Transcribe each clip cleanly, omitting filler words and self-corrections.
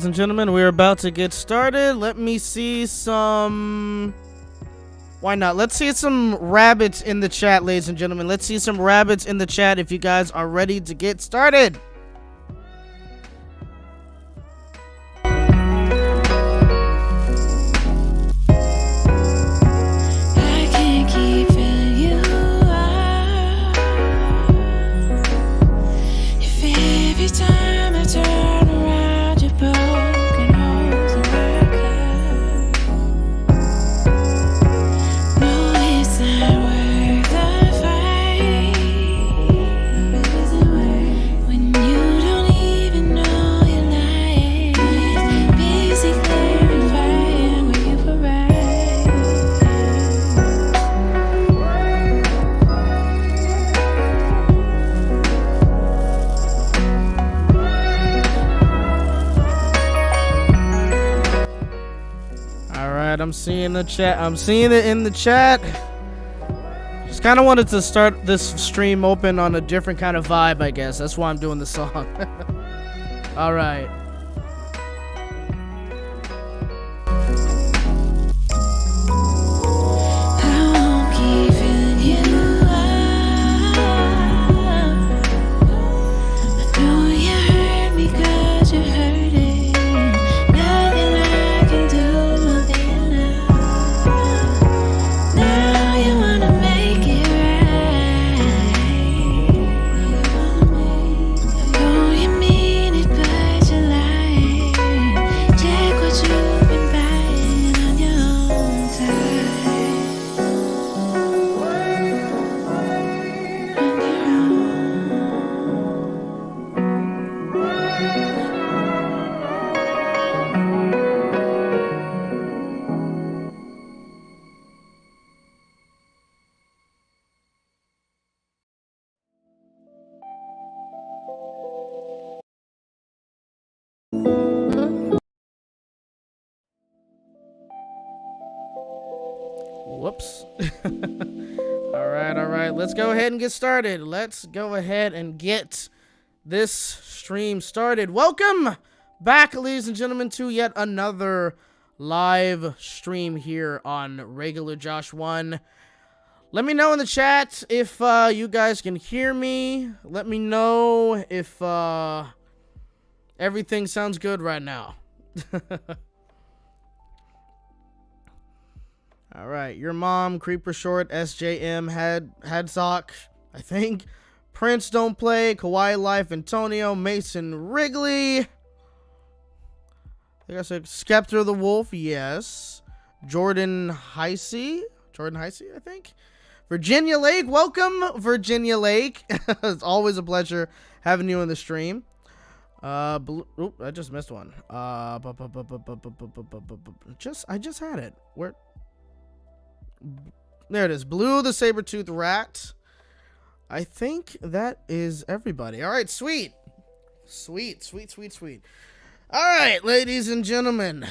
and gentlemen, we're about to get started. Let me see some... Why not? Let's see some rabbits in the chat, ladies and gentlemen. Let's see some rabbits in the chat if you guys are ready to get started. I'm seeing the chat. I'm seeing it in the chat. Just kind of wanted to start this stream open on a different kind of vibe, I guess. That's why I'm doing the song. All right. Whoops. All right. Let's go ahead and get started. Let's go ahead and get this stream started. Welcome back, ladies and gentlemen, to yet another live stream here on Regularjosh1. Let me know in the chat if you guys can hear me. Let me know if everything sounds good right now. All right, your mom, Creeper Short, SJM, Hadsock, I think. Prince Don't Play, Kawaii Life, Antonio, Mason Wrigley. I think I said Skeptor the Wolf, yes. Jordan Heisey, I think. Virginia Lake, welcome, Virginia Lake. It's always a pleasure having you in the stream. I just missed one. I just had it. Where? There it is. Blue the Saber-Tooth Rat. I think that is everybody. All right, sweet. All right, ladies and gentlemen.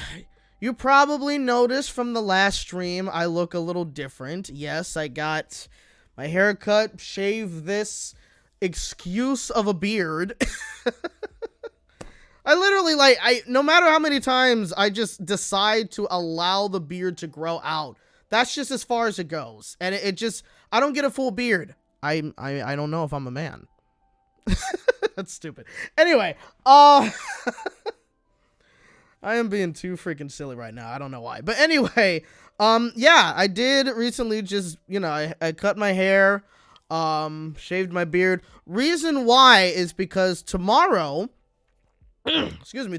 You probably noticed from the last stream I look a little different. Yes, I got my hair cut, shaved this excuse of a beard. I literally, no matter how many times I just decide to allow the beard to grow out. That's just as far as it goes. And it just, I don't get a full beard. I don't know if I'm a man. That's stupid. Anyway, I am being too freaking silly right now. I don't know why. But anyway, yeah, I did recently just, I cut my hair, shaved my beard. Reason why is because tomorrow,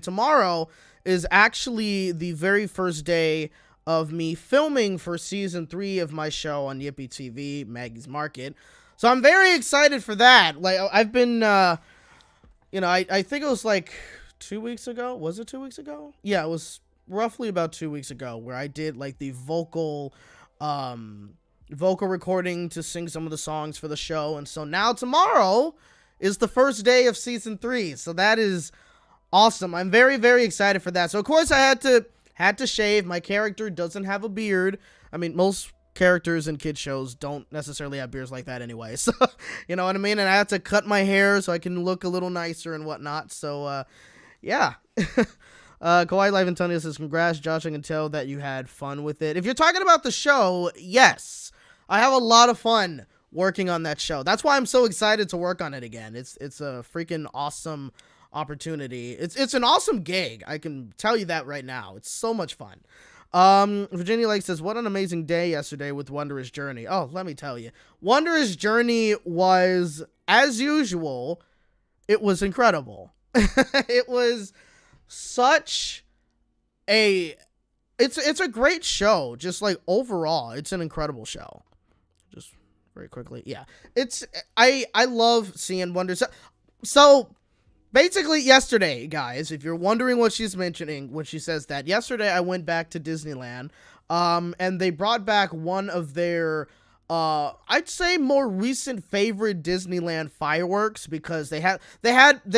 tomorrow is actually the very first day of me filming for season 3 of my show on Yippee TV, Maggie's Market. So I'm very excited for that. Like, I've been, I think it was like 2 weeks ago. Was it 2 weeks ago? Yeah, it was roughly about 2 weeks ago where I did like the vocal recording to sing some of the songs for the show. And so now tomorrow is the first day of season 3. So that is awesome. I'm very, very excited for that. So of course I had to shave. My character doesn't have a beard. I mean, most characters in kid shows don't necessarily have beards like that anyway. So, you know what I mean? And I had to cut my hair so I can look a little nicer and whatnot. So, yeah. Kawaii Live Antonio says, congrats, Josh. I can tell that you had fun with it. If you're talking about the show, yes. I have a lot of fun working on that show. That's why I'm so excited to work on it again. It's a freaking awesome opportunity. It's an awesome gig. I can tell you that right now. It's so much fun. Virginia Lake says, what an amazing day yesterday with Wondrous Journey. Oh, let me tell you. Wondrous Journey was, as usual, it was incredible. It was such a it's a great show. Just like overall, it's an incredible show. Just very quickly. Yeah. I love seeing Wondrous. So basically yesterday, guys, if you're wondering what she's mentioning when she says that, yesterday I went back to Disneyland, and they brought back one of their, I'd say more recent favorite Disneyland fireworks, because they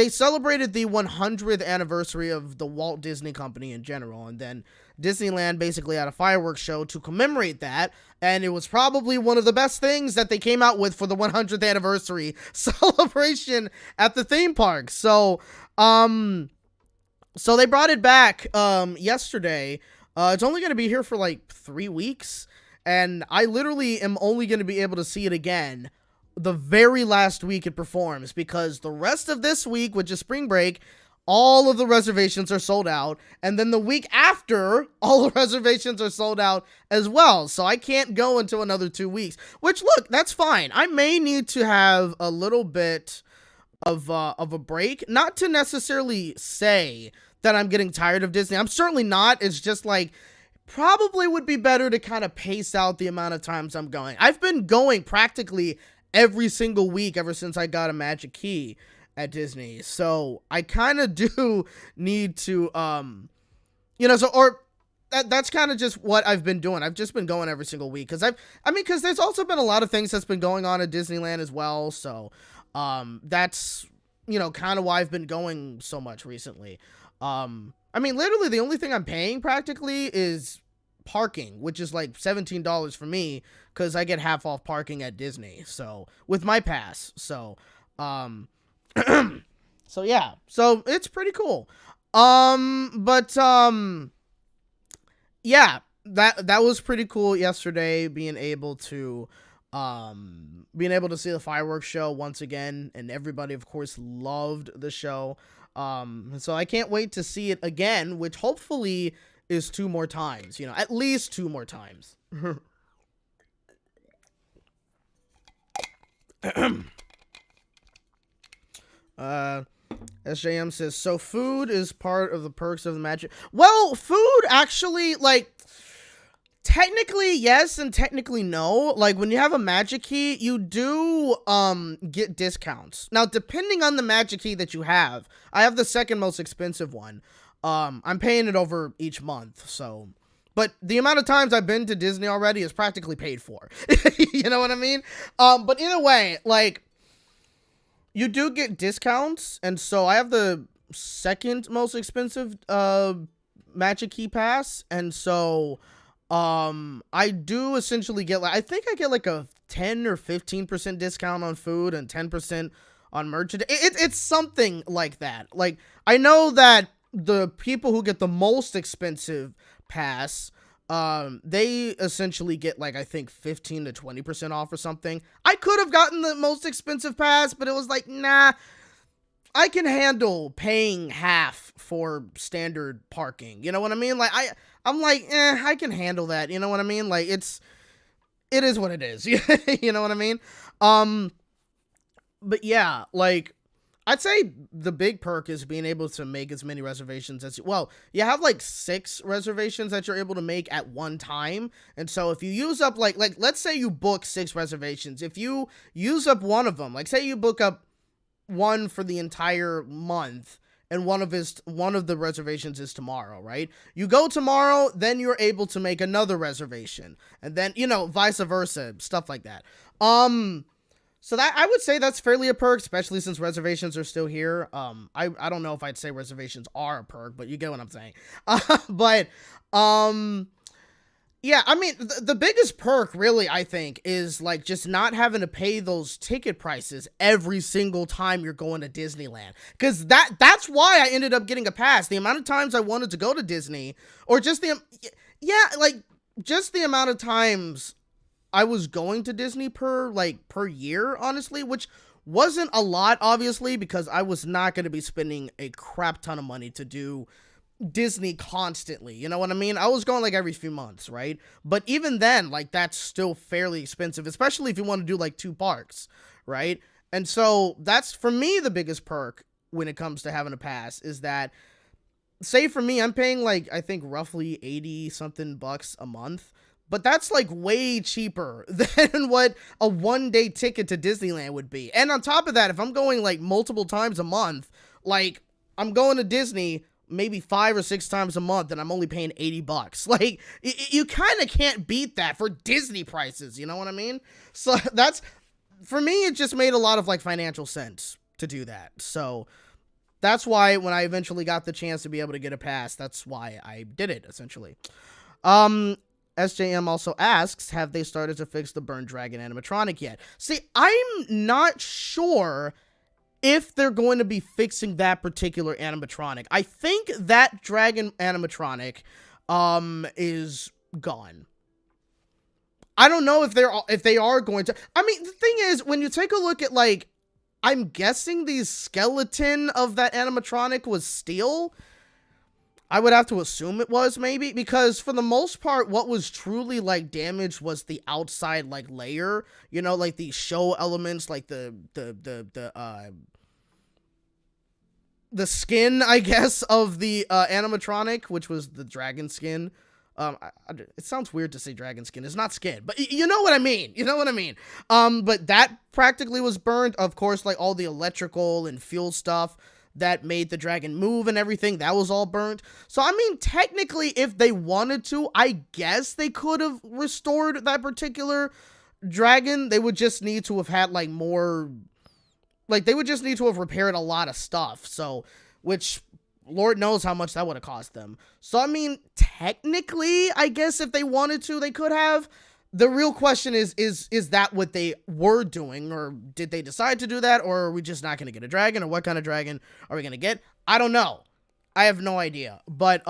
celebrated the 100th anniversary of the Walt Disney Company in general, and then Disneyland basically had a fireworks show to commemorate that, and it was probably one of the best things that they came out with for the 100th anniversary celebration at the theme park. So they brought it back yesterday. It's only going to be here for like 3 weeks, and I literally am only going to be able to see it again the very last week it performs, because the rest of this week, which is spring break, all of the reservations are sold out, and then the week after, all the reservations are sold out as well, so I can't go until another 2 weeks, which, look, that's fine. I may need to have a little bit of a break, not to necessarily say that I'm getting tired of Disney. I'm certainly not. It's just like, probably would be better to kind of pace out the amount of times I'm going. I've been going practically every single week ever since I got a Magic Key at Disney. So I kind of do need to, that's kind of just what I've been doing. I've just been going every single week because because there's also been a lot of things that's been going on at Disneyland as well. So, that's, kind of why I've been going so much recently. Literally the only thing I'm paying practically is parking, which is like $17 for me because I get half off parking at Disney. So with my pass. So, so yeah, so it's pretty cool. Yeah, that was pretty cool yesterday, being able to see the fireworks show once again, and everybody of course loved the show. So I can't wait to see it again, which hopefully is 2 more times, at least 2 more times. SJM says, so food is part of the perks of the Magic. Well, food actually, like, technically yes and technically no. Like, when you have a Magic Key, you do get discounts. Now, depending on the Magic Key that you have, I have the second most expensive one. I'm paying it over each month, so, but the amount of times I've been to Disney already is practically paid for. You know what I mean? But either way, like, you do get discounts, and so I have the second most expensive Magic Key pass, and so I do essentially get, like, I think I get like a 10 or 15% discount on food and 10% on merchandise. It's something like that. Like, I know that the people who get the most expensive pass, they essentially get, like, I think 15 to 20% off or something. I could have gotten the most expensive pass, but it was like, nah, I can handle paying half for standard parking. You know what I mean? Like, I'm like, I can handle that. You know what I mean? Like, it is what it is. You know what I mean? But yeah, like, I'd say the big perk is being able to make as many reservations as you have like 6 reservations that you're able to make at one time. And so if you use up like let's say you book 6 reservations, if you use up one of them, like say you book up one for the entire month, and one of the reservations is tomorrow, right? You go tomorrow, then you're able to make another reservation, and then, vice versa, stuff like that. So that, I would say that's fairly a perk, especially since reservations are still here. I don't know if I'd say reservations are a perk, but you get what I'm saying. Yeah, I mean, the biggest perk, really, I think, is like just not having to pay those ticket prices every single time you're going to Disneyland. Because that's why I ended up getting a pass. The amount of times I wanted to go to Disney, or just yeah, like just the amount of times I was going to Disney per year, honestly, which wasn't a lot, obviously, because I was not going to be spending a crap ton of money to do Disney constantly, you know what I mean? I was going like every few months, right? But even then, like that's still fairly expensive, especially if you want to do like 2 parks, right? And so that's for me the biggest perk when it comes to having a pass is that, say for me, I'm paying like I think roughly 80 something bucks a month, but that's like way cheaper than what a 1 day ticket to Disneyland would be. And on top of that, if I'm going like multiple times a month, like I'm going to Disney maybe 5 or 6 times a month and I'm only paying 80 bucks. Like you kind of can't beat that for Disney prices. You know what I mean? So that's, for me, it just made a lot of like financial sense to do that. So that's why when I eventually got the chance to be able to get a pass, that's why I did it essentially. SJM also asks, have they started to fix the Burn Dragon animatronic yet? See, I'm not sure if they're going to be fixing that particular animatronic. I think that dragon animatronic is gone. I don't know if they are going to. I mean, the thing is, when you take a look at like, I'm guessing the skeleton of that animatronic was steel. I would have to assume it was, maybe, because for the most part, what was truly like damaged was the outside like layer, you know, like the show elements, like the skin, I guess, of the animatronic, which was the dragon skin. It sounds weird to say dragon skin. It's not skin, but you know what I mean. You know what I mean. But that practically was burned. Of course, like all the electrical and fuel stuff that made the dragon move and everything, that was all burnt. So, I mean, technically, if they wanted to, I guess they could have restored that particular dragon. They would just need to have had, like, more... Like, they would just need to have repaired a lot of stuff. So, which... Lord knows how much that would have cost them. So, I mean, technically, I guess if they wanted to, they could have. The real question is that what they were doing, or did they decide to do that, or are we just not going to get a dragon, or what kind of dragon are we going to get? I don't know. I have no idea. But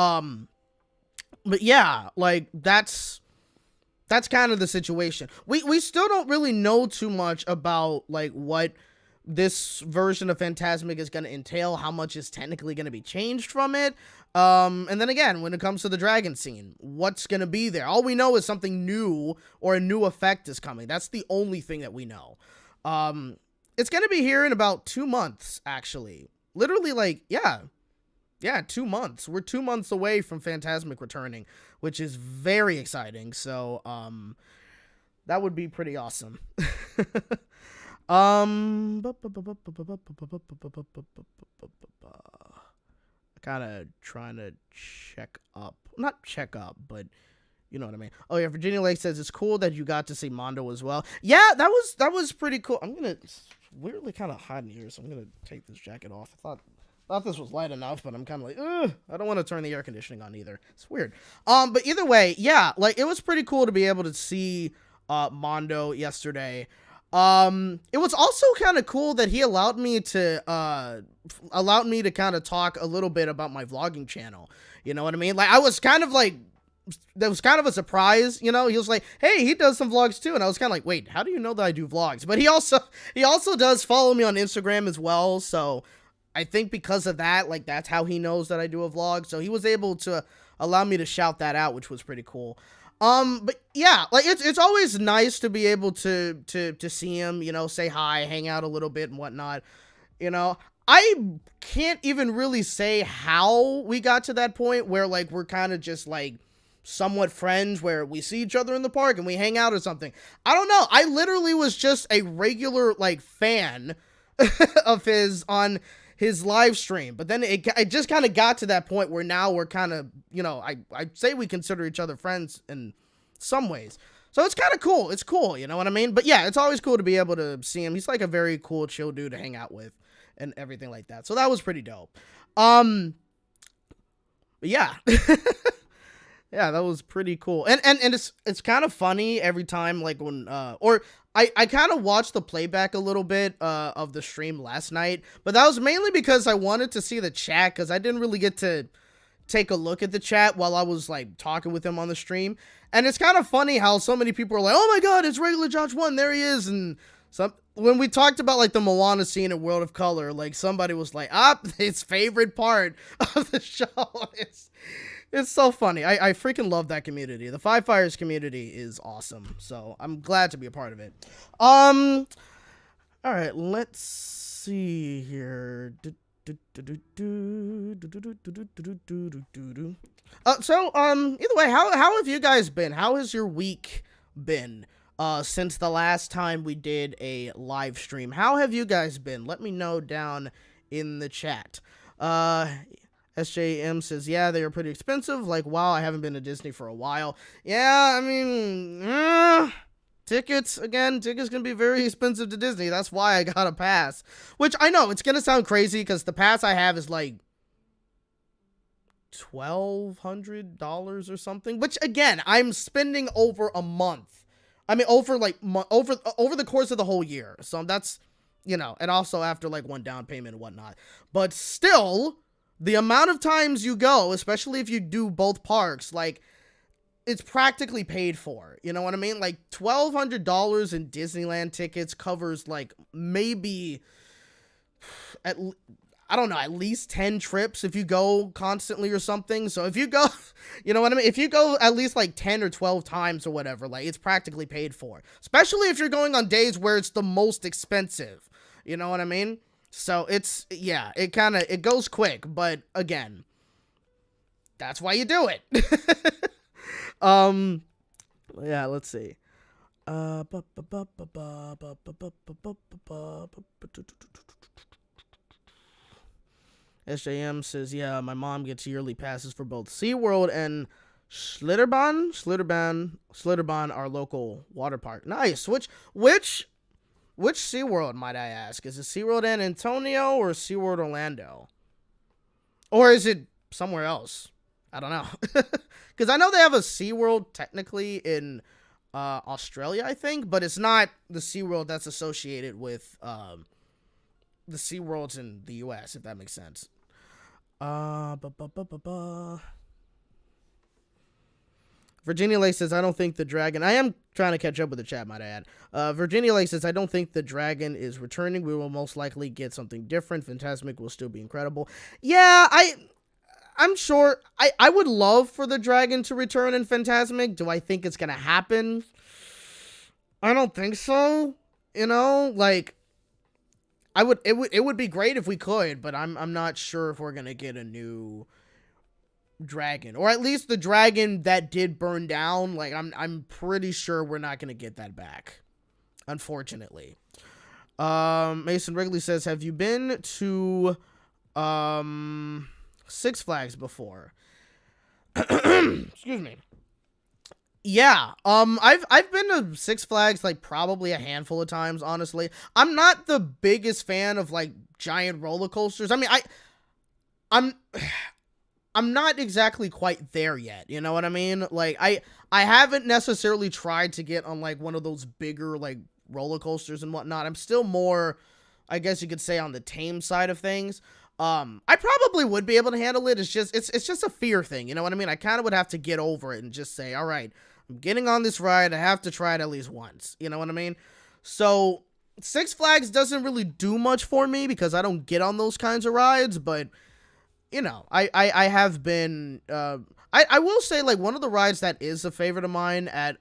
yeah, like, that's kind of the situation. We still don't really know too much about, like, what this version of Phantasmic is going to entail, how much is technically going to be changed from it. And then again, when it comes to the dragon scene, what's going to be there? All we know is something new or a new effect is coming. That's the only thing that we know. It's going to be here in about 2 months, actually. Literally, like, yeah, 2 months. We're 2 months away from Phantasmic returning, which is very exciting. So, that would be pretty awesome. Kind of trying to not check up, but you know what I mean. Oh yeah, Virginia Lake says it's cool that you got to see Mondo as well. Yeah, that was pretty cool. It's weirdly kind of hot in here, so I'm gonna take this jacket off. I thought this was light enough, but I'm kind of like, ugh, I don't want to turn the air conditioning on either. It's weird. But either way, yeah, like it was pretty cool to be able to see Mondo yesterday. It was also kind of cool that he allowed me to kind of talk a little bit about my vlogging channel. You know what I mean? Like, I was kind of like, that was kind of a surprise, you know? He was like, hey, he does some vlogs too. And I was kind of like, wait, how do you know that I do vlogs? But he also does follow me on Instagram as well. So I think because of that, like, that's how he knows that I do a vlog. So he was able to allow me to shout that out, which was pretty cool. But yeah, like it's always nice to be able to see him, you know, say hi, hang out a little bit and whatnot. You know, I can't even really say how we got to that point where like we're kind of just like somewhat friends, where we see each other in the park and we hang out or something. I don't know. I literally was just a regular like fan of his on his live stream, but then it just kind of got to that point where now we're kind of, you know, I'd say we consider each other friends in some ways. So it's kind of cool. It's cool, you know what I mean? But yeah, it's always cool to be able to see him. He's like a very cool, chill dude to hang out with and everything like that. So that was pretty dope. But yeah. Yeah, that was pretty cool. And it's kind of funny every time, like when or I kind of watched the playback a little bit of the stream last night, but that was mainly because I wanted to see the chat, because I didn't really get to take a look at the chat while I was like talking with him on the stream. And it's kind of funny how so many people are like, "Oh my god, it's Regularjosh1, there he is." And some when we talked about like the Moana scene in World of Color, like somebody was like, his favorite part of the show." It's so funny. I freaking love that community. The Five Fires community is awesome. So I'm glad to be a part of it. All right, let's see here. Either way, how have you guys been? How has your week been since the last time we did a live stream? How have you guys been? Let me know down in the chat. SJM says, yeah, they are pretty expensive. Like, wow, I haven't been to Disney for a while. Yeah, I mean, tickets gonna be very expensive to Disney. That's why I got a pass. Which I know, it's gonna sound crazy because the pass I have is like $1,200 or something. Which, again, I'm spending over a month. I mean, over the course of the whole year. So that's, you know, and also after like one down payment and whatnot. But still, the amount of times you go, especially if you do both parks, like, it's practically paid for. You know what I mean? Like, $1,200 in Disneyland tickets covers, like, maybe, at least 10 trips if you go constantly or something. So if you go, you know what I mean? If you go at least, like, 10 or 12 times or whatever, like, it's practically paid for. Especially if you're going on days where it's the most expensive. You know what I mean? So it's, yeah, it goes quick, but again, that's why you do it. Yeah, let's see. SJM says, yeah, my mom gets yearly passes for both SeaWorld and Schlitterbahn, our local water park. Nice. Which SeaWorld, might I ask? Is it SeaWorld San Antonio or SeaWorld Orlando? Or is it somewhere else? I don't know. Because I know they have a SeaWorld technically in Australia, I think, but it's not the SeaWorld that's associated with the SeaWorlds in the US, if that makes sense. Virginia Lake says, I don't think the dragon... I am trying to catch up with the chat, might I add. Virginia Lake says, I don't think the dragon is returning. We will most likely get something different. Fantasmic will still be incredible. Yeah, I'm sure... I would love for the dragon to return in Fantasmic. Do I think it's going to happen? I don't think so. You know, like... It would be great if we could, but I'm not sure if we're going to get a new dragon, or at least the dragon that did burn down. Like, I'm pretty sure we're not gonna get that back, unfortunately. Mason Wrigley says, have you been to Six Flags before? Excuse me. Yeah, I've been to Six Flags like probably a handful of times, honestly. I'm not the biggest fan of like giant roller coasters. I mean, I'm not exactly quite there yet, you know what I mean? Like, I haven't necessarily tried to get on, like, one of those bigger, like, roller coasters and whatnot. I'm still more, I guess you could say, on the tame side of things. I probably would be able to handle it. It's just a fear thing, you know what I mean? I kind of would have to get over it and just say, all right, I'm getting on this ride. I have to try it at least once, you know what I mean? So, Six Flags doesn't really do much for me because I don't get on those kinds of rides, but... you know, I have been, I will say, like, one of the rides that is a favorite of mine at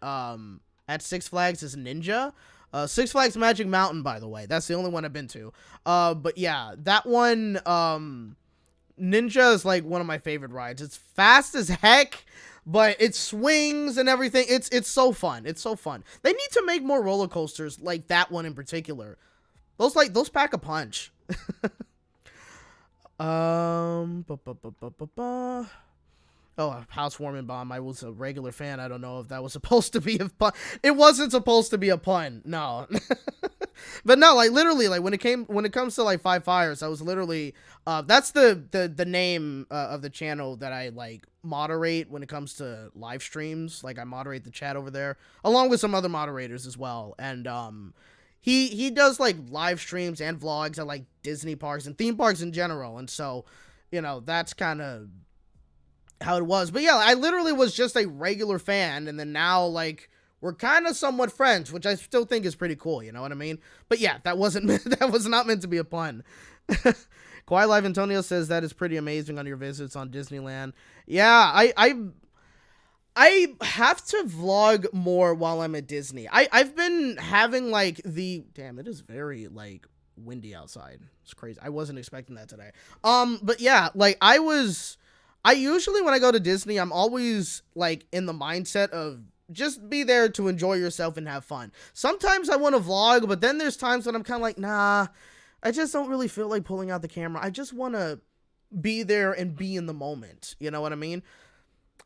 Six Flags is Ninja. Six Flags Magic Mountain, by the way. That's the only one I've been to. But yeah, that one, Ninja is, like, one of my favorite rides. It's fast as heck, but it swings and everything. It's so fun. It's so fun. They need to make more roller coasters like that one in particular. Those pack a punch. Oh, housewarming bomb. I was a regular fan. I don't know if that was supposed to be a pun. It wasn't supposed to be a pun. No. But no, like, literally, like, when it comes to, like, Five Fires, I was literally, that's the name of the channel that I, like, moderate when it comes to live streams. Like, I moderate the chat over there along with some other moderators as well. And he does like live streams and vlogs at like Disney parks and theme parks in general. And so, you know, that's kind of how it was. But yeah, I literally was just a regular fan, and then now like we're kind of somewhat friends, which I still think is pretty cool, you know what I mean? But yeah, that was not meant to be a pun. Kawhi Live Antonio says that is pretty amazing on your visits on Disneyland. Yeah, I have to vlog more while I'm at Disney. I've been having like damn, it is very like windy outside. It's crazy. I wasn't expecting that today. But yeah, like I usually when I go to Disney, I'm always like in the mindset of just be there to enjoy yourself and have fun. Sometimes I want to vlog, but then there's times when I'm kind of like, nah, I just don't really feel like pulling out the camera. I just want to be there and be in the moment. You know what I mean?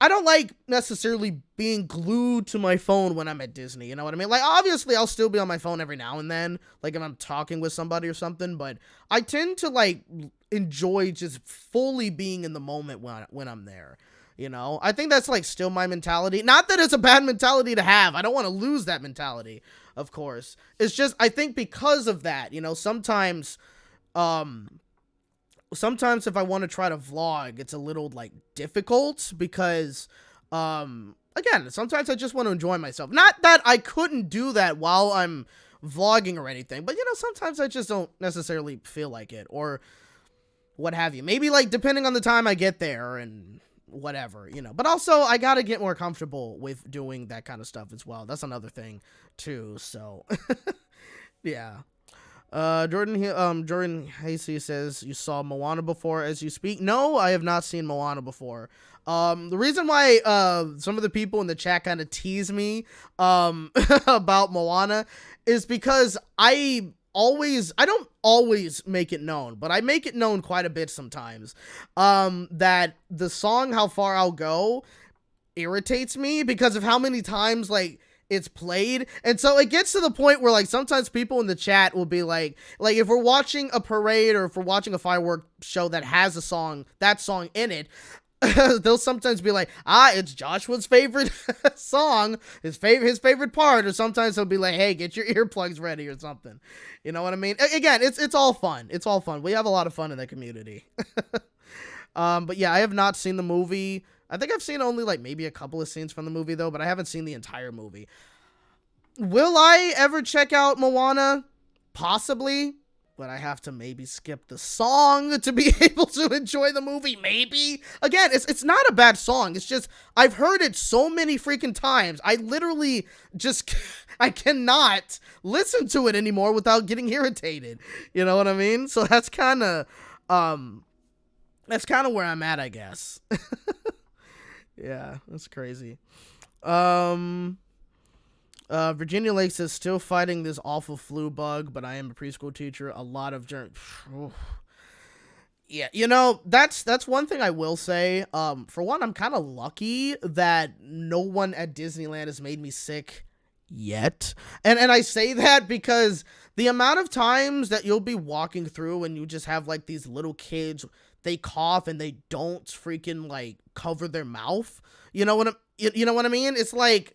I don't like necessarily being glued to my phone when I'm at Disney. You know what I mean? Like, obviously, I'll still be on my phone every now and then, like if I'm talking with somebody or something, but I tend to like enjoy just fully being in the moment when I'm there. You know, I think that's like still my mentality. Not that it's a bad mentality to have. I don't want to lose that mentality, of course. It's just, I think because of that, you know, sometimes if I want to try to vlog, it's a little like difficult because, again, sometimes I just want to enjoy myself. Not that I couldn't do that while I'm vlogging or anything, but you know, sometimes I just don't necessarily feel like it or what have you. Maybe like depending on the time I get there and whatever, you know, but also I gotta get more comfortable with doing that kind of stuff as well. That's another thing too. So yeah. Jordan Hasey says you saw Moana before as you speak. No, I have not seen Moana before. The reason why some of the people in the chat kind of tease me about Moana is because I don't always make it known, but I make it known quite a bit sometimes, that the song How Far I'll Go irritates me because of how many times, like, it's played. And so it gets to the point where, like, sometimes people in the chat will be like, if we're watching a parade or if we're watching a firework show that has that song in it, they'll sometimes be like, it's Joshua's favorite song, his favorite part, or sometimes he'll be like, hey, get your earplugs ready or something. You know what I mean? Again, it's all fun. It's all fun. We have a lot of fun in the community. But yeah, I have not seen the movie. I think I've seen only like maybe a couple of scenes from the movie though, but I haven't seen the entire movie. Will I ever check out Moana? Possibly. But I have to maybe skip the song to be able to enjoy the movie, maybe. Again, it's not a bad song. It's just, I've heard it so many freaking times. I literally just, I cannot listen to it anymore without getting irritated. You know what I mean? So that's kind of where I'm at, I guess. Yeah, that's crazy. Virginia Lake says, still fighting this awful flu bug, but I am a preschool teacher. A lot of yeah, you know, that's one thing I will say. For one, I'm kind of lucky that no one at Disneyland has made me sick yet. And I say that because the amount of times that you'll be walking through and you just have like these little kids, they cough and they don't freaking like cover their mouth. You know what I mean? It's like,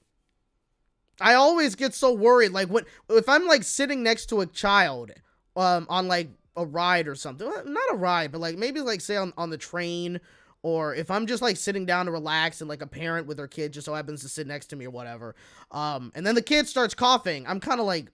I always get so worried, like if I'm like sitting next to a child, on like a ride or something, not a ride, but like maybe like say on the train, or if I'm just like sitting down to relax and like a parent with their kid just so happens to sit next to me or whatever, and then the kid starts coughing, I'm kind of like,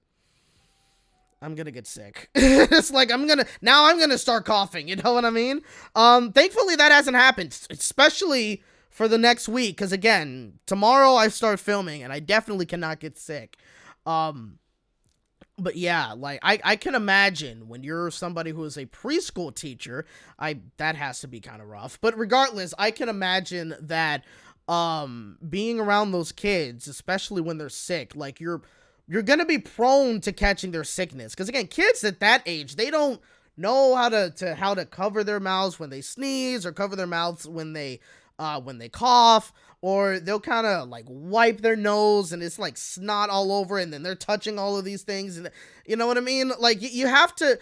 I'm gonna get sick. It's like, I'm gonna start coughing, you know what I mean? Thankfully that hasn't happened, especially for the next week, because again, tomorrow I start filming, and I definitely cannot get sick. But yeah, like, I can imagine when you're somebody who is a preschool teacher, that has to be kind of rough. But regardless, I can imagine that, being around those kids, especially when they're sick, like, you're gonna be prone to catching their sickness. Because again, kids at that age, they don't know how to cover their mouths when they sneeze, or cover their mouths when they cough, or they'll kind of like wipe their nose and it's like snot all over, and then they're touching all of these things, and you know what I mean? Like, you have to,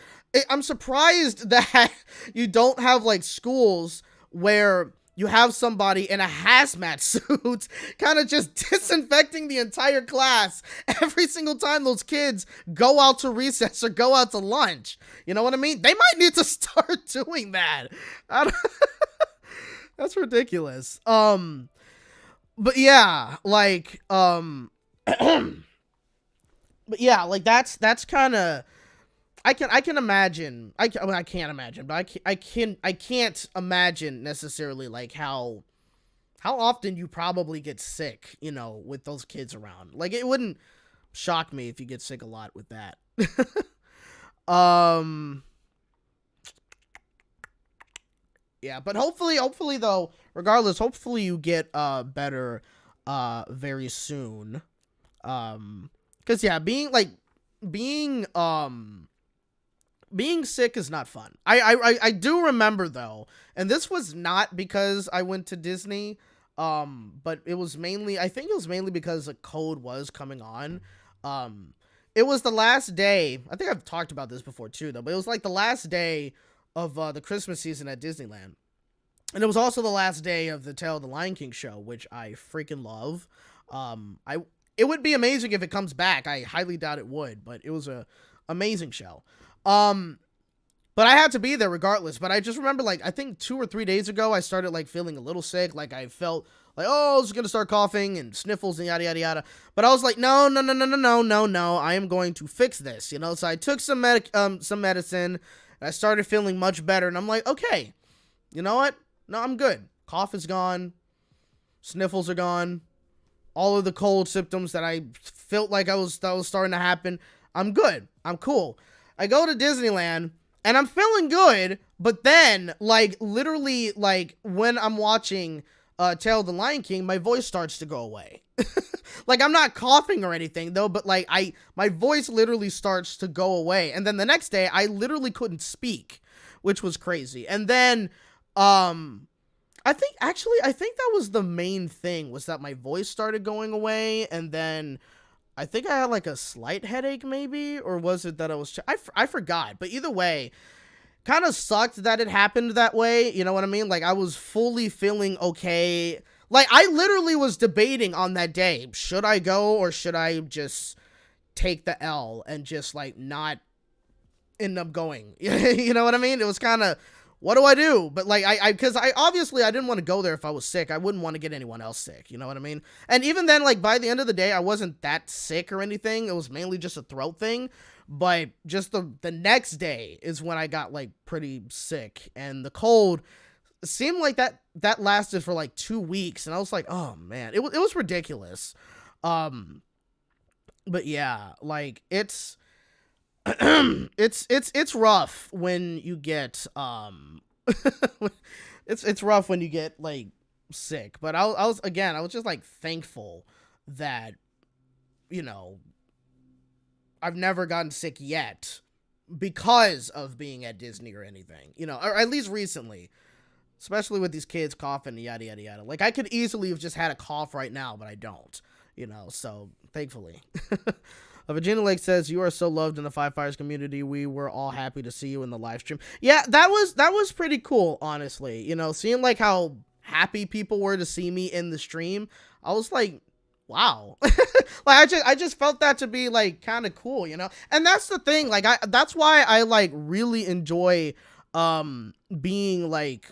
I'm surprised that you don't have like schools where you have somebody in a hazmat suit kind of just disinfecting the entire class every single time those kids go out to recess or go out to lunch. You know what I mean? They might need to start doing that. That's ridiculous. But yeah, like, but yeah, like that's kind of, I can imagine. I can't imagine, but I can't imagine necessarily like how often you probably get sick, you know, with those kids around. Like, it wouldn't shock me if you get sick a lot with that. Yeah, but hopefully though, regardless, hopefully you get better very soon. Cuz yeah, being sick is not fun. I do remember though, and this was not because I went to Disney, but it was mainly, I think it was mainly because a code was coming on. It was the last day, I think I've talked about this before too though, but it was like the last day of the Christmas season at Disneyland. And it was also the last day of the Tale of the Lion King show, which I freaking love. It would be amazing if it comes back. I highly doubt it would, but it was a amazing show. But I had to be there regardless. But I just remember, like, I think 2 or 3 days ago, I started, like, feeling a little sick. Like, I felt like, oh, I was going to start coughing and sniffles and yada, yada, yada. But I was like, no. I am going to fix this, you know? So I took some medicine, and I started feeling much better. And I'm like, okay, you know what? No, I'm good. Cough is gone. Sniffles are gone. All of the cold symptoms that I felt like that was starting to happen, I'm good. I'm cool. I go to Disneyland, and I'm feeling good, but then, like, literally, like, when I'm watching Tale of the Lion King, my voice starts to go away. Like, I'm not coughing or anything, though, but, like, my voice literally starts to go away. And then the next day, I literally couldn't speak, which was crazy. And then, I think that was the main thing, was that my voice started going away, and then I think I had like a slight headache maybe, or was it that I was, I forgot, but either way, kind of sucked that it happened that way, you know what I mean? Like, I was fully feeling okay. Like, I literally was debating on that day, should I go or should I just take the L and just, like, not end up going? You know what I mean? It was kind of, what do I do? But, like, because I obviously, I didn't want to go there if I was sick. I wouldn't want to get anyone else sick, you know what I mean? And even then, like, by the end of the day, I wasn't that sick or anything. It was mainly just a throat thing. But just the next day is when I got, like, pretty sick. And the cold seemed like that lasted for, like, 2 weeks. And I was like, oh, man. It was ridiculous. But, yeah, like, it's it's rough when you get it's rough when you get like sick, but I was just like thankful that, you know, I've never gotten sick yet because of being at Disney or anything, you know, or at least recently, especially with these kids coughing, yada yada yada. Like, I could easily have just had a cough right now, but I don't, you know, so thankfully. Virginia Lake says, you are so loved in the Five Fires community. We were all happy to see you in the live stream. Yeah, that was pretty cool, honestly. You know, seeing like how happy people were to see me in the stream, I was like, wow. Like, I just felt that to be like kind of cool, you know? And that's the thing, like, that's why I like really enjoy being like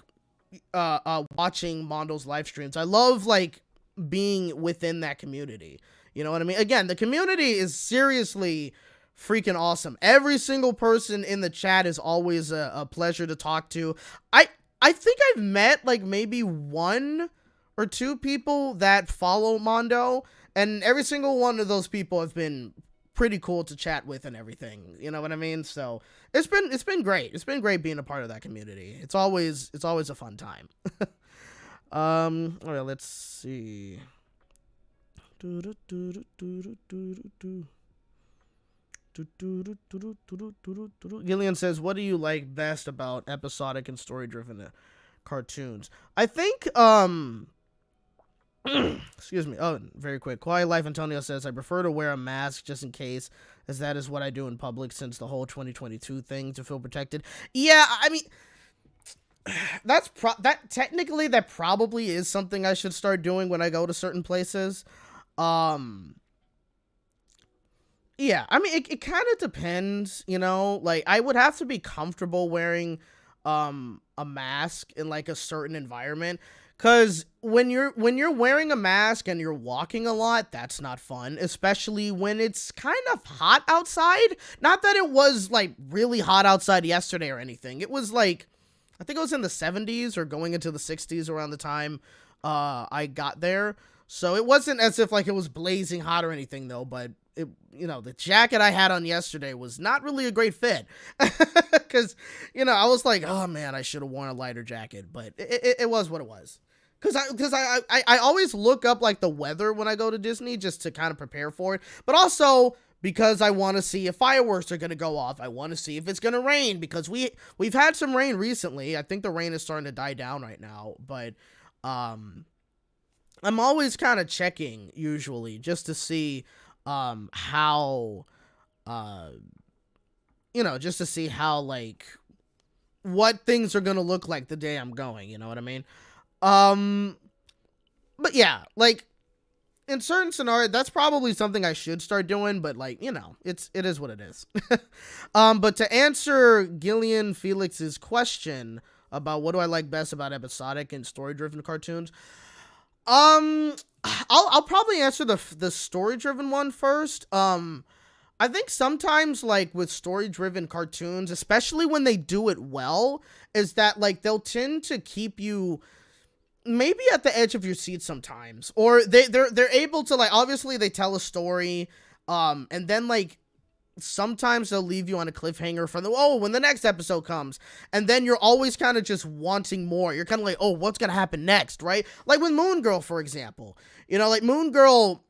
watching Mondo's live streams. I love like being within that community. You know what I mean? Again, the community is seriously freaking awesome. Every single person in the chat is always a pleasure to talk to. I think I've met like maybe 1 or 2 people that follow Mondo, and every single one of those people have been pretty cool to chat with and everything. You know what I mean? So it's been great. It's been great being a part of that community. It's always a fun time. All right, let's see. Gillian says, what do you like best about episodic and story-driven cartoons? I think, excuse me. Oh, very quick. Quiet Life Antonio says, I prefer to wear a mask just in case, as that is what I do in public since the whole 2022 thing, to feel protected. Yeah, I mean, that technically that probably is something I should start doing when I go to certain places. Um, yeah, I mean, it kind of depends, you know. Like, I would have to be comfortable wearing a mask in like a certain environment, because when you're wearing a mask and you're walking a lot, that's not fun, especially when it's kind of hot outside. Not that it was like really hot outside yesterday or anything. It was like, I think it was in the 70s or going into the 60s around the time I got there. So it wasn't as if like it was blazing hot or anything though, but it, the jacket I had on yesterday was not really a great fit. Cause I was like, oh man, I should have worn a lighter jacket, but it was what it was. Cause I always look up like the weather when I go to Disney just to kind of prepare for it. But also because I want to see if fireworks are going to go off. I want to see if it's going to rain, because we've had some rain recently. I think the rain is starting to die down right now, but I'm always kind of checking usually just to see how just to see how like what things are going to look like the day I'm going, you know what I mean? But yeah, like in certain scenarios, that's probably something I should start doing, but like, it is what it is. But to answer Gillian Felix's question about what do I like best about episodic and story-driven cartoons, I'll probably answer the story-driven one first. I think sometimes like with story-driven cartoons, especially when they do it well, is that like they'll tend to keep you maybe at the edge of your seat sometimes, or they're able to, like, obviously they tell a story, and then like sometimes they'll leave you on a cliffhanger for when the next episode comes, and then you're always kind of just wanting more. You're kind of like, oh, what's gonna happen next, right? Like with Moon Girl, for example. Like Moon Girl,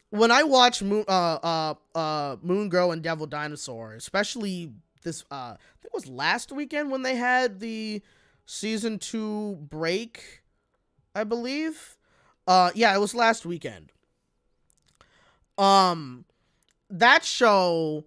when I watch Moon Girl and Devil Dinosaur, especially this I think it was last weekend when they had the season 2 break, I believe. Yeah, it was last weekend. That show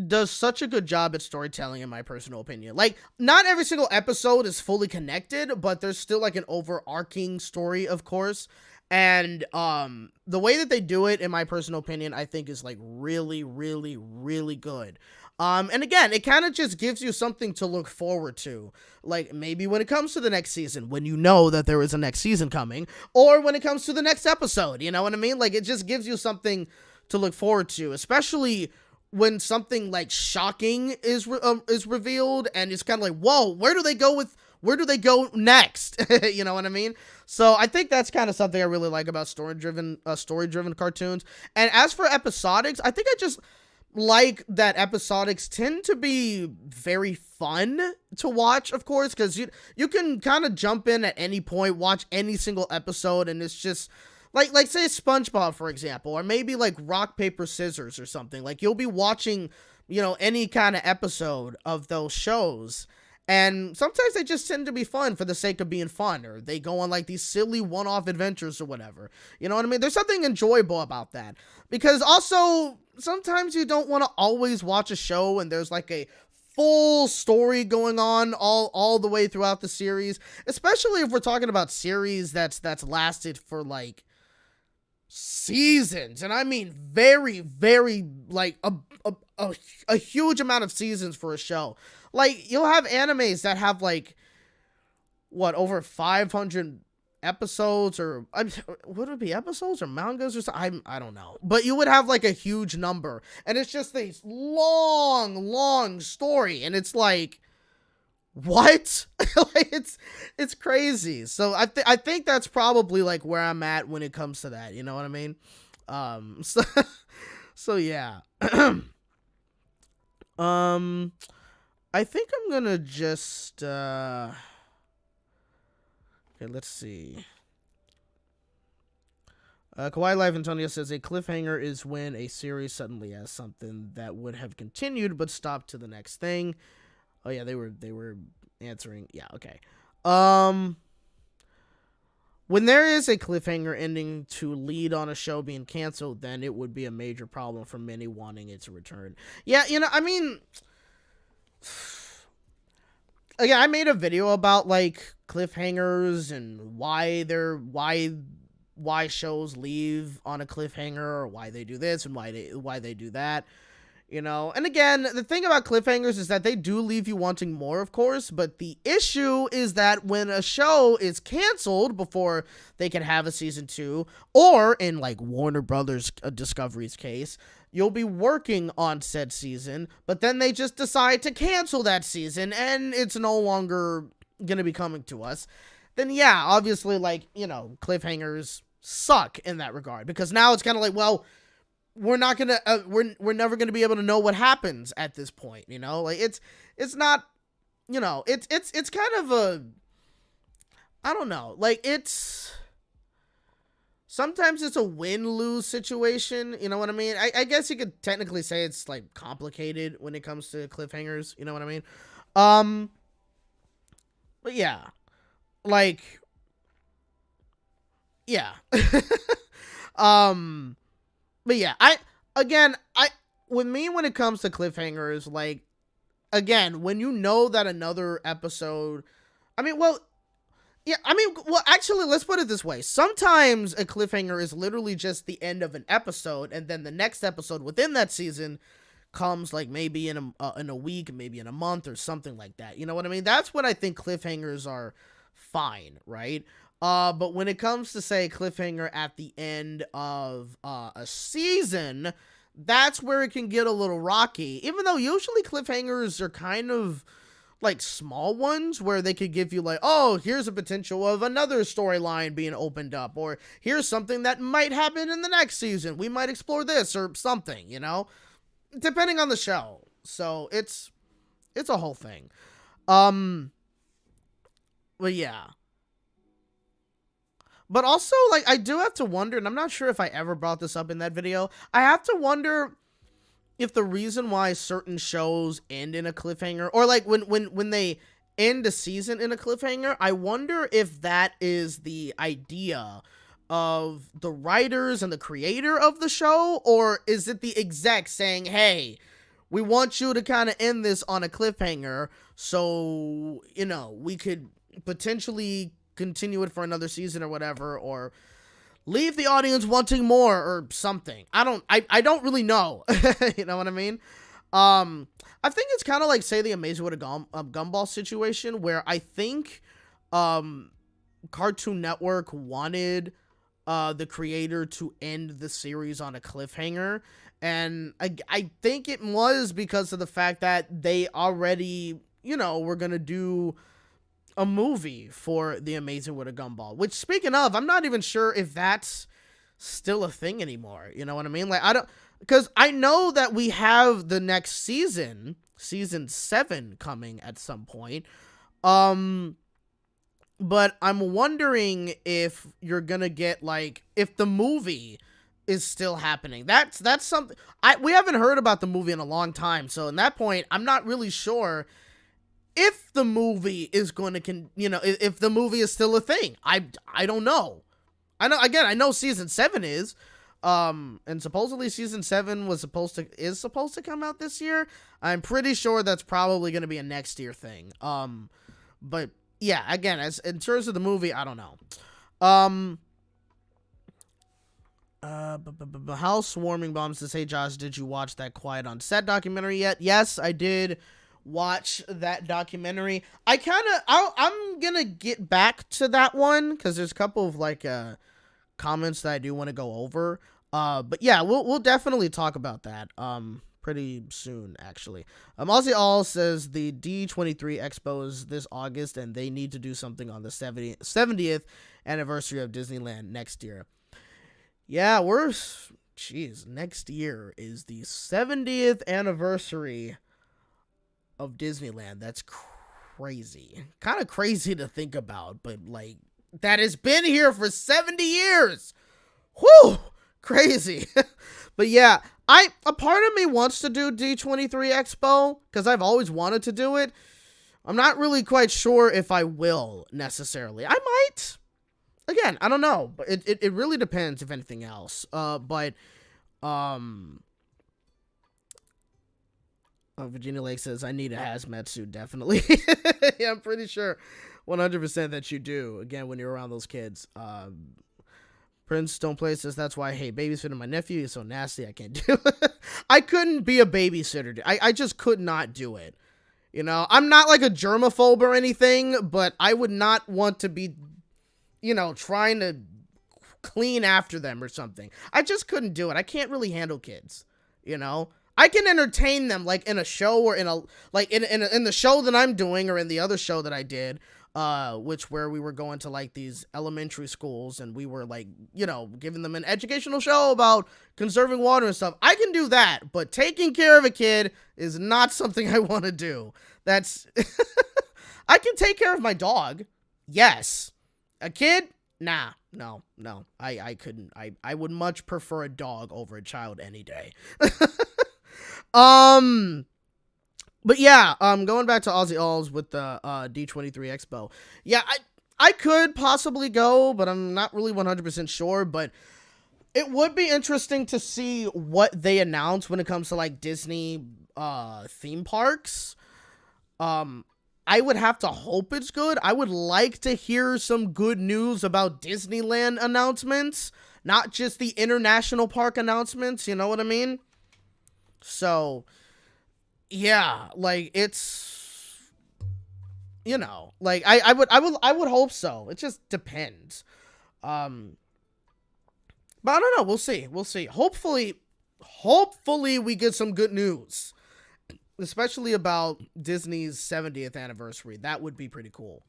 does such a good job at storytelling, in my personal opinion. Like, not every single episode is fully connected, but there's still like an overarching story, of course. And the way that they do it, in my personal opinion, I think is like really, really, really good. And again, it kind of just gives you something to look forward to. Like, maybe when it comes to the next season, when you know that there is a next season coming, or when it comes to the next episode, you know what I mean? Like, it just gives you something to look forward to, especially when something like shocking is revealed, and it's kind of like, whoa, where do they go next? You know what I mean? So I think that's kind of something I really like about story-driven cartoons. And as for episodics, I think I just like that episodics tend to be very fun to watch, of course, because you can kind of jump in at any point, watch any single episode, and it's just like say SpongeBob, for example, or maybe like Rock Paper Scissors or something. Like, you'll be watching any kind of episode of those shows, and sometimes they just tend to be fun for the sake of being fun, or they go on like these silly one-off adventures or whatever. You know what I mean? There's something enjoyable about that, because also sometimes you don't want to always watch a show and there's like a full story going on all the way throughout the series, especially if we're talking about series that's lasted for like seasons, and I mean very, very like a huge amount of seasons for a show. Like, you'll have animes that have like over 500 episodes, or would it be episodes or mangas or something? I don't know, but you would have like a huge number, and it's just this long story, and it's like, what? Like, it's crazy. So I think that's probably like where I'm at when it comes to that, you know what I mean? So yeah. I think I'm gonna just okay, let's see. Kawaii Life Antonio says a cliffhanger is when a series suddenly has something that would have continued but stopped to the next thing. Oh yeah, they were answering. Yeah, okay. When there is a cliffhanger ending to lead on a show being canceled, then it would be a major problem for many wanting it to return. Yeah, I mean, again, I made a video about like cliffhangers and why shows leave on a cliffhanger, or why they do this and why they do that. You know, and again, the thing about cliffhangers is that they do leave you wanting more, of course, but the issue is that when a show is canceled before they can have a season 2, or in like Warner Brothers Discovery's case, you'll be working on said season, but then they just decide to cancel that season and it's no longer going to be coming to us. Then yeah, obviously, like, you know, cliffhangers suck in that regard, because now it's kind of like, well, we're not gonna we're never gonna be able to know what happens at this point, you know. Like, it's not, you know, it's kind of a, I don't know, like, it's sometimes it's a win-lose situation, you know what I mean? I guess you could technically say it's like complicated when it comes to cliffhangers, you know what I mean? But yeah, like, yeah. But yeah, with me, when it comes to cliffhangers, like, again, when you know that another episode, actually, let's put it this way. Sometimes a cliffhanger is literally just the end of an episode, and then the next episode within that season comes, like, maybe in a week, maybe in a month, or something like that. You know what I mean? That's when I think cliffhangers are fine, right? But when it comes to, say, cliffhanger at the end of a season, that's where it can get a little rocky. Even though usually cliffhangers are kind of like small ones where they could give you like, oh, here's a potential of another storyline being opened up, or here's something that might happen in the next season. We might explore this or something, you know, depending on the show. So it's a whole thing. But yeah. But also, like, I do have to wonder, and I'm not sure if I ever brought this up in that video, I have to wonder if the reason why certain shows end in a cliffhanger, or like when they end a season in a cliffhanger, I wonder if that is the idea of the writers and the creator of the show, or is it the exec saying, hey, we want you to kind of end this on a cliffhanger, so, you know, we could potentially continue it for another season or whatever, or leave the audience wanting more or something. I don't really know. You know what I mean? I think it's kind of like, say, the Amazing World of Gumball situation, where I think Cartoon Network wanted the creator to end the series on a cliffhanger, and I think it was because of the fact that they already, you know, were gonna do a movie for the Amazing World of Gumball, which, speaking of, I'm not even sure if that's still a thing anymore. You know what I mean? Like, because I know that we have the next season 7 coming at some point. But I'm wondering if you're gonna get, like, if the movie is still happening. That's something we haven't heard about the movie in a long time. So in that point, I'm not really sure if the movie is going to, if the movie is still a thing. I don't know. I know season 7 is, and supposedly season 7 is supposed to come out this year. I'm pretty sure that's probably going to be a next year thing. But yeah, again, as in terms of the movie, I don't know. House Warming Bomb says, hey Josh, did you watch that Quiet on Set documentary yet? Yes, I did watch that documentary. I'm gonna get back to that one because there's a couple of like comments that I do want to go over. But yeah, we'll definitely talk about that pretty soon, actually. Aussie All says the D23 Expo is this August and they need to do something on the 70th anniversary of Disneyland next year. Yeah, next year is the 70th anniversary of Disneyland. That's crazy. Kind of crazy to think about, but like, that has been here for 70 years. Whew, crazy. But yeah, a part of me wants to do D23 Expo because I've always wanted to do it. I'm not really quite sure if I will necessarily. I might. Again, I don't know, but it really depends, if anything else. Virginia Lake says, I need a hazmat suit, definitely. Yeah, I'm pretty sure 100% that you do, again, when you're around those kids. Prince Don't Play says, that's why I hate babysitting my nephew. He's so nasty, I can't do it. I couldn't be a babysitter. I just could not do it. You know, I'm not like a germaphobe or anything, but I would not want to be, you know, trying to clean after them or something. I just couldn't do it. I can't really handle kids, you know? I can entertain them like in a show or in a like in the show that I'm doing or in the other show that I did, where we were going to like these elementary schools and we were like, you know, giving them an educational show about conserving water and stuff. I can do that, but taking care of a kid is not something I want to do. That's I can take care of my dog. Yes. A kid? Nah, no. I couldn't. I would much prefer a dog over a child any day. But yeah, going back to Aussie Alls with the D23 Expo. Yeah, I could possibly go, but I'm not really 100% sure, but it would be interesting to see what they announce when it comes to like Disney theme parks. I would have to hope it's good. I would like to hear some good news about Disneyland announcements, not just the international park announcements, you know what I mean? So, yeah, like it's, you know, like I would hope so. It just depends. But I don't know. We'll see. Hopefully we get some good news, especially about Disney's 70th anniversary. That would be pretty cool.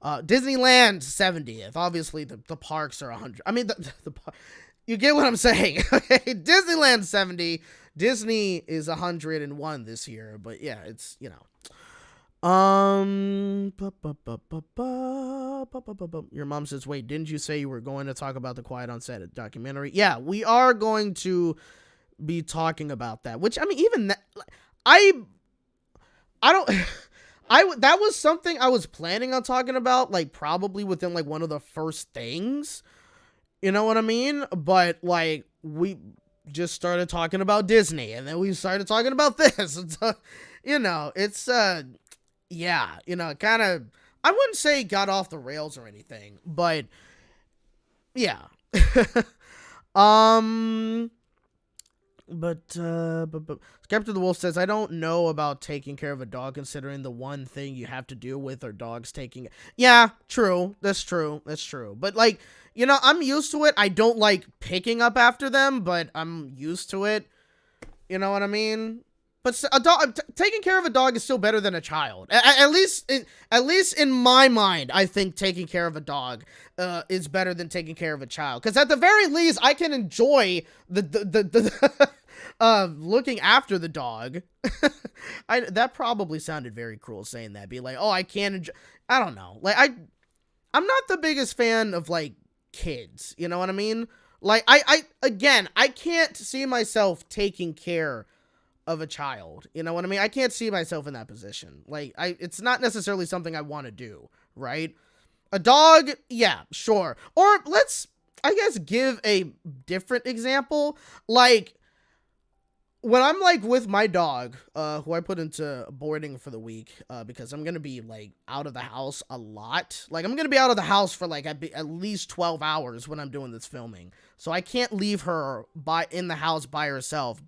Disneyland's 70th. Obviously, the parks are 100. I mean, you get what I'm saying. Okay, Disneyland's 70. Disney is 101 this year, but yeah, it's, you know. Your mom says, wait, didn't you say you were going to talk about the Quiet on Set documentary? Yeah, we are going to be talking about that, which, I mean, even that, I don't, that was something I was planning on talking about, like, probably within, like, one of the first things, you know what I mean? But, like, we just started talking about Disney, and then we started talking about this, and so, you know, it's, yeah, you know, kind of, I wouldn't say it got off the rails or anything, but, yeah. But Skeptic the Wolf says, I don't know about taking care of a dog, considering the one thing you have to deal with are dogs taking. Yeah, true. That's true. But, like, you know, I'm used to it. I don't like picking up after them, but I'm used to it. You know what I mean? But a dog, taking care of a dog is still better than a child. At least in my mind, I think taking care of a dog is better than taking care of a child. Because at the very least, I can enjoy the looking after the dog. That probably sounded very cruel saying that. Be like, oh, I can't enjoy. I don't know. Like I'm not the biggest fan of like kids. You know what I mean? Like I can't see myself taking care of a child. You know what I mean? I can't see myself in that position. Like it's not necessarily something I want to do, right? A dog, yeah, sure. Or let's, I guess, give a different example. Like when I'm like with my dog, who I put into boarding for the week, because I'm going to be like out of the house a lot. Like I'm going to be out of the house for like at least 12 hours when I'm doing this filming. So I can't leave her in the house by herself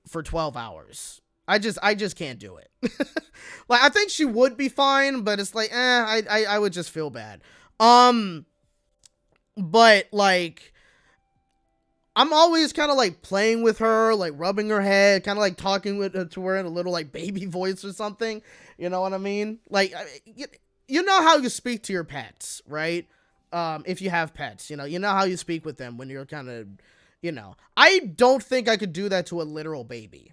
for 12 hours. I just can't do it. Like I think she would be fine, but it's like, I would just feel bad. But like, I'm always kind of like playing with her, like rubbing her head, kind of like talking to her in a little like baby voice or something. You know what I mean? Like, you know how you speak to your pets, right? If you have pets, you know how you speak with them when you're kind of, you know, I don't think I could do that to a literal baby.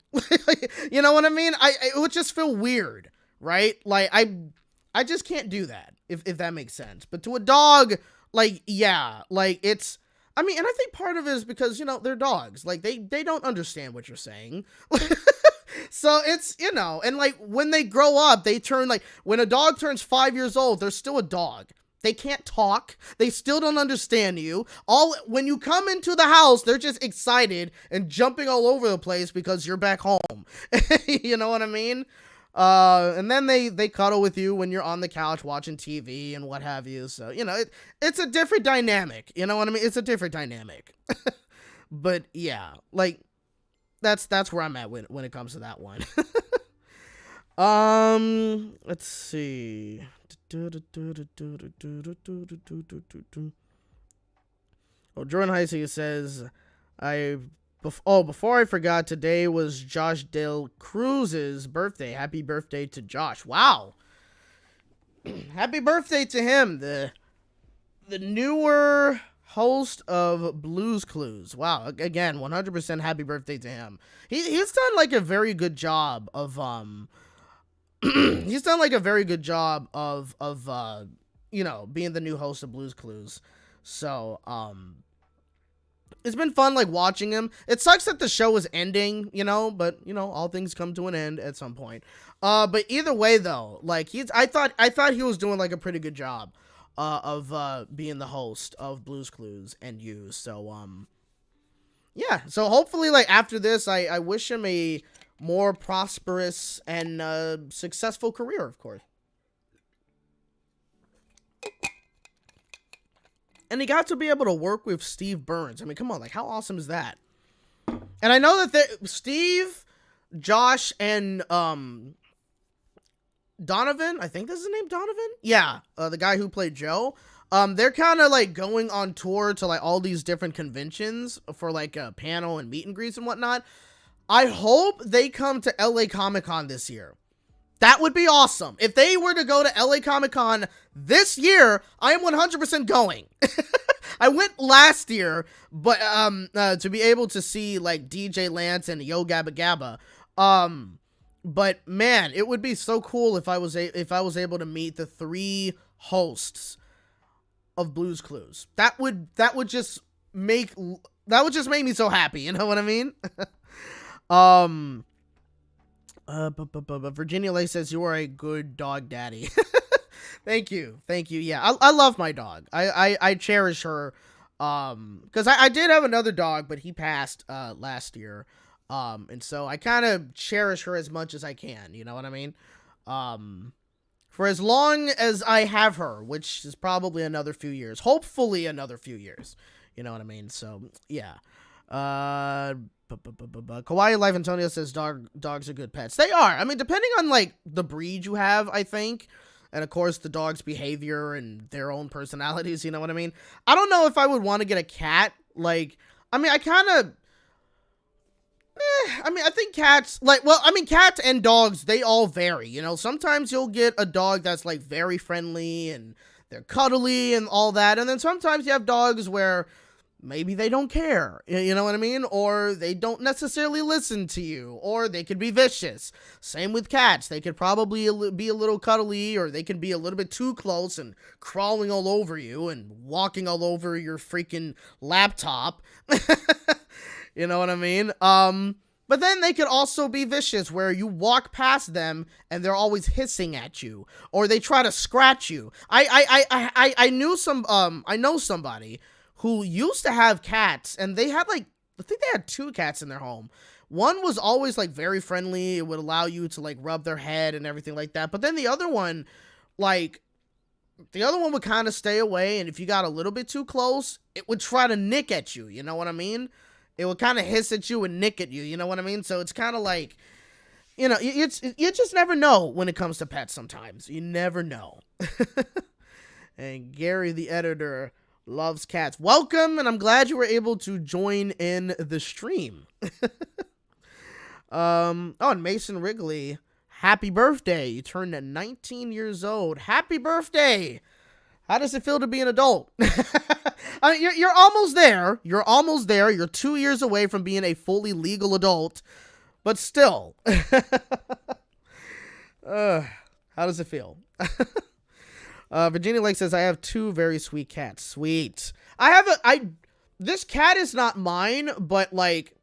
You know what I mean? It would just feel weird, right? Like I just can't do that if that makes sense. But to a dog, like, yeah, like it's, I mean, and I think part of it is because, you know, they're dogs. Like they don't understand what you're saying. So it's, you know, and like when they grow up, they turn like, when a dog turns 5 years old, they're still a dog. They can't talk. They still don't understand you. When you come into the house, they're just excited and jumping all over the place because you're back home. You know what I mean? And then they cuddle with you when you're on the couch watching TV and what have you. So, it's a different dynamic. You know what I mean? It's a different dynamic. But yeah, like that's where I'm at when it comes to that one. Let's see. Oh, Jordan Heisey says, before I forgot, today was Josh Dale Cruz's birthday. Happy birthday to Josh. Wow. Happy birthday to him. The newer host of Blue's Clues. Wow. Again, 100% happy birthday to him. He's done like a very good job of he's done like a very good job of being the new host of Blue's Clues. So, it's been fun, like, watching him. It sucks that the show is ending, but, all things come to an end at some point. But either way, though, like, I thought he was doing, like, a pretty good job, of, being the host of Blue's Clues and you. So, yeah. So, hopefully, like, after this, I wish him a more prosperous and, successful career, of course. And he got to be able to work with Steve Burns. I mean, come on, like, how awesome is that? And I know that Steve, Josh, and Donovan, I think that's his name, Donovan? Yeah, the guy who played Joe. They're kind of, like, going on tour to, like, all these different conventions for, like, a panel and meet and greets and whatnot. I hope they come to LA Comic-Con this year. That would be awesome. If they were to go to LA Comic-Con this year, I am 100% going. I went last year, but to be able to see like DJ Lance and Yo Gabba Gabba. But man, it would be so cool if I was able to meet the 3 hosts of Blue's Clues. That would just make me so happy. You know what I mean? Virginia Lay says, you are a good dog daddy. Thank you. Yeah, I love my dog. I cherish her. Because I did have another dog, but he passed last year. And so I kind of cherish her as much as I can. You know what I mean? For as long as I have her, which is probably another few years. Hopefully another few years. You know what I mean? So, yeah. Kawaii Life Antonio says dogs are good pets. They are. I mean, depending on like the breed you have, I think, and of course the dog's behavior and their own personalities. You know what I mean? I don't know if I would want to get a cat. Like, I mean, I think cats, cats and dogs, they all vary. You know, sometimes you'll get a dog that's like very friendly and they're cuddly and all that, and then sometimes you have dogs where maybe they don't care, you know what I mean? Or they don't necessarily listen to you, or they could be vicious. Same with cats. They could probably be a little cuddly, or they can be a little bit too close and crawling all over you and walking all over your freaking laptop. You know what I mean? But then they could also be vicious, where you walk past them and they're always hissing at you, or they try to scratch you. I know somebody who used to have cats, and they had I think they had 2 cats in their home. One was always like very friendly. It would allow you to like rub their head and everything like that. But then the other one would kind of stay away. And if you got a little bit too close, it would try to nick at you. You know what I mean? It would kind of hiss at you and nick at you. You know what I mean? So it's kind of like, you just never know when it comes to pets sometimes. You never know. And Gary, the editor, loves cats. Welcome, and I'm glad you were able to join in the stream. And Mason Wrigley, happy birthday. You turned 19 years old. Happy birthday. How does it feel to be an adult? I mean, you're almost there. You're almost there. You're 2 years away from being a fully legal adult, but still. How does it feel? Virginia Lake says, I have 2 very sweet cats. Sweet. This cat is not mine, but like,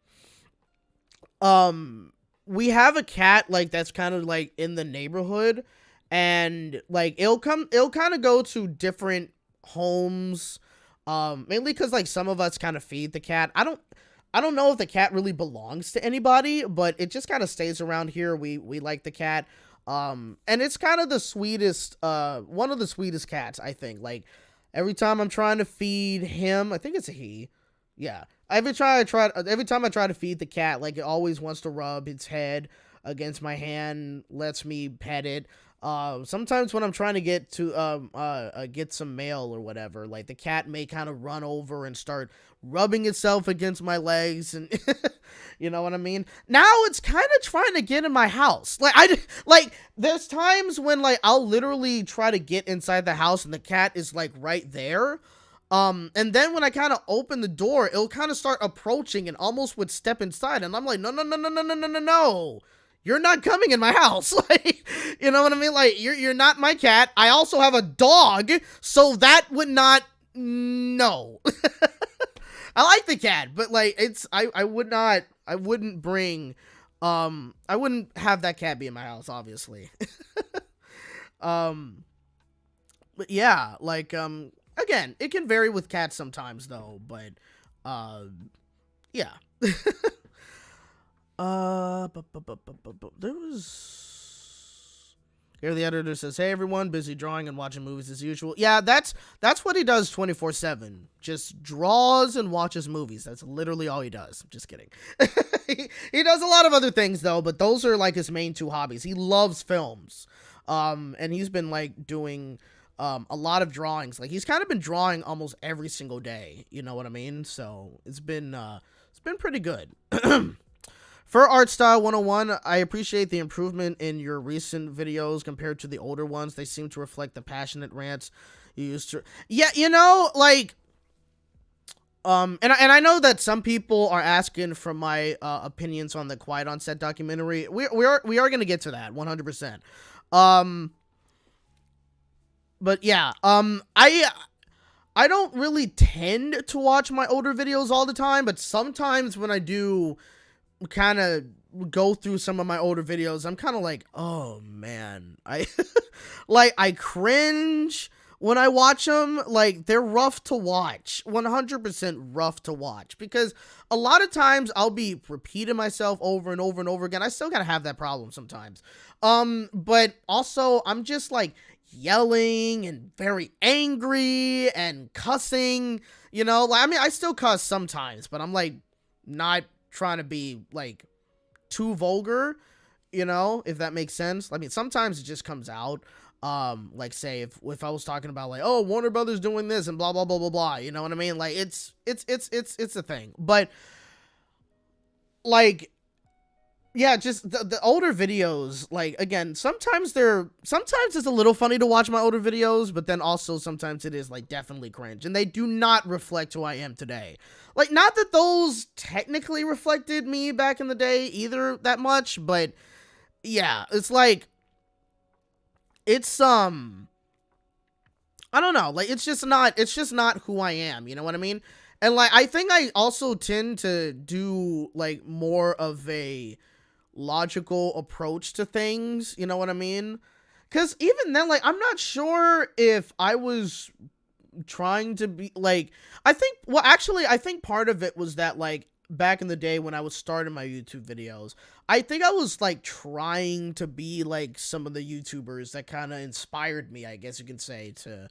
we have a cat like that's kind of like in the neighborhood, and like it'll kind of go to different homes, mainly because like some of us kind of feed the cat. I don't know if the cat really belongs to anybody, but it just kind of stays around here. We like the cat. And it's kind of the sweetest, one of the sweetest cats, I think. Like, every time I'm trying to feed him, I think it's a he. Yeah. Every time I try to feed the cat, like, it always wants to rub its head against my hand, lets me pet it. Sometimes when I'm trying to get some mail or whatever, like the cat may kind of run over and start rubbing itself against my legs, and you know what I mean? Now it's kind of trying to get in my house. Like there's times when like I'll literally try to get inside the house and the cat is like right there. And then when I kind of open the door, it'll kind of start approaching and almost would step inside, and I'm like, no. You're not coming in my house. Like, you know what I mean? Like, you're not my cat. I also have a dog, so that would not, no. I like the cat, but like, I wouldn't have that cat be in my house, obviously. But yeah, like, again, it can vary with cats sometimes though, but, yeah. There was here. The editor says, "Hey everyone, busy drawing and watching movies as usual." Yeah, that's what he does 24/7. Just draws and watches movies. That's literally all he does. Just kidding. He does a lot of other things though, but those are like his main two hobbies. He loves films. And he's been like doing a lot of drawings. Like he's kind of been drawing almost every single day. You know what I mean? So it's been pretty good. For Art Style 101, I appreciate the improvement in your recent videos compared to the older ones. They seem to reflect the passionate rants you used to. Yeah, you know, like, and I know that some people are asking for my opinions on the Quiet on Set documentary. We are going to get to that 100%. But yeah, I don't really tend to watch my older videos all the time, but sometimes when I do kind of go through some of my older videos, I'm kind of like, oh man, I like, I cringe when I watch them. Like, they're rough to watch, 100% rough to watch, because a lot of times I'll be repeating myself over and over and over again. I still gotta have that problem sometimes. But also I'm just like yelling and very angry and cussing, you know, like, I mean, I still cuss sometimes, but I'm like not trying to be like too vulgar, you know, if that makes sense. I mean, sometimes it just comes out, like, say if I was talking about like, oh, Warner Brothers doing this and blah blah blah blah blah, you know what I mean? Like, it's a thing. But like, yeah, just the older videos, like, again, sometimes it's a little funny to watch my older videos, but then also sometimes it is like definitely cringe, and they do not reflect who I am today. Like, not that those technically reflected me back in the day either that much, but yeah, it's like, it's I don't know, like, it's just not who I am, you know what I mean? And like, I think I also tend to do like more of a logical approach to things, you know what I mean? Because even then, like, I'm not sure if I was trying to be like, I think part of it was that, like, back in the day when I was starting my YouTube videos, I think I was like trying to be like some of the YouTubers that kind of inspired me, I guess you can say, to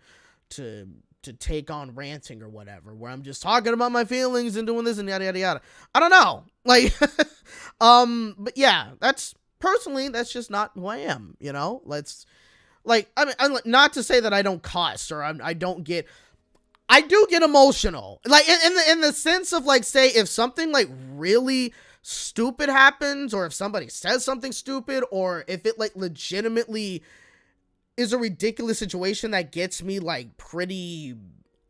take on ranting or whatever, where I'm just talking about my feelings and doing this and yada yada yada. I don't know, like, but yeah, that's just not who I am, you know. Let's, like, I mean, not to say that I don't cuss or I do get emotional, like in the sense of, like, say if something like really stupid happens, or if somebody says something stupid, or if it like legitimately is a ridiculous situation that gets me like pretty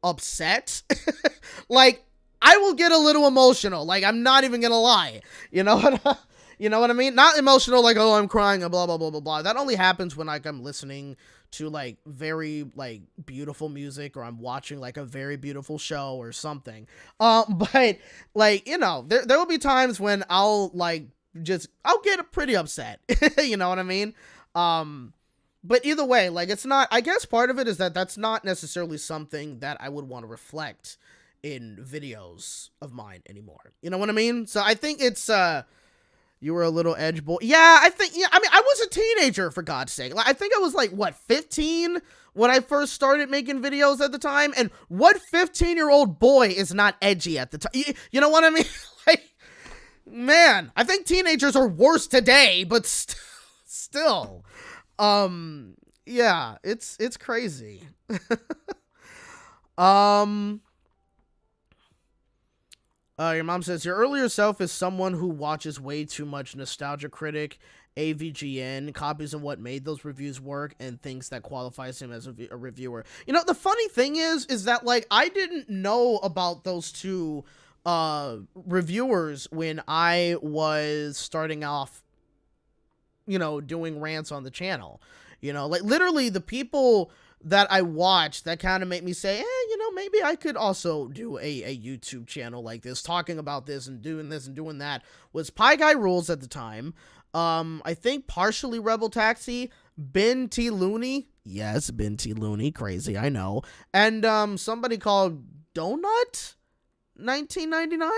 upset. Like, I will get a little emotional, like, I'm not even gonna lie, you know what I mean? Not emotional like, oh, I'm crying and blah blah blah blah blah. That only happens when, like, I'm listening to like very like beautiful music, or I'm watching like a very beautiful show or something. But like, you know, there will be times when I'll get pretty upset. You know what I mean? But either way, like, it's not, I guess part of it is that that's not necessarily something that I would want to reflect in videos of mine anymore. You know what I mean? So I think it's, you were a little edge boy. Yeah, I think, yeah, I mean, I was a teenager, for God's sake. Like, I think I was like, what, 15 when I first started making videos at the time? And what 15-year-old boy is not edgy at the time? You know what I mean? Like, man, I think teenagers are worse today, but still. Yeah, it's crazy. Your mom says, your earlier self is someone who watches way too much Nostalgia Critic, AVGN, copies of what made those reviews work, and thinks that qualifies him as a reviewer. You know, the funny thing is that, like, I didn't know about those two reviewers when I was starting off, you know, doing rants on the channel. You know, like, literally the people that I watched that kind of make me say, you know, maybe I could also do a YouTube channel like this, talking about this and doing that, was Pie Guy Rules at the time. I think partially Rebel Taxi, Ben T. Looney. Yes, Ben T. Looney. Crazy, I know. And somebody called Donut 1999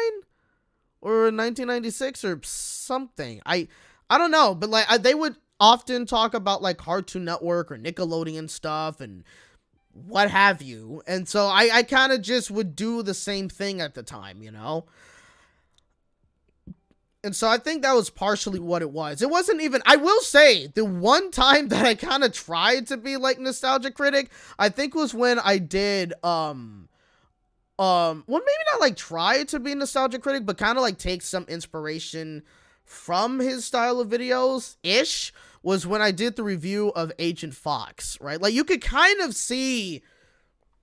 or 1996 or something. I don't know, but like they would often talk about like Cartoon Network or Nickelodeon stuff and what have you. And so I kind of just would do the same thing at the time, you know? And so I think that was partially what it was. It wasn't even, I will say, the one time that I kind of tried to be like Nostalgia Critic, I think was when I did, well, maybe not like try to be Nostalgia Critic, but kind of like take some inspiration from his style of videos-ish, was when I did the review of Agent Fox, right? Like, you could kind of see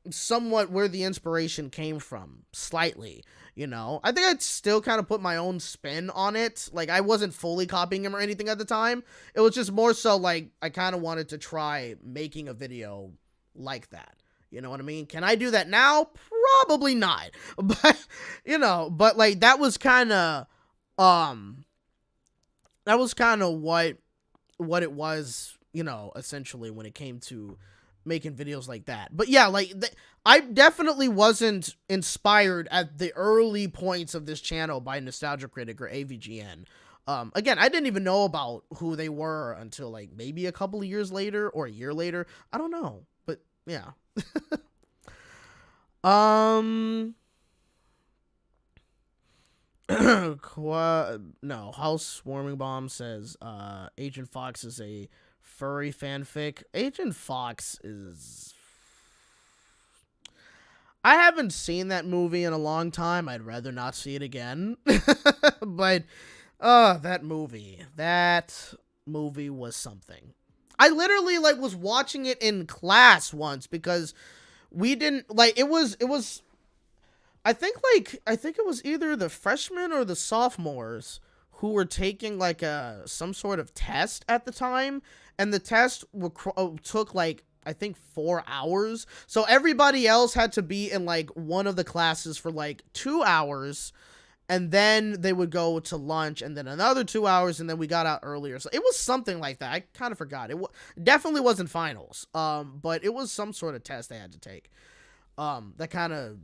somewhat where the inspiration came from, slightly, you know? I think I'd still kind of put my own spin on it. Like, I wasn't fully copying him or anything at the time. It was just more so, like, I kind of wanted to try making a video like that. You know what I mean? Can I do that now? Probably not. But, you know, but, like, that was kind of, what it was, you know, essentially when it came to making videos like that. But yeah, like, I definitely wasn't inspired at the early points of this channel by Nostalgia Critic or AVGN. Again, I didn't even know about who they were until like maybe a couple of years later or a year later. I don't know, but yeah. No, Housewarming Bomb says Agent Fox is a furry fanfic. Agent Fox is, I haven't seen that movie in a long time. I'd rather not see it again. But that movie was something. I literally like was watching it in class once because we didn't like, it was I think it was either the freshmen or the sophomores who were taking like some sort of test at the time, and the test took like, I think 4 hours. So everybody else had to be in like one of the classes for like 2 hours, and then they would go to lunch and then another 2 hours, and then we got out earlier. So it was something like that. I kind of forgot. It definitely wasn't finals. But it was some sort of test they had to take. That kind of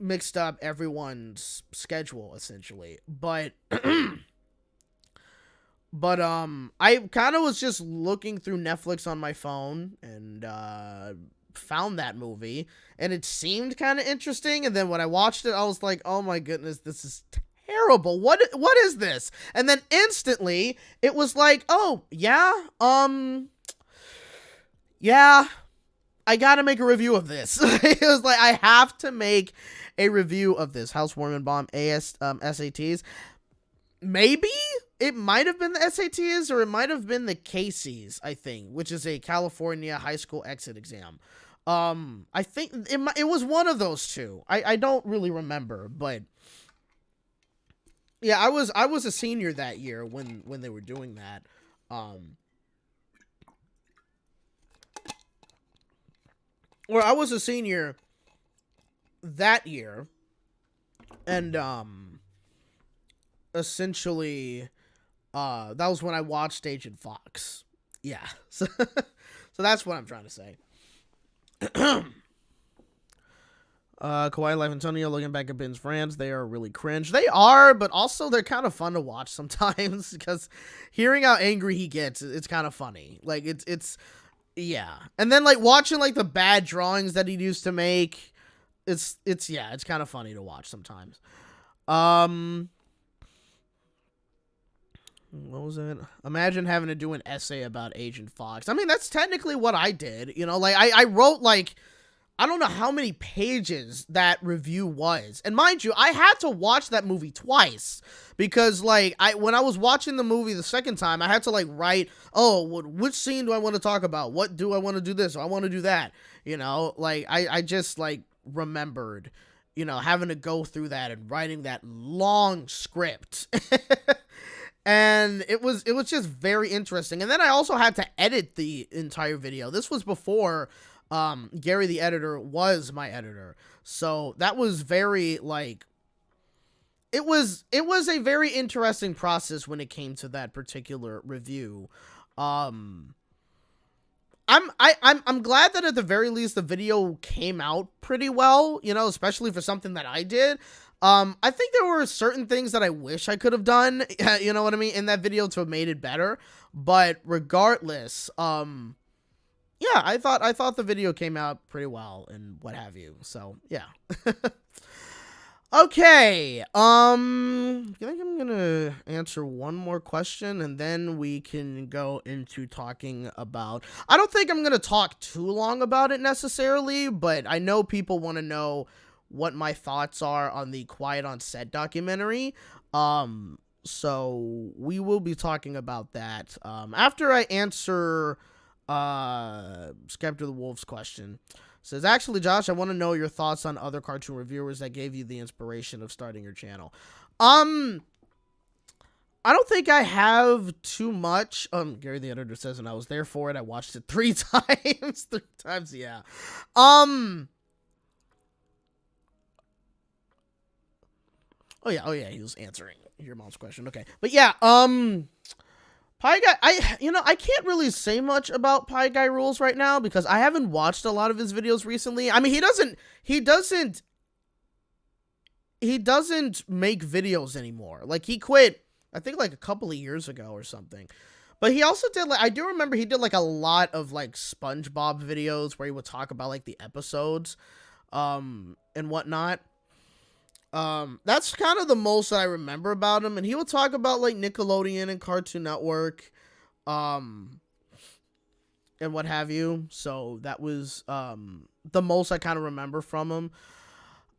mixed up everyone's schedule essentially, but I kind of was just looking through Netflix on my phone and found that movie, and it seemed kind of interesting, and then when I watched it I was like, oh my goodness, this is terrible. What is this? And then instantly it was like, oh yeah, yeah, I gotta make a review of this. It was like, I have to make a review of this. Housewarming Bomb SATs. Maybe it might have been the SATs, or it might have been the Casey's, I think, which is a California high school exit exam. I think it was one of those two. I don't really remember, but yeah, I was a senior that year when they were doing that. Or I was a senior that year, and essentially that was when I watched Agent Fox. yeah. So, so that's what I'm trying to say. Kawhi Life Antonio, looking back at Ben's friends, they are really cringe. They are, but also they're kind of fun to watch sometimes because hearing how angry he gets, it's kind of funny. Like it's yeah. And then like watching like the bad drawings that he used to make, it's kind of funny to watch sometimes. What was it? Imagine having to do an essay about Agent Fox. I mean, that's technically what I did. You know, like I wrote like, I don't know how many pages that review was. And mind you, I had to watch that movie twice because like when I was watching the movie the second time, I had to like write, oh, which scene do I want to talk about? What do I want to do this? Or I want to do that. You know, like I just like remembered, you know, having to go through that and writing that long script. And it was just very interesting. And then I also had to edit the entire video. This was before Gary the editor was my editor. So that was very like it was a very interesting process when it came to that particular review. I'm glad that at the very least the video came out pretty well, you know, especially for something that I did. I think there were certain things that I wish I could have done, you know what I mean, in that video to have made it better. But regardless, yeah, I thought the video came out pretty well and what have you. So yeah. Okay. I think I'm gonna answer one more question and then we can go into talking about. I don't think I'm gonna talk too long about it necessarily, but I know people want to know what my thoughts are on the Quiet on Set documentary. So we will be talking about that after I answer Skeptor the Wolf's question. It says, actually, Josh, I want to know your thoughts on other cartoon reviewers that gave you the inspiration of starting your channel. I don't think I have too much. Gary the editor says, and I was there for it. I watched it 3 times. 3 times, yeah. Oh yeah, he was answering your mom's question. Okay. But yeah, Pie Guy, I can't really say much about Pie Guy Rules right now because I haven't watched a lot of his videos recently. I mean, he doesn't make videos anymore. Like, he quit, I think, like a couple of years ago or something. But he also did, like, I do remember he did, like, a lot of, like, SpongeBob videos where he would talk about, like, the episodes, and whatnot. That's kind of the most that I remember about him. And he would talk about like Nickelodeon and Cartoon Network, and what have you. So that was, the most I kind of remember from him.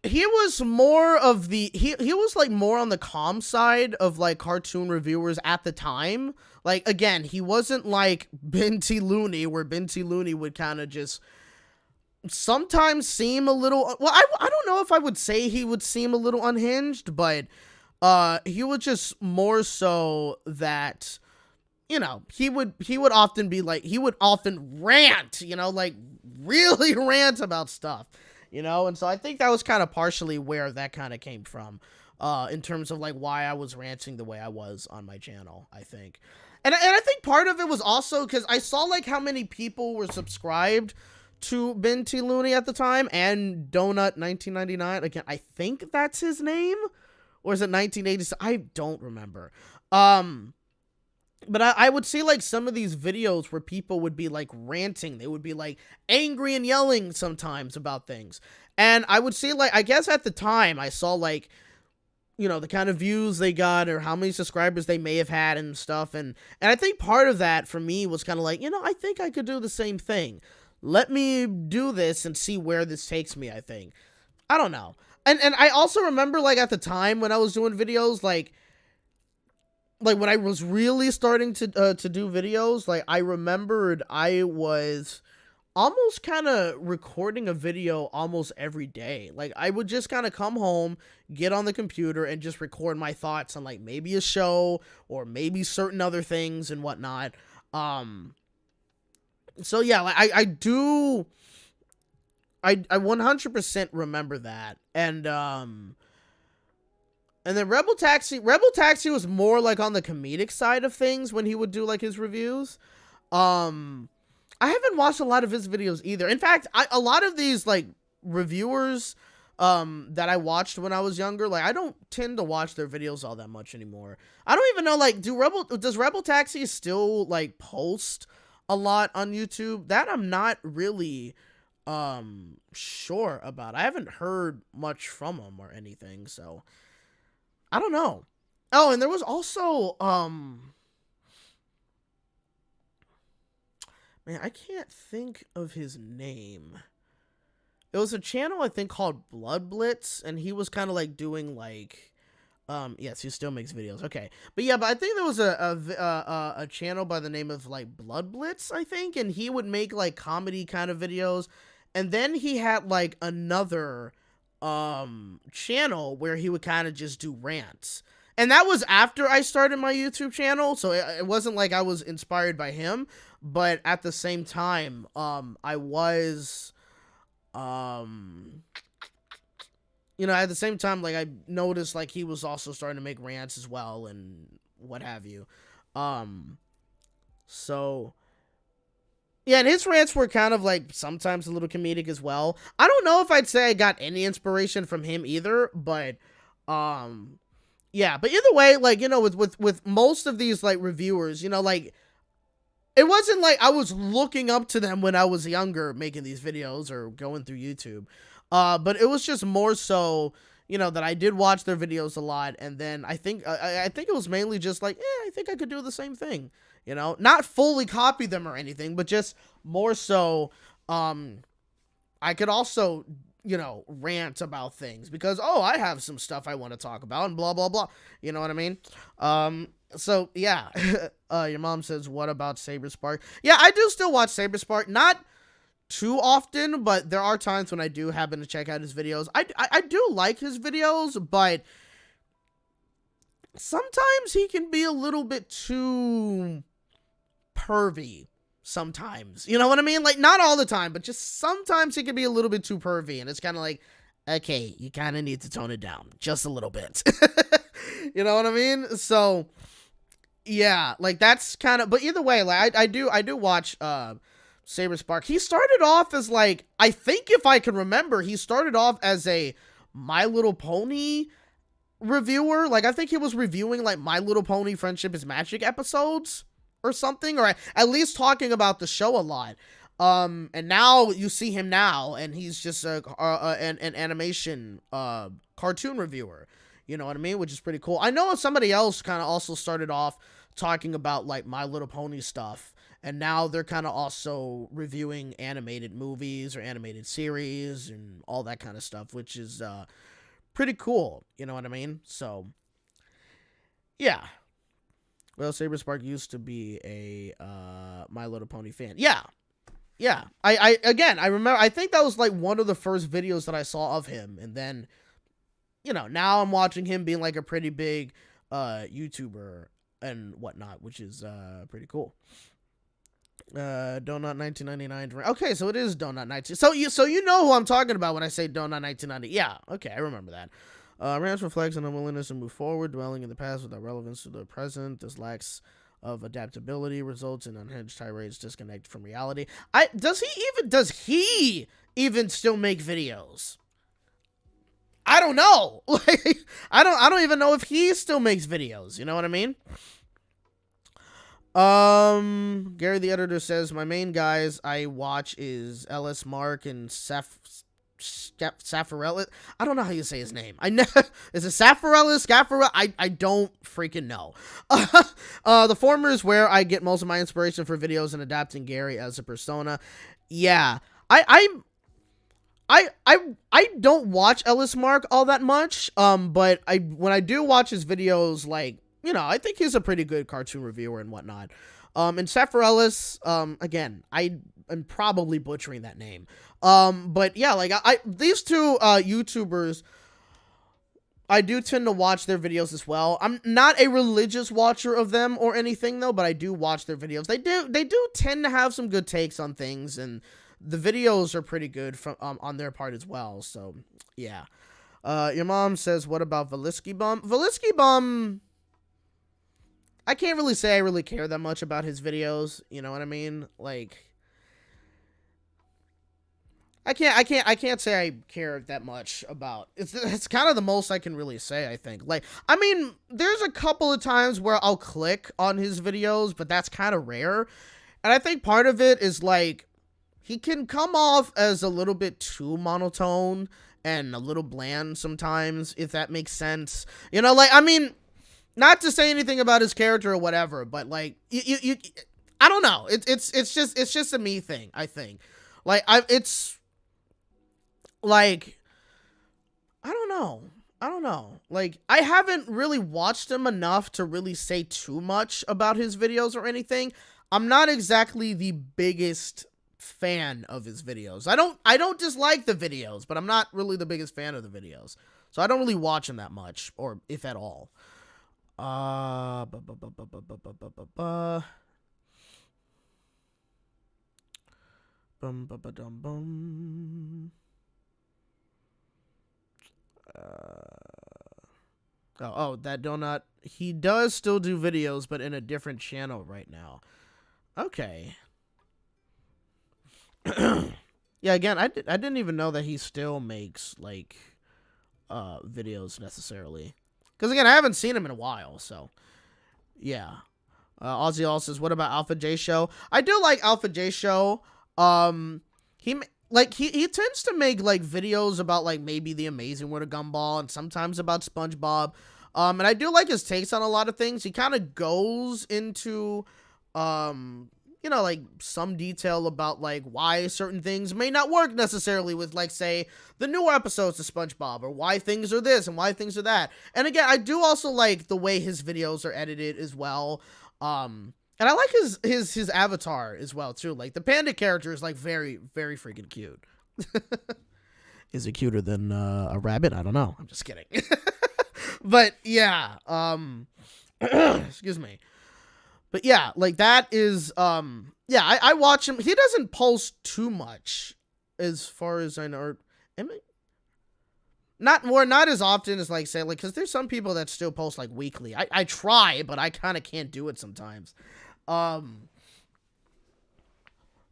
He was more of the, he was like more on the calm side of like cartoon reviewers at the time. Like, again, he wasn't like Ben T. Looney, where Ben T. Looney would kind of just sometimes seem a little, well, I don't know if I would say he would seem a little unhinged, but he would just more so that, you know, he would often be like, he would often rant, you know, like really rant about stuff, you know. And so I think that was kind of partially where that kind of came from, in terms of like why I was ranting the way I was on my channel, I think. And I think part of it was also because I saw like how many people were subscribed to Ben T. Looney at the time, and Donut 1999. Again, I think that's his name, or is it 1980? I don't remember. But I would see like some of these videos where people would be like ranting. They would be like angry and yelling sometimes about things. And I would see like, I guess at the time I saw like, you know, the kind of views they got or how many subscribers they may have had and stuff. And I think part of that for me was kind of like, you know, I think I could do the same thing. Let me do this and see where this takes me, I think. I don't know. And I also remember, like, at the time when I was doing videos, like when I was really starting to do videos, like, I remembered I was almost kind of recording a video almost every day. Like, I would just kind of come home, get on the computer, and just record my thoughts on, like, maybe a show or maybe certain other things and whatnot. So yeah, like I 100% remember that. And then Rebel Taxi was more like on the comedic side of things when he would do like his reviews. I haven't watched a lot of his videos either. In fact, a lot of these like reviewers that I watched when I was younger, like I don't tend to watch their videos all that much anymore. I don't even know, like, does Rebel Taxi still like post a lot on YouTube? That I'm not really sure about. I haven't heard much from him or anything, so I don't know. Oh, and there was also man, I can't think of his name. It was a channel I think called Blood Blitz, and he was kind of like doing like, yes, he still makes videos. Okay, but yeah, but I think there was a channel by the name of like Blood Blitz, I think, and he would make like comedy kind of videos, and then he had like another channel where he would kind of just do rants. And that was after I started my YouTube channel, so it wasn't like I was inspired by him, but at the same time, I was, you know, at the same time, like, I noticed, like, he was also starting to make rants as well, and what have you. So, yeah, and his rants were kind of, like, sometimes a little comedic as well. I don't know if I'd say I got any inspiration from him either, but, yeah, but either way, like, you know, with most of these, like, reviewers, you know, like, it wasn't like I was looking up to them when I was younger making these videos or going through YouTube. But it was just more so, you know, that I did watch their videos a lot, and then I think it was mainly just like, I think I could do the same thing, you know, not fully copy them or anything, but just more so, I could also, you know, rant about things because, oh, I have some stuff I want to talk about and blah, blah, blah. You know what I mean? So yeah, your mom says, what about Saber Spark? Yeah, I do still watch Saber Spark, not too often, but there are times when I do happen to check out his videos. I do like his videos, but sometimes he can be a little bit too pervy. Sometimes, you know what I mean? Like, not all the time, but just sometimes he can be a little bit too pervy, and it's kind of like, okay, you kind of need to tone it down just a little bit. You know what I mean? So yeah, like, that's kind of, but either way, like, I do watch Saber Spark. He started off as, like, I think if I can remember, he started off as a My Little Pony reviewer. Like, I think he was reviewing like My Little Pony Friendship is Magic episodes or something, or at least talking about the show a lot. And now you see him now, and he's just an animation cartoon reviewer. You know what I mean? Which is pretty cool. I know somebody else kind of also started off talking about like My Little Pony stuff, and now they're kind of also reviewing animated movies or animated series and all that kind of stuff, which is pretty cool. You know what I mean? So yeah. Well, Saber Spark used to be a My Little Pony fan. Yeah. Yeah. I remember, I think that was like one of the first videos that I saw of him, and then, you know, now I'm watching him being like a pretty big YouTuber and whatnot, which is pretty cool. Donut 1999. Okay, so it is Donut 19. So you know who I'm talking about when I say Donut 1990. Yeah, okay, I remember that. Rants reflects an unwillingness to move forward, dwelling in the past without relevance to the present. This lacks of adaptability results in unhinged tirades, disconnect from reality. Does he even still make videos? I don't know. Like, I don't even know if he still makes videos. You know what I mean? Gary the editor says, my main guys I watch is LS Mark and Saffarellis. I don't know how you say his name. I know, is it Saffarellis? Scaffarellis? I don't freaking know. The former is where I get most of my inspiration for videos and adapting Gary as a persona. Yeah, I don't watch Ellis Mark all that much. But when I do watch his videos, like, you know, I think he's a pretty good cartoon reviewer and whatnot. And Saffarellis, again, I am probably butchering that name. But yeah, like these two YouTubers, I do tend to watch their videos as well. I'm not a religious watcher of them or anything though, but I do watch their videos. They do tend to have some good takes on things, and the videos are pretty good from on their part as well. So yeah. Your mom says, what about Velisky Bum? Velisky Bum, I can't really say I really care that much about his videos. You know what I mean? Like, I can't say I care that much about it's kind of the most I can really say, I think. Like, I mean, there's a couple of times where I'll click on his videos, but that's kind of rare. And I think part of it is like he can come off as a little bit too monotone and a little bland sometimes, if that makes sense. You know, like, I mean, not to say anything about his character or whatever, but like you I don't know. It's just a me thing, I think. Like, it's like, I don't know. Like, I haven't really watched him enough to really say too much about his videos or anything. I'm not exactly the biggest fan of his videos. I don't dislike the videos, but I'm not really the biggest fan of the videos. So I don't really watch them that much, or if at all. That donut. He does still do videos, but in a different channel right now. Okay. Yeah, again, I didn't even know that he still makes, like, videos necessarily. Because, again, I haven't seen him in a while, so. Yeah. Ozzy also says, what about Alpha J Show? I do like Alpha J Show. He tends to make, like, videos about, like, maybe The Amazing World of Gumball and sometimes about SpongeBob. And I do like his takes on a lot of things. He kind of goes into, you know, like, some detail about, like, why certain things may not work necessarily with, like, say, the newer episodes of SpongeBob, or why things are this and why things are that. And again, I do also like the way his videos are edited as well. And I like his avatar as well, too. Like, the panda character is, like, very, very freaking cute. Is it cuter than a rabbit? I don't know. I'm just kidding. But, yeah. Excuse me. But, yeah, like, that is, yeah, I watch him. He doesn't post too much, as far as I know. Not as often as, like, say, like, because there's some people that still post, like, weekly. I try, but I kind of can't do it sometimes. But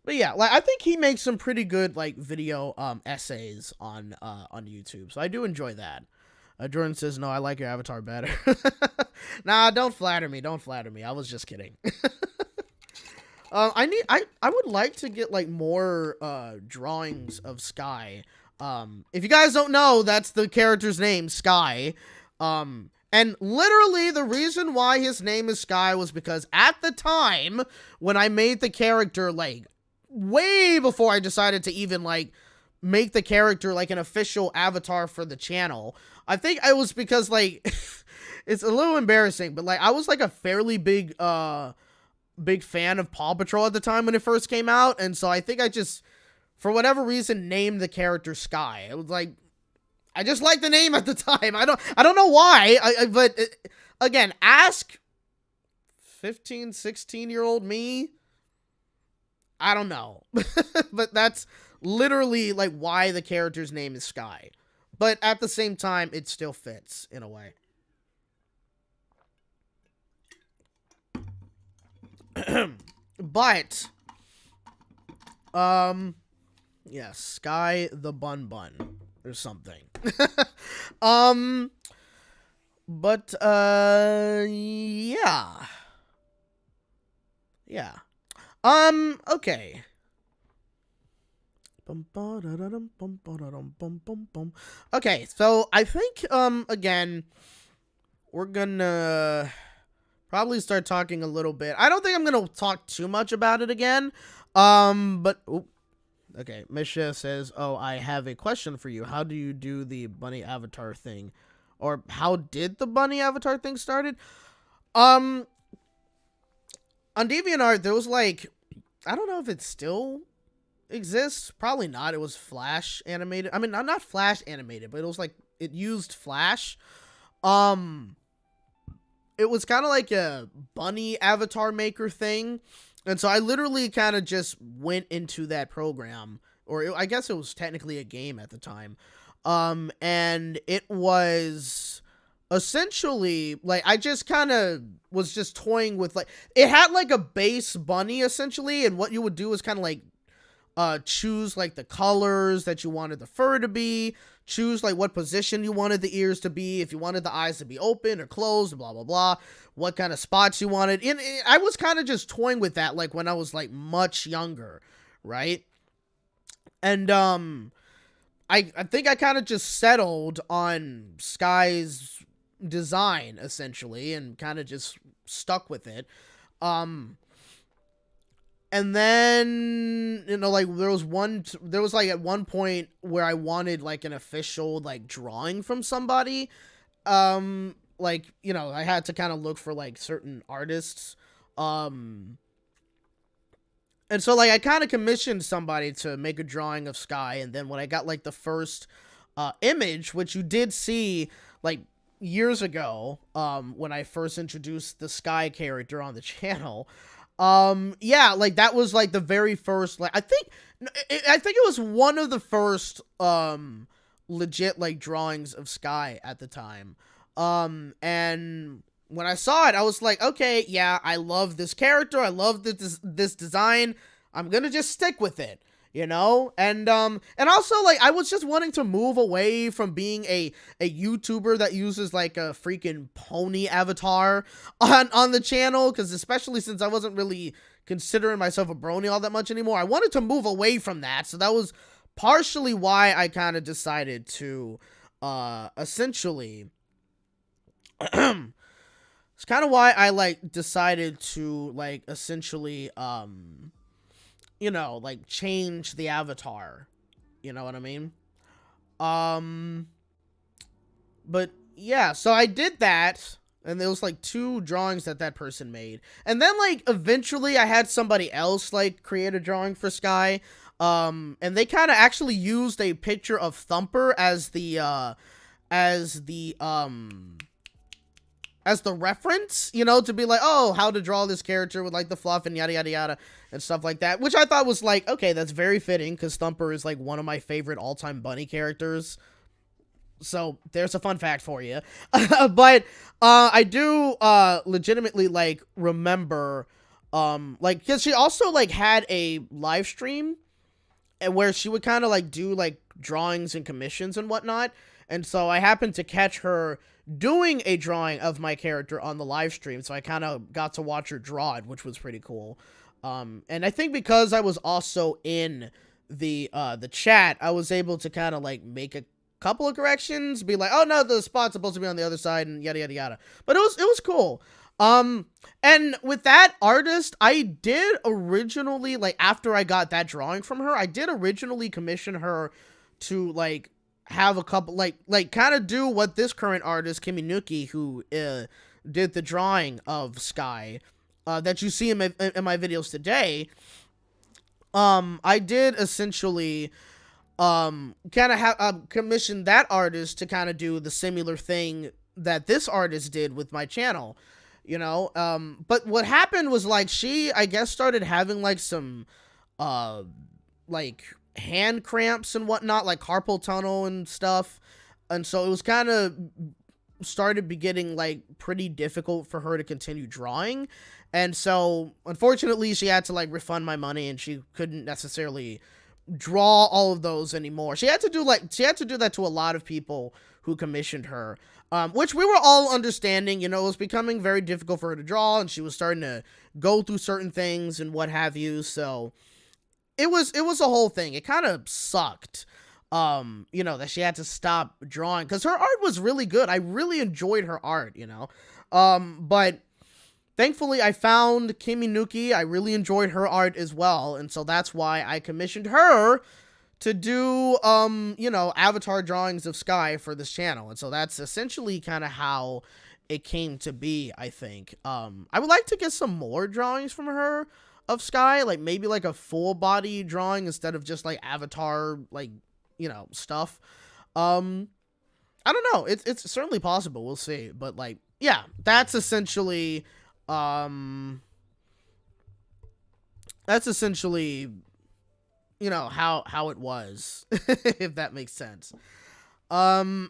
yeah, like, I think he makes some pretty good, like, video essays on YouTube, so I do enjoy that. Jordan says, no, I like your avatar better. Nah, don't flatter me. I was just kidding. I would like to get, like, more drawings of Sky. If you guys don't know, that's the character's name, Sky. And literally the reason why his name is Sky was because at the time when I made the character, like, way before I decided to even, like, make the character, like, an official avatar for the channel, I think it was because, like, it's a little embarrassing, but, like, I was, like, a fairly big fan of Paw Patrol at the time when it first came out, and so I think I just, for whatever reason, named the character Sky. It was, like, I just liked the name at the time. I don't know why, but, again, ask 15, 16-year-old me. I don't know. But that's literally, like, why the character's name is Sky. But at the same time, it still fits in a way. But, yeah, Sky the Bun Bun or something. But, yeah. Yeah. Okay. Okay, so I think, again, we're gonna probably start talking a little bit. I don't think I'm gonna talk too much about it again, but, okay, Misha says, oh, I have a question for you. How do you do the bunny avatar thing? Or how did the bunny avatar thing started? On DeviantArt, there was, like, I don't know if it still exists. Probably not. It was Flash animated. I mean, not Flash animated, but it was, like, it used Flash. It was kind of like a bunny avatar maker thing. And so I literally kind of just went into that program, or I guess it was technically a game at the time. And it was essentially, like, I just kind of was just toying with, like, it had like a base bunny essentially, and what you would do is kind of like choose like the colors that you wanted the fur to be, choose like what position you wanted the ears to be, if you wanted the eyes to be open or closed, blah blah blah, what kind of spots you wanted. And I was kind of just toying with that like when I was like much younger, right? And I think I kind of just settled on Sky's design essentially and kind of just stuck with it. Um and then, you know, like there was like at one point where I wanted like an official like drawing from somebody. Like, you know, I had to kind of look for like certain artists. And so, like, I kind of commissioned somebody to make a drawing of Sky, and then when I got, like, the first image, which you did see, like, years ago, when I first introduced the Sky character on the channel, yeah, like, that was, like, the very first, like, I think it was one of the first, legit, like, drawings of Sky at the time, and when I saw it, I was like, okay, yeah, I love this character. I love this design. I'm gonna just stick with it, you know? And also, like, I was just wanting to move away from being a YouTuber that uses, like, a freaking pony avatar on the channel, because especially since I wasn't really considering myself a brony all that much anymore, I wanted to move away from that, so that was partially why I kind of decided to, essentially... It's kind of why I, like, decided to, like, essentially, you know, like, change the avatar. You know what I mean? But, yeah, so I did that, and there was, like, 2 drawings that person made. And then, like, eventually I had somebody else, like, create a drawing for Sky, and they kind of actually used a picture of Thumper as the reference, you know, to be like, oh, how to draw this character with, like, the fluff and yada, yada, yada, and stuff like that, which I thought was, like, okay, that's very fitting, because Thumper is, like, one of my favorite all-time bunny characters, so there's a fun fact for you. But, I do, legitimately, like, remember, like, because she also, like, had a live stream, and where she would kind of, like, do, like, drawings and commissions and whatnot, and so I happened to catch her doing a drawing of my character on the live stream, so I kind of got to watch her draw it, which was pretty cool. And I think because I was also in the chat, I was able to kind of, like, make a couple of corrections, be like, oh no, the spot's supposed to be on the other side, and yada yada yada. But it was cool. And with that artist, I did originally, like, after I got that drawing from her, I did originally commission her to, like, have a couple, like kind of do what this current artist, Kiminuki, who did the drawing of Sky, that you see in my videos today. I did essentially, kind of have commissioned that artist to kind of do the similar thing that this artist did with my channel, you know. But what happened was, like, she, I guess, started having, like, some, like, hand cramps and whatnot, like carpal tunnel and stuff, and so it was kind of started getting, like, pretty difficult for her to continue drawing, and so unfortunately she had to, like, refund my money, and she couldn't necessarily draw all of those anymore. She had to do that to a lot of people who commissioned her, which we were all understanding. You know, it was becoming very difficult for her to draw, and she was starting to go through certain things and what have you, so it was a whole thing. It kind of sucked, you know, that she had to stop drawing, because her art was really good. I really enjoyed her art, you know. But thankfully I found Kiminuki. I really enjoyed her art as well, and so that's why I commissioned her to do, you know, avatar drawings of Sky for this channel. And so that's essentially kind of how it came to be, I think. I would like to get some more drawings from her of Sky, like maybe like a full body drawing instead of just like avatar, like, you know, stuff. I don't know, it's certainly possible, we'll see. But, like, yeah, that's essentially you know, how it was, if that makes sense. But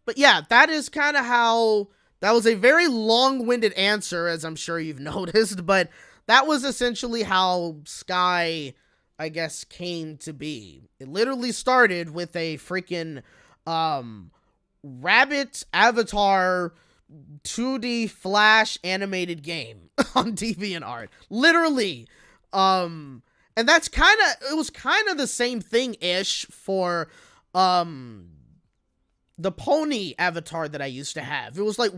But yeah, that is kind of how, that was a very long-winded answer, as I'm sure you've noticed, but that was essentially how Sky, I guess, came to be. It literally started with a freaking rabbit avatar 2D Flash animated game on DeviantArt. Literally. And that's kind of, it was kind of the same thing-ish for the pony avatar that I used to have. It was like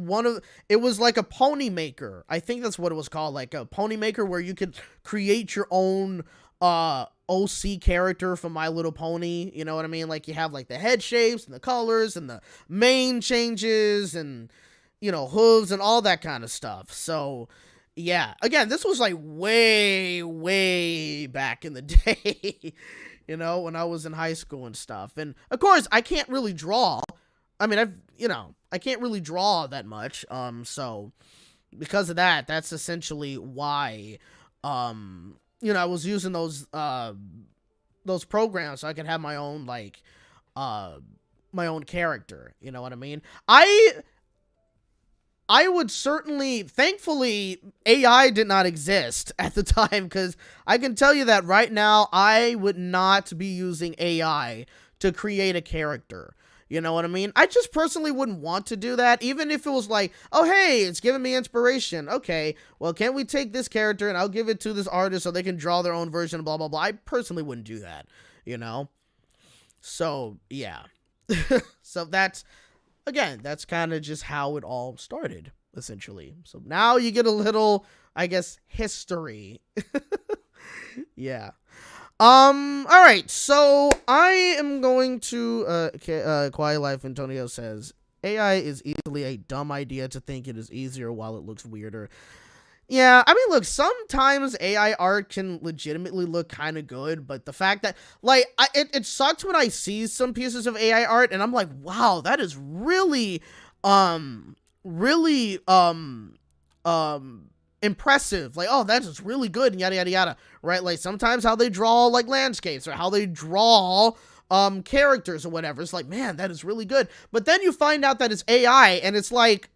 it was like a pony maker. I think that's what it was called, like a pony maker, where you could create your own OC character from My Little Pony. You know what I mean? Like, you have like the head shapes and the colors and the mane changes and, you know, hooves and all that kind of stuff. So yeah, again, this was like way back in the day, you know, when I was in high school and stuff. And of course, I can't really draw. I mean, I can't really draw that much. So because of that, that's essentially why, you know, I was using those programs so I could have my own, like, my own character. You know what I mean? I would certainly, thankfully, AI did not exist at the time, because I can tell you that right now, I would not be using AI to create a character. You know what I mean? I just personally wouldn't want to do that, even if it was like, oh, hey, it's giving me inspiration. Okay, well, can't we take this character and I'll give it to this artist so they can draw their own version, blah, blah, blah. I personally wouldn't do that, you know? So, yeah. So that's, again, that's kind of just how it all started, essentially. So now you get a little, I guess, history. Yeah. All right, so I am going to, Quiet Life Antonio says, AI is easily a dumb idea to think it is easier while it looks weirder. Yeah, I mean, look, sometimes AI art can legitimately look kind of good, but the fact that, like, it sucks when I see some pieces of AI art and I'm like, wow, that is really, really, impressive. Like, oh, that's just really good, and yada yada yada, right? Like, sometimes how they draw like landscapes or how they draw characters or whatever, it's like, man, that is really good. But then you find out that it's AI and it's like,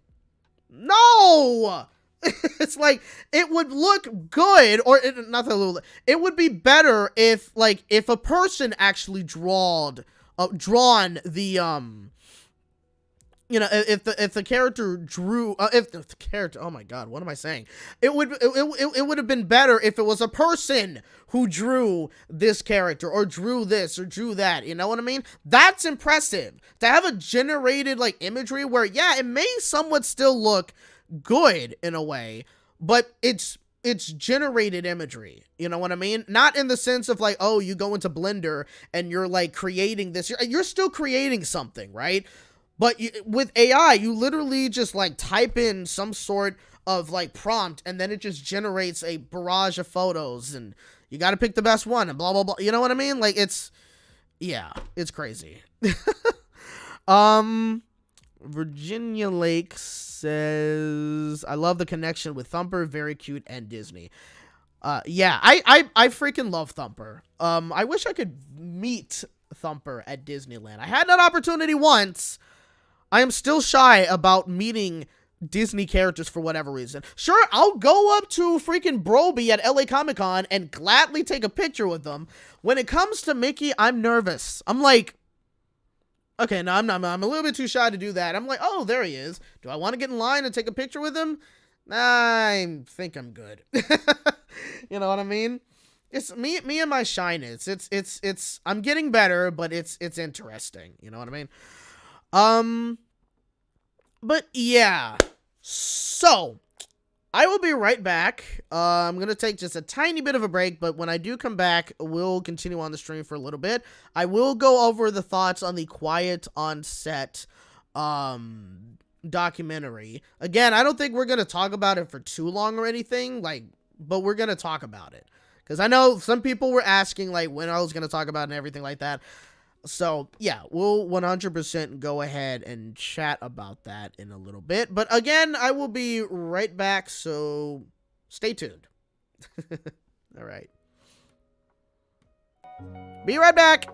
no. It's like, it would look good, or not that it would be better if, like, if a person actually drawn the you know, if the character drew, if the character, oh my god, what am I saying? It would have been better if it was a person who drew this character, or drew this, or drew that, you know what I mean? That's impressive. To have a generated, like, imagery where, yeah, it may somewhat still look good in a way, but it's generated imagery, you know what I mean? Not in the sense of like, oh, you go into Blender and you're like creating this, you're still creating something, right? But with AI, you literally just like type in some sort of like prompt and then it just generates a barrage of photos and you got to pick the best one and blah, blah, blah. You know what I mean? Like, it's, yeah, it's crazy. Virginia Lake says, I love the connection with Thumper, very cute, and Disney. Yeah, I freaking love Thumper. I wish I could meet Thumper at Disneyland. I had that opportunity once. I am still shy about meeting Disney characters for whatever reason. Sure, I'll go up to freaking Broby at LA Comic Con and gladly take a picture with them. When it comes to Mickey, I'm nervous. I'm like, okay, no, I'm not. I'm a little bit too shy to do that. I'm like, oh, there he is. Do I want to get in line and take a picture with him? I think I'm good. You know what I mean? It's me and my shyness. It's I'm getting better, but it's interesting. You know what I mean? But yeah. So, I will be right back. I'm going to take just a tiny bit of a break, but when I do come back, we'll continue on the stream for a little bit. I will go over the thoughts on the Quiet on Set documentary. Again, I don't think we're going to talk about it for too long or anything, like, but we're going to talk about it. Because I know some people were asking, like, when I was going to talk about it and everything like that. So, yeah, we'll 100% go ahead and chat about that in a little bit. But again, I will be right back, so stay tuned. All right. Be right back.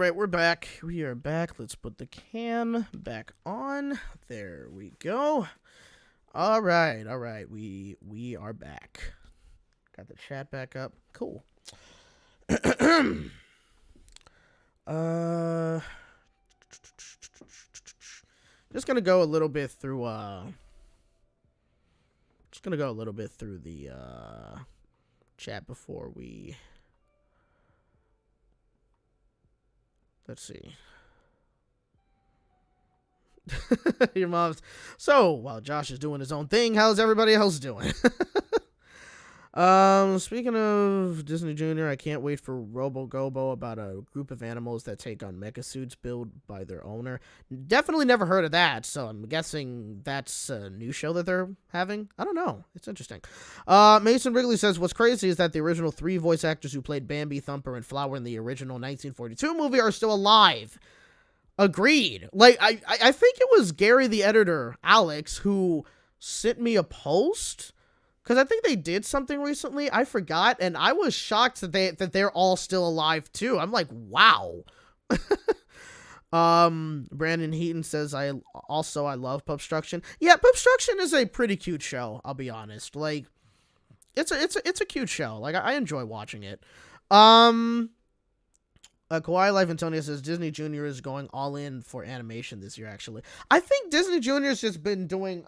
right, we're back. We are back. Let's put the cam back on. There we go. All right. We are back. Got the chat back up. Cool. Just gonna go a little bit through the chat before we. Let's see. Your mom's. So while Josh is doing his own thing, how's everybody else doing? Speaking of Disney Junior, I can't wait for Robo Gobo about a group of animals that take on mecha suits built by their owner. Definitely never heard of that, so I'm guessing that's a new show that they're having. I don't know. It's interesting. Mason Wrigley says, what's crazy is that the original 3 voice actors who played Bambi, Thumper, and Flower in the original 1942 movie are still alive. Agreed. Like, I think it was Gary the editor, Alex, who sent me a post. Because I think they did something recently. I forgot, and I was shocked that they're all still alive too. I'm like, wow. Brandon Heaton says, I love Pupstruction. Yeah, Pupstruction is a pretty cute show, I'll be honest. Like, it's a cute show. Like, I enjoy watching it. Kawaii Life Antonio says Disney Junior is going all in for animation this year, actually. I think Disney Junior's just been doing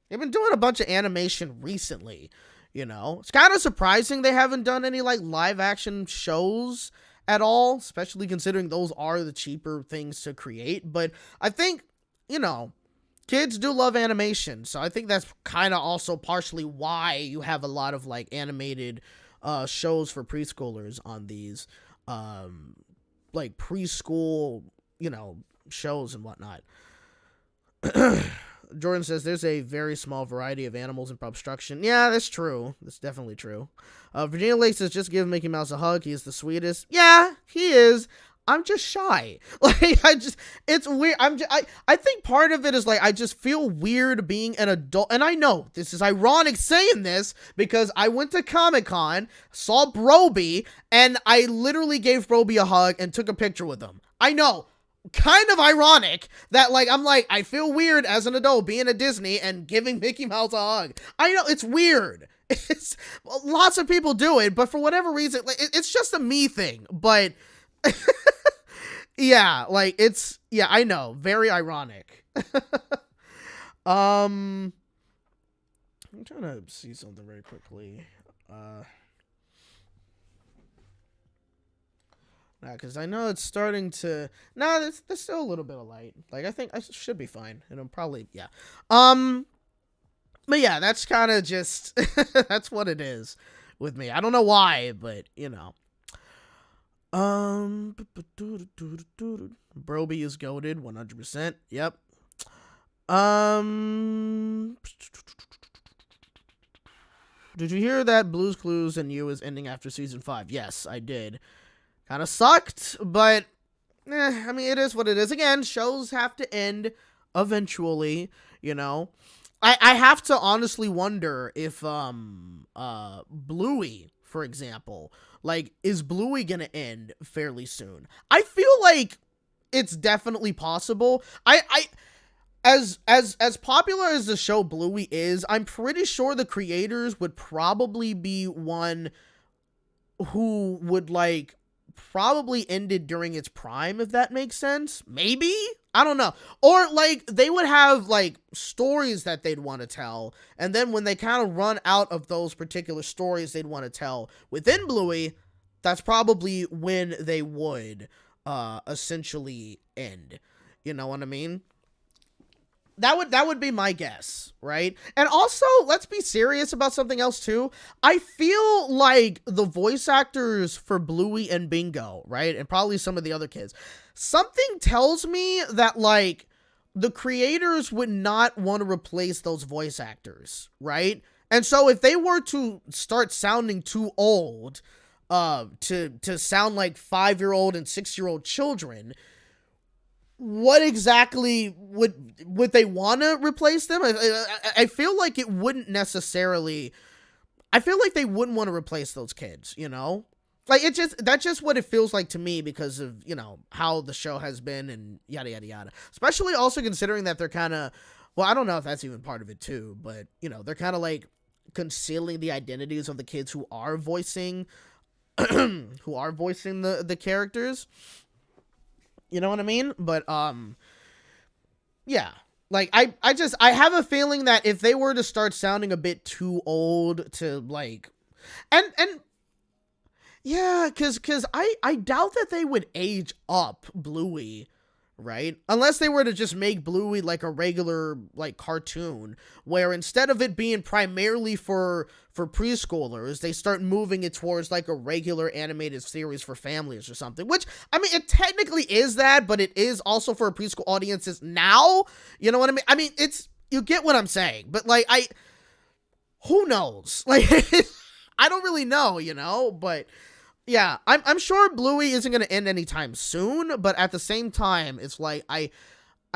they've been doing a bunch of animation recently, you know. It's kind of surprising they haven't done any, like, live-action shows at all, especially considering those are the cheaper things to create. But I think, you know, kids do love animation, so I think that's kind of also partially why you have a lot of, like, animated shows for preschoolers on these, like, preschool, you know, shows and whatnot. Jordan says there's a very small variety of animals in Pupstruction. Yeah, that's true. That's definitely true. Virginia Lake says just give Mickey Mouse a hug. He is the sweetest. Yeah, he is. I'm just shy. Like, it's weird. I think part of it is, like, I just feel weird being an adult. And I know this is ironic saying this because I went to Comic-Con, saw Broby, and I literally gave Broby a hug and took a picture with him. I know. Kind of ironic that, like, I'm like, I feel weird as an adult being at Disney and giving Mickey Mouse a hug. I know, it's weird. It's lots of people do it, but for whatever reason, like, it's just a me thing. But yeah, like, yeah, I know, very ironic. I'm trying to see something very quickly. Because I know it's starting to. There's still a little bit of light. Like, I think I should be fine. And I'm probably, yeah. But yeah, that's kind of just. That's what it is with me. I don't know why, but, you know. Broby is goated, 100%. Yep. Did you hear that Blue's Clues and You is ending after season 5? Yes, I did. Kind of sucked, but I mean, it is what it is. Again, shows have to end eventually, you know. I have to honestly wonder if Bluey, for example, like, is Bluey gonna end fairly soon? I feel like it's definitely possible. As popular as the show Bluey is, I'm pretty sure the creators would probably be one who would, like, probably ended during its prime, if that makes sense. Maybe? I don't know. Or, like, they would have, like, stories that they'd want to tell, and then when they kind of run out of those particular stories they'd want to tell within Bluey, that's probably when they would essentially end. You know what I mean? That would be my guess, right? And also, let's be serious about something else too. I feel like the voice actors for Bluey and Bingo, right, and probably some of the other kids, something tells me that, like, the creators would not want to replace those voice actors, right? And so if they were to start sounding too old, to sound like 5-year-old and 6-year-old children, what exactly would they want to replace them? I feel like it wouldn't necessarily. I feel like they wouldn't want to replace those kids, you know? Like, that's just what it feels like to me because of, how the show has been and yada, yada, yada. Especially also considering that they're kind of, well, I don't know if that's even part of it too, but, they're kind of like concealing the identities of the kids who are voicing, the characters. You know what I mean? But, yeah. Like, I have a feeling that if they were to start sounding a bit too old to, like, and yeah, because I doubt that they would age up Bluey, right? Unless they were to just make Bluey like a regular, like, cartoon, where instead of it being primarily for preschoolers, they start moving it towards, like, a regular animated series for families or something, which, I mean, it technically is that, but it is also for preschool audiences now, you know what I mean? I mean, you get what I'm saying, but, like, who knows? Like, I don't really know, but... Yeah, I'm sure Bluey isn't going to end anytime soon, but at the same time, it's like, I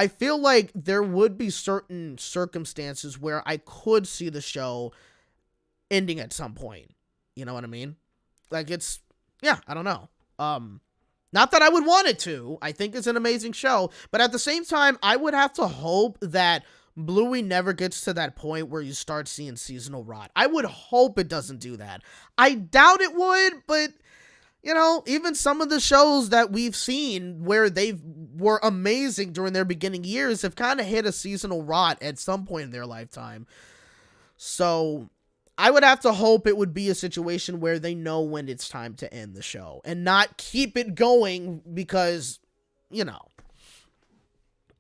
feel like there would be certain circumstances where I could see the show ending at some point. You know what I mean? Like, I don't know. Not that I would want it to. I think it's an amazing show, but at the same time, I would have to hope that Bluey never gets to that point where you start seeing seasonal rot. I would hope it doesn't do that. I doubt it would, but... even some of the shows that we've seen where they were amazing during their beginning years have kind of hit a seasonal rot at some point in their lifetime. So I would have to hope it would be a situation where they know when it's time to end the show and not keep it going because,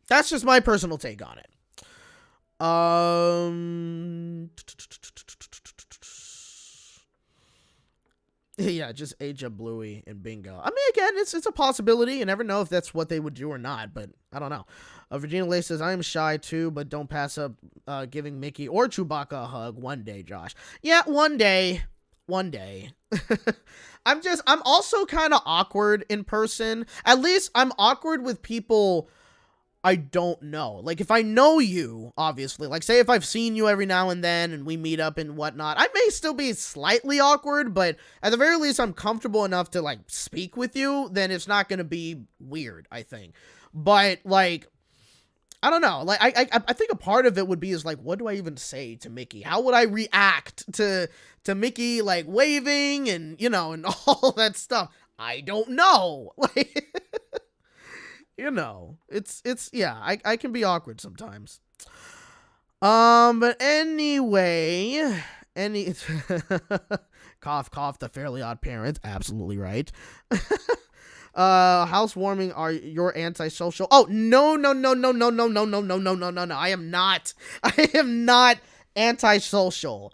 that's just my personal take on it. Yeah, just age up Bluey and bingo. I mean, again, it's a possibility. You never know if that's what they would do or not, but I don't know. Virginia Lay says, I am shy too, but don't pass up giving Mickey or Chewbacca a hug one day, Josh. Yeah, one day. One day. I'm also kind of awkward in person. At least I'm awkward with people I don't know. Like, if I know you, obviously, like, say if I've seen you every now and then and we meet up and whatnot, I may still be slightly awkward, but at the very least, I'm comfortable enough to, like, speak with you, then it's not going to be weird, I think. But, like, I don't know. Like, I think a part of it would be is, like, what do I even say to Mickey? How would I react to Mickey, like, waving and, and all that stuff? I don't know. Like... yeah, I can be awkward sometimes. But anyway, cough, the Fairly Odd Parents, absolutely right. Housewarming, are you're antisocial? Oh, no, I am not. I am not antisocial.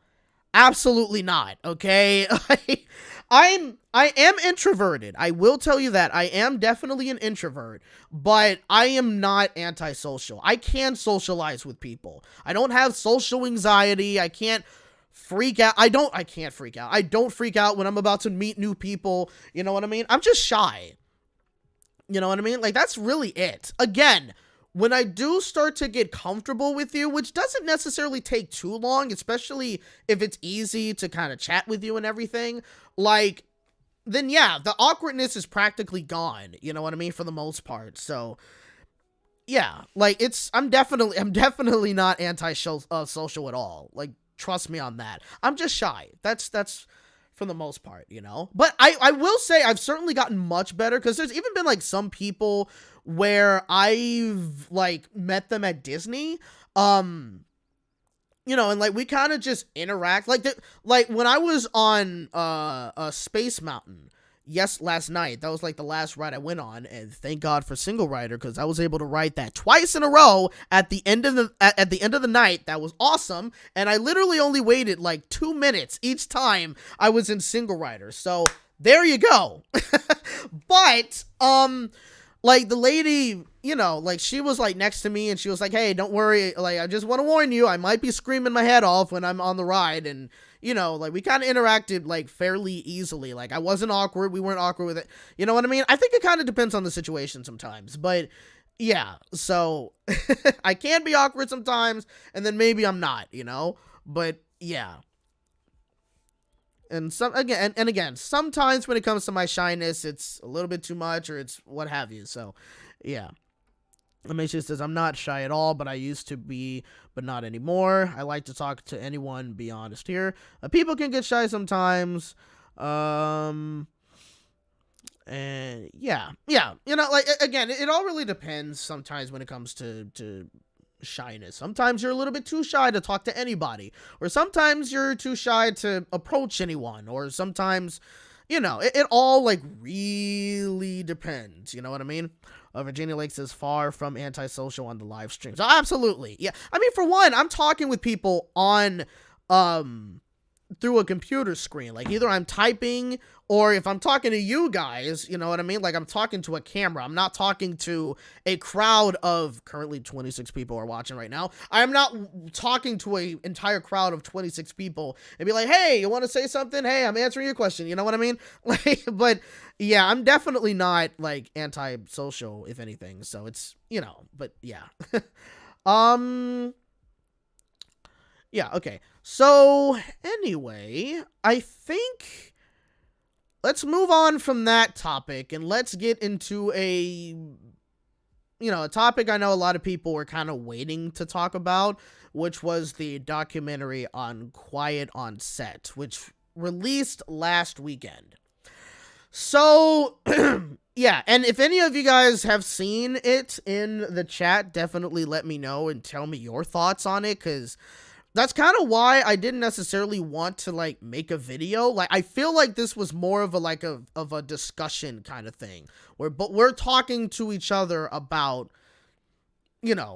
Absolutely not, okay? I am introverted. I will tell you that. I am definitely an introvert, but I am not antisocial. I can socialize with people. I don't have social anxiety. I can't freak out. I can't freak out. I don't freak out when I'm about to meet new people. You know what I mean? I'm just shy. You know what I mean? Like, that's really it. Again, when I do start to get comfortable with you, which doesn't necessarily take too long, especially if it's easy to kind of chat with you and everything, like, then yeah, the awkwardness is practically gone, you know what I mean, for the most part. So, yeah, like, I'm definitely not social at all. Like, trust me on that. I'm just shy. That's for the most part, But I will say I've certainly gotten much better, because there's even been, like, some people where I've, like, met them at Disney, and, like, we kind of just interact, like, when I was on, Space Mountain, last night, that was, like, the last ride I went on, and thank God for Single Rider, because I was able to ride that twice in a row at the end of the night. That was awesome, and I literally only waited, like, 2 minutes each time I was in Single Rider, so there you go. But, like, the lady, like, she was, like, next to me, and she was like, hey, don't worry, like, I just want to warn you, I might be screaming my head off when I'm on the ride, and, like, we kind of interacted, like, fairly easily, like, I wasn't awkward, we weren't awkward with it, you know what I mean? I think it kind of depends on the situation sometimes, but, yeah, so, I can be awkward sometimes, and then maybe I'm not, but, yeah. And again, sometimes when it comes to my shyness, it's a little bit too much, or it's what have you. So, yeah. Amisha says, I'm not shy at all, but I used to be, but not anymore. I like to talk to anyone, be honest here. People can get shy sometimes. And yeah. Like, again, it all really depends sometimes when it comes to shyness. Sometimes you're a little bit too shy to talk to anybody, or sometimes you're too shy to approach anyone, or sometimes, it all like really depends. You know what I mean? Virginia Lake says, far from antisocial on the live streams. Oh, absolutely. Yeah. I mean, for one, I'm talking with people on, through a computer screen. Like, either I'm typing, or if I'm talking to you guys, you know what I mean? Like, I'm talking to a camera. I'm not talking to a crowd of, currently 26 people are watching right now. I'm not talking to an entire crowd of 26 people and be like, hey, you want to say something? Hey, I'm answering your question. You know what I mean? Like, but yeah, I'm definitely not like anti-social, if anything. So it's, but yeah. Yeah, okay. So, anyway, I think let's move on from that topic and let's get into a topic I know a lot of people were kind of waiting to talk about, which was the documentary on Quiet on Set, which released last weekend. So, yeah, and if any of you guys have seen it in the chat, definitely let me know and tell me your thoughts on it, because that's kind of why I didn't necessarily want to like make a video. Like, I feel like this was more of a discussion kind of thing, but we're talking to each other about,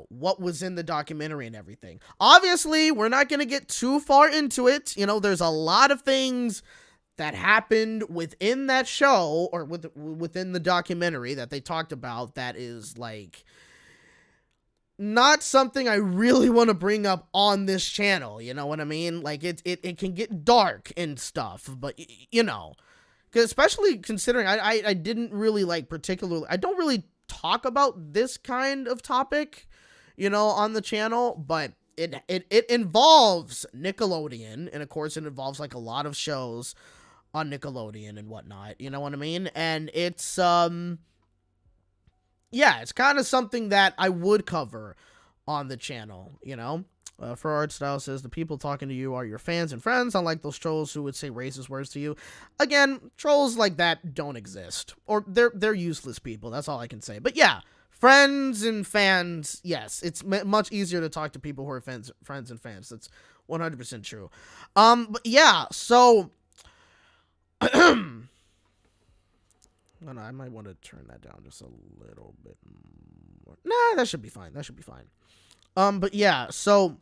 what was in the documentary and everything. Obviously, we're not going to get too far into it. There's a lot of things that happened within that show, or within the documentary that they talked about, that is like not something I really want to bring up on this channel. You know what I mean? Like, it can get dark and stuff, but especially considering I didn't really like particularly, I don't really talk about this kind of topic, on the channel, but it involves Nickelodeon, and of course it involves like a lot of shows on Nickelodeon and whatnot, you know what I mean? And it's, yeah, it's kind of something that I would cover on the channel, For Art Style says, the people talking to you are your fans and friends, unlike those trolls who would say racist words to you. Again, trolls like that don't exist, or they're useless people. That's all I can say. But yeah, friends and fans, yes, it's much easier to talk to people who are friends and fans. That's 100% true. But yeah, so no, I might want to turn that down just a little bit more. Nah, that should be fine. But yeah, so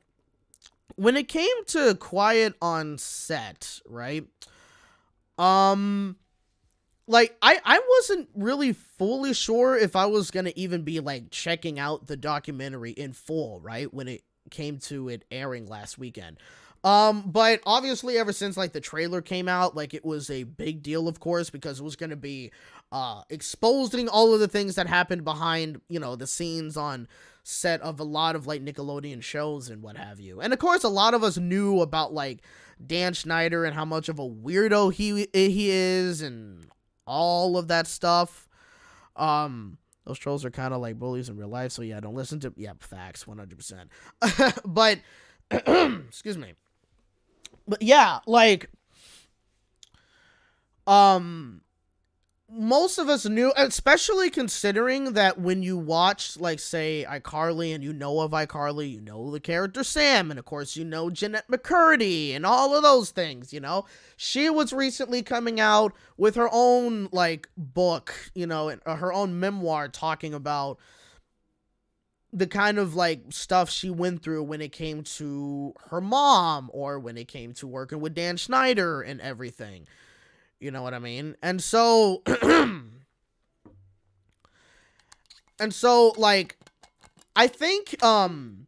when it came to Quiet on Set, right? Like, I wasn't really fully sure if I was gonna even be like checking out the documentary in full, right? When it came to it airing last weekend. But obviously ever since like the trailer came out, like it was a big deal, of course, because it was going to be, exposing all of the things that happened behind, the scenes on set of a lot of like Nickelodeon shows and what have you. And of course, a lot of us knew about like Dan Schneider and how much of a weirdo he is and all of that stuff. Those trolls are kind of like bullies in real life. So yeah, don't listen to, facts, 100%. But, excuse me. But yeah, like, most of us knew, especially considering that when you watch, like, say, iCarly, and you know of iCarly, you know the character Sam, and of course you know Jeanette McCurdy, and all of those things, She was recently coming out with her own, like, book, her own memoir talking about the kind of like stuff she went through when it came to her mom, or when it came to working with Dan Schneider and everything. You know what I mean? And so, like, I think, when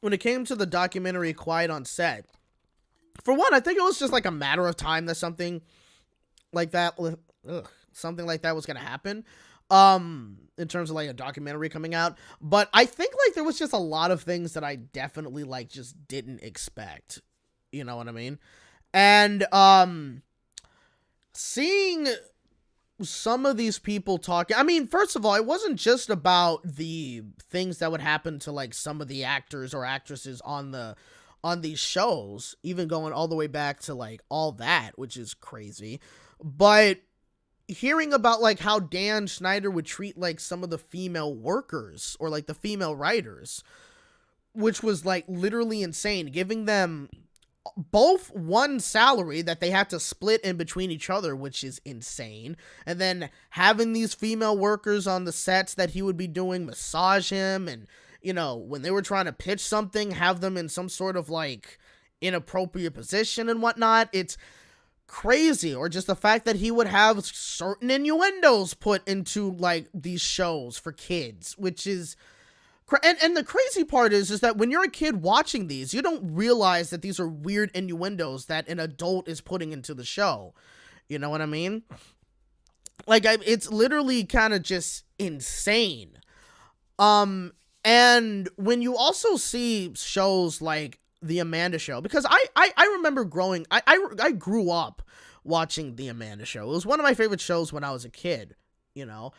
it came to the documentary Quiet on Set, for one, I think it was just like a matter of time that something like that was going to happen. in terms of like a documentary coming out. But I think like there was just a lot of things that I definitely like just didn't expect. You know what I mean? And seeing some of these people talking, I mean, first of all, it wasn't just about the things that would happen to like some of the actors or actresses on these shows, even going all the way back to like All That, which is crazy. But hearing about like how Dan Schneider would treat like some of the female workers or like the female writers, which was like literally insane, giving them both one salary that they had to split in between each other, which is insane, and then having these female workers on the sets that he would be doing massage him, and you know, when they were trying to pitch something, have them in some sort of like inappropriate position and whatnot. It's crazy. Or just the fact that he would have certain innuendos put into like these shows for kids, which is and the crazy part is that when you're a kid watching these, you don't realize that these are weird innuendos that an adult is putting into the show. You know what I mean? Like, it's literally kind of just insane. And when you also see shows like The Amanda Show, because I remember I grew up watching The Amanda Show. It was one of my favorite shows when I was a kid, you know?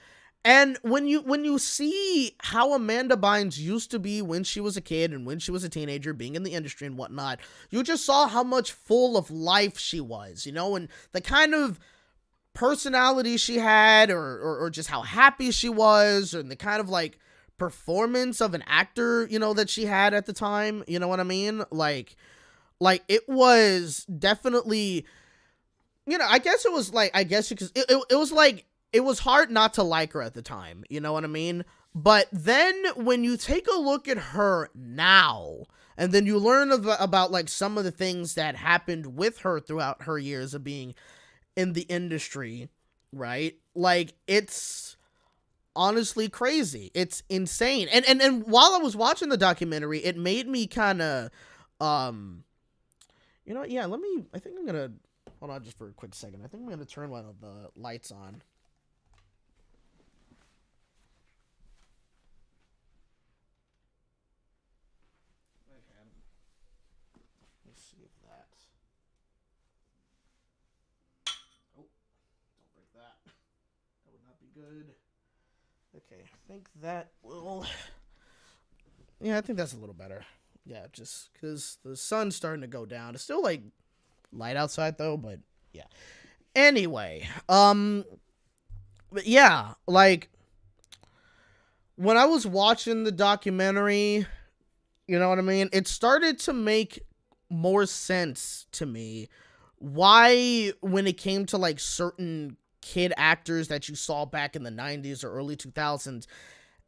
And when you see how Amanda Bynes used to be when she was a kid and when she was a teenager, being in the industry and whatnot, you just saw how much full of life she was, you know, and the kind of personality she had, or just how happy she was, and the kind of like performance of an actor, you know, that she had at the time. You know what I mean? Like it was definitely, you know, I guess it was like, I guess because it was like, it was hard not to like her at the time, you know what I mean? But then when you take a look at her now, and then you learn about like some of the things that happened with her throughout her years of being in the industry, right? Like, it's honestly crazy. It's insane. And while I was watching the documentary, it made me kind of, you know, yeah, I think I'm going to, hold on just for a quick second. I think I'm going to turn one of the lights on. Good. Okay, I think that will... Yeah, I think that's a little better. Yeah, just because the sun's starting to go down. It's still, like, light outside, though, but yeah. Anyway, but yeah, like, when I was watching the documentary, you know what I mean? It started to make more sense to me why, when it came to, like, certain kid actors that you saw back in the 90s or early 2000s,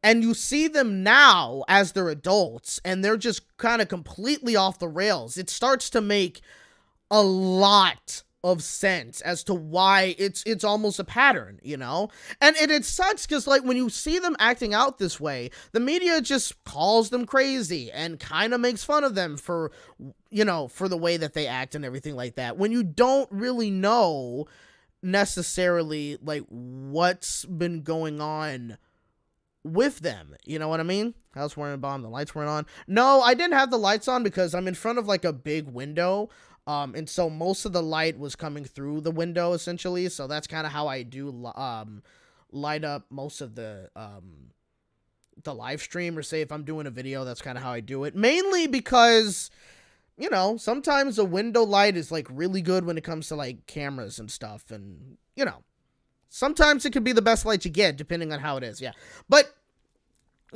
and you see them now as they're adults and they're just kind of completely off the rails, it starts to make a lot of sense as to why it's almost a pattern, you know? And it sucks because, like, when you see them acting out this way, the media just calls them crazy and kind of makes fun of them for, you know, for the way that they act and everything like that, when you don't really know necessarily like what's been going on with them. You know what I mean? House wearing a bomb, the lights weren't on. No, I didn't have the lights on because I'm in front of like a big window, and so most of the light was coming through the window essentially, so that's kind of how I do light up most of the live stream, or say if I'm doing a video, that's kind of how I do it, mainly because, you know, sometimes a window light is like really good when it comes to like cameras and stuff. And, you know, sometimes it could be the best light you get depending on how it is. Yeah. But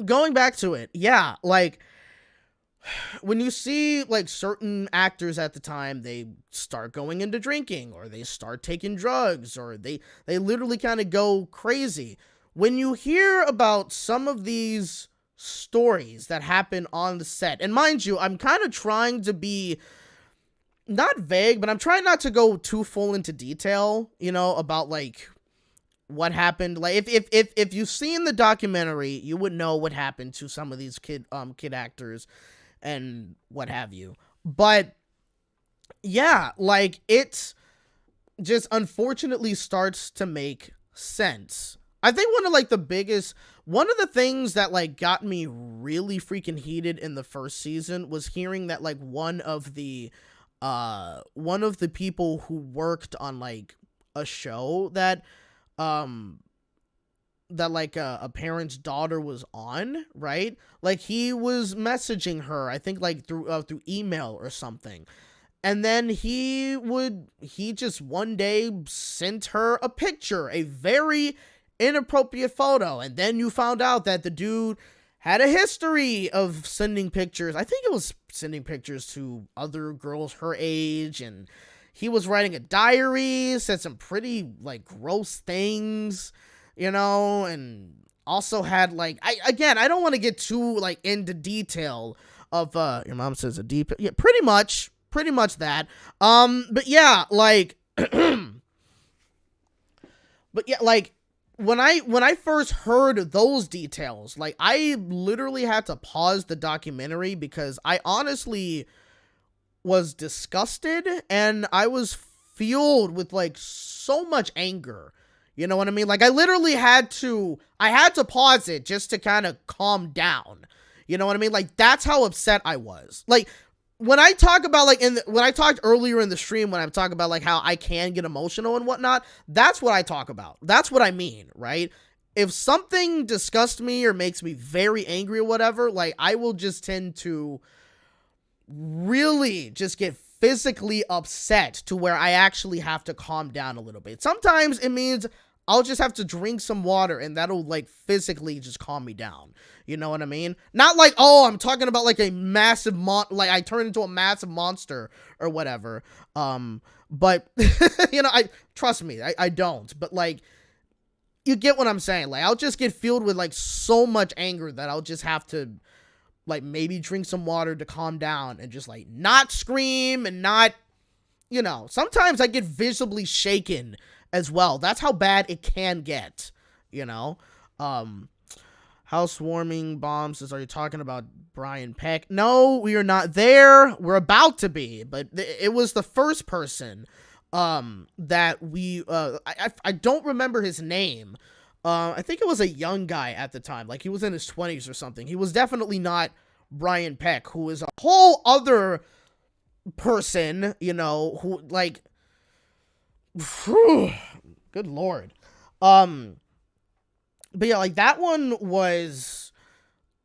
going back to it. Yeah. Like, when you see like certain actors at the time, they start going into drinking, or they start taking drugs, or they literally kind of go crazy. When you hear about some of these stories that happen on the set, and mind you, I'm kind of trying to be not vague, but I'm trying not to go too full into detail, you know, about like what happened. Like, if you've seen the documentary, you would know what happened to some of these kid actors and what have you. But yeah, like, it just unfortunately starts to make sense. I think one of the things that like got me really freaking heated in the first season was hearing that like one of the people who worked on like a show that like a parent's daughter was on, right? Like he was messaging her, I think like through email or something. And then he just one day sent her a picture, a very inappropriate photo. And then you found out that the dude had a history of sending pictures. I think it was sending pictures to other girls her age. And he was writing a diary, said some pretty like gross things, you know, and also had like, I don't want to get too like into detail of, your mom says a deep, yeah, pretty much that. But yeah, like, but yeah, like when I first heard those details, like I literally had to pause the documentary because I honestly was disgusted and I was fueled with like so much anger. You know what I mean? Like I literally had to pause it just to kind of calm down. You know what I mean? Like that's how upset I was. Like when I talk about like when I talked earlier in the stream, when I'm talking about like how I can get emotional and whatnot, that's what I talk about. That's what I mean, right? If something disgusts me or makes me very angry or whatever, like I will just tend to really just get physically upset to where I actually have to calm down a little bit. Sometimes it means I'll just have to drink some water and that'll like physically just calm me down. You know what I mean? Not like, oh, I'm talking about like a massive like I turn into a massive monster or whatever. But you know, trust me, I don't, but like you get what I'm saying. Like I'll just get filled with like so much anger that I'll just have to like maybe drink some water to calm down and just like not scream and not, you know, sometimes I get visibly shaken as well. That's how bad it can get, you know. Housewarming bombs says, are you talking about Brian Peck? No, we are not there. We're about to be, but it was the first person that we I don't remember his name. I think it was a young guy at the time, like he was in his 20s or something. He was definitely not Brian Peck, who is a whole other person, you know, who like good lord. But yeah, like that one was,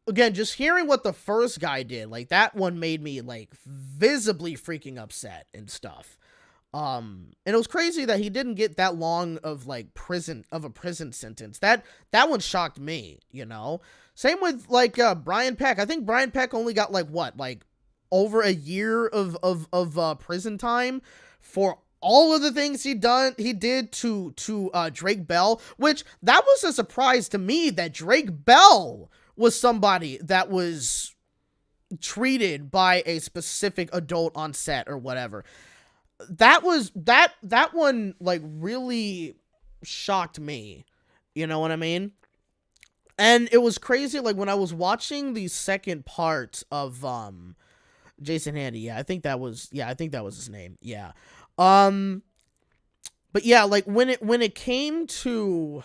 again, just hearing what the first guy did, like that one made me like visibly freaking upset and stuff. And it was crazy that he didn't get that long of like a prison sentence. That one shocked me, you know. Same with like Brian Peck. I think Brian Peck only got like what, like over a year of prison time for all of the things he did to Drake Bell, which that was a surprise to me that Drake Bell was somebody that was treated by a specific adult on set or whatever. That one like really shocked me. You know what I mean? And it was crazy, like when I was watching the second part of Jason Handy, I think that was his name. Yeah. But yeah, like when it came to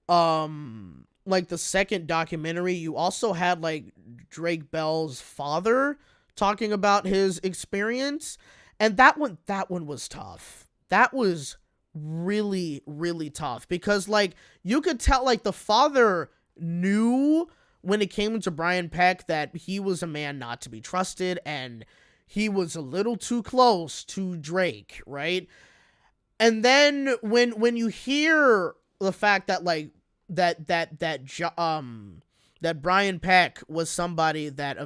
like the second documentary, you also had like Drake Bell's father talking about his experience, and that one was tough. That was really, really tough because like you could tell like the father knew when it came to Brian Peck that he was a man not to be trusted and he was a little too close to Drake, right? And then when you hear the fact that like that Brian Peck was somebody that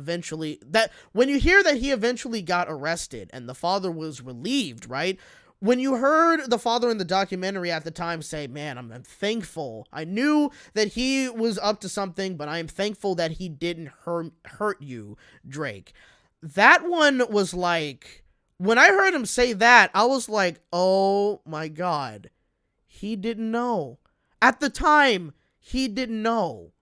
when you hear that he eventually got arrested and the father was relieved, right? When you heard the father in the documentary at the time say, man, I'm thankful. I knew that he was up to something, but I am thankful that he didn't hurt you, Drake. That one was like, when I heard him say that, I was like, oh my God, he didn't know. At the time, he didn't know.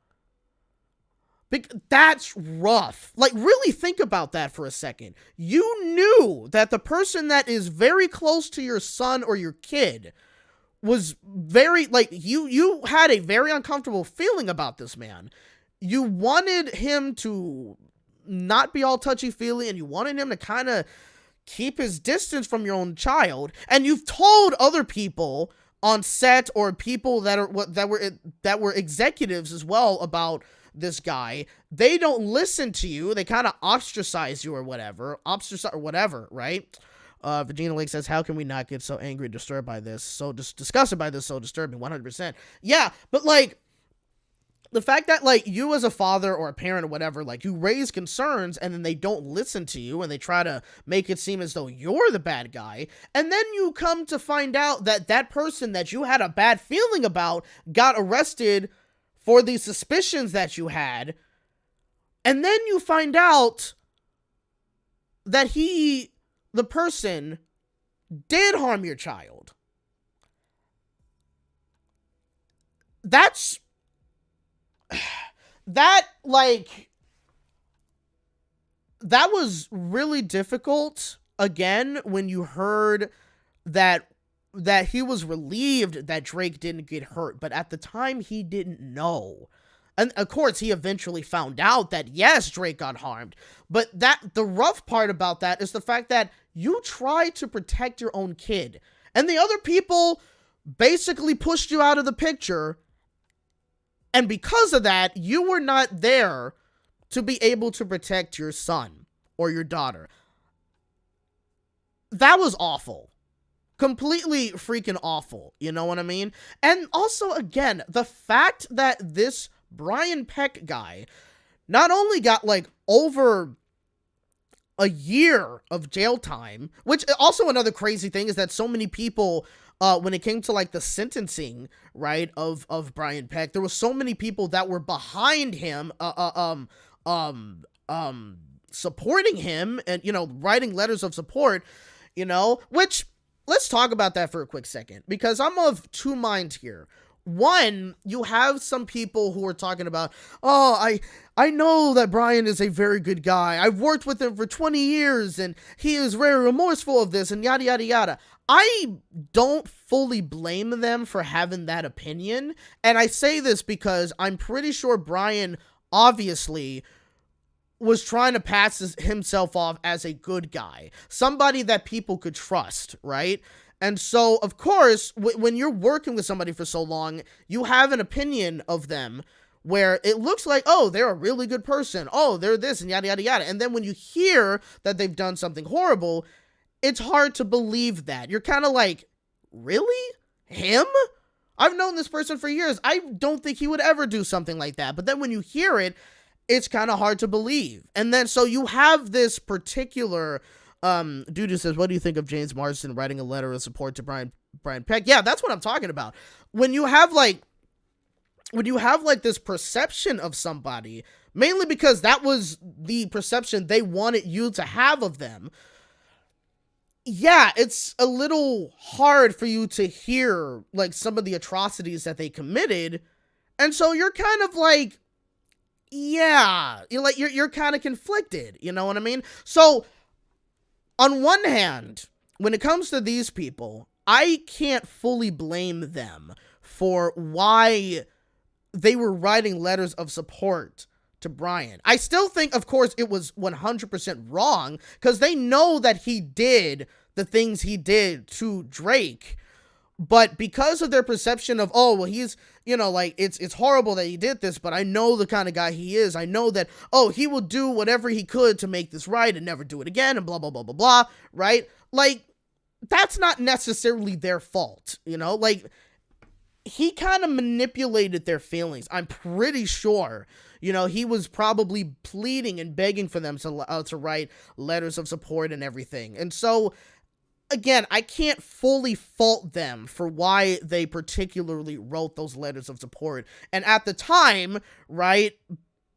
That's rough. Like, really think about that for a second. You knew that the person that is very close to your son or your kid was very, like, you had a very uncomfortable feeling about this man. You wanted him to not be all touchy-feely, and you wanted him to kind of keep his distance from your own child. And you've told other people on set, or people that were executives as well, about this guy. They don't listen to you. They kind of ostracize you or whatever, right? Virginia Lake says, how can we not get so angry, disturbed by this? So just disgusted by this, so disturbing. 100%. Yeah, but like, the fact that, like, you as a father or a parent or whatever, like, you raise concerns and then they don't listen to you and they try to make it seem as though you're the bad guy. And then you come to find out that that person that you had a bad feeling about got arrested for the suspicions that you had. And then you find out that the person, did harm your child. That was really difficult, again, when you heard that he was relieved that Drake didn't get hurt, but at the time he didn't know. And of course he eventually found out that yes, Drake got harmed, but the rough part about that is the fact that you tried to protect your own kid, and the other people basically pushed you out of the picture. And because of that, you were not there to be able to protect your son or your daughter. That was awful. Completely freaking awful. You know what I mean? And also, again, the fact that this Brian Peck guy not only got, like, over a year of jail time, which also another crazy thing is that so many people, when it came to, like, the sentencing, right, of Brian Peck, there were so many people that were behind him, supporting him and, you know, writing letters of support, you know, which, let's talk about that for a quick second, because I'm of two minds here. One, you have some people who are talking about, oh, I know that Brian is a very good guy. I've worked with him for 20 years and he is very remorseful of this and yada, yada, yada. I don't fully blame them for having that opinion. And I say this because I'm pretty sure Brian obviously was trying to pass himself off as a good guy, somebody that people could trust, right? And so, of course, when you're working with somebody for so long, you have an opinion of them where it looks like, oh, they're a really good person. Oh, they're this and yada, yada, yada. And then when you hear that they've done something horrible, it's hard to believe that. You're kind of like, really? Him? I've known this person for years. I don't think he would ever do something like that. But then when you hear it, it's kind of hard to believe. And then so you have this particular dude who says, what do you think of James Marsden writing a letter of support to Brian Peck? Yeah, that's what I'm talking about. When you have like this perception of somebody, mainly because that was the perception they wanted you to have of them, yeah, it's a little hard for you to hear like some of the atrocities that they committed. And so you're kind of like, yeah, you're kind of conflicted, you know what I mean? So on one hand, when it comes to these people, I can't fully blame them for why they were writing letters of support to Brian. I still think, of course, it was 100% wrong because they know that he did the things he did to Drake. But because of their perception of, oh, well, he's, you know, like, it's horrible that he did this, but I know the kind of guy he is. I know that, oh, he will do whatever he could to make this right and never do it again and blah, blah, blah, blah, blah, right? Like, that's not necessarily their fault, you know? Like, he kind of manipulated their feelings. I'm pretty sure, you know, he was probably pleading and begging for them to write letters of support and everything. And so, again, I can't fully fault them for why they particularly wrote those letters of support. And at the time, right,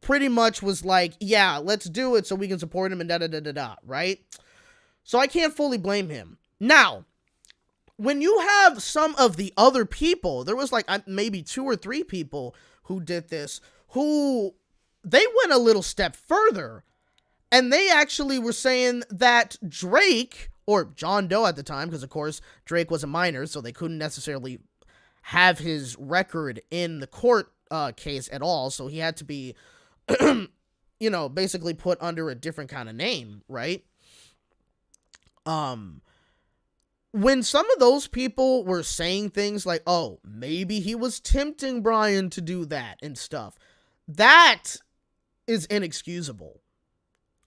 pretty much was like, yeah, let's do it so we can support him and da-da-da-da-da, right? So I can't fully blame him. Now, when you have some of the other people, there was like maybe 2 or 3 people who did this, who they went a little step further. And they actually were saying that Drake, or John Doe at the time, because of course Drake was a minor, so they couldn't necessarily have his record in the court case at all, so he had to be, basically put under a different kind of name, right? When some of those people were saying things like, oh, maybe he was tempting Brian to do that and stuff, that is inexcusable.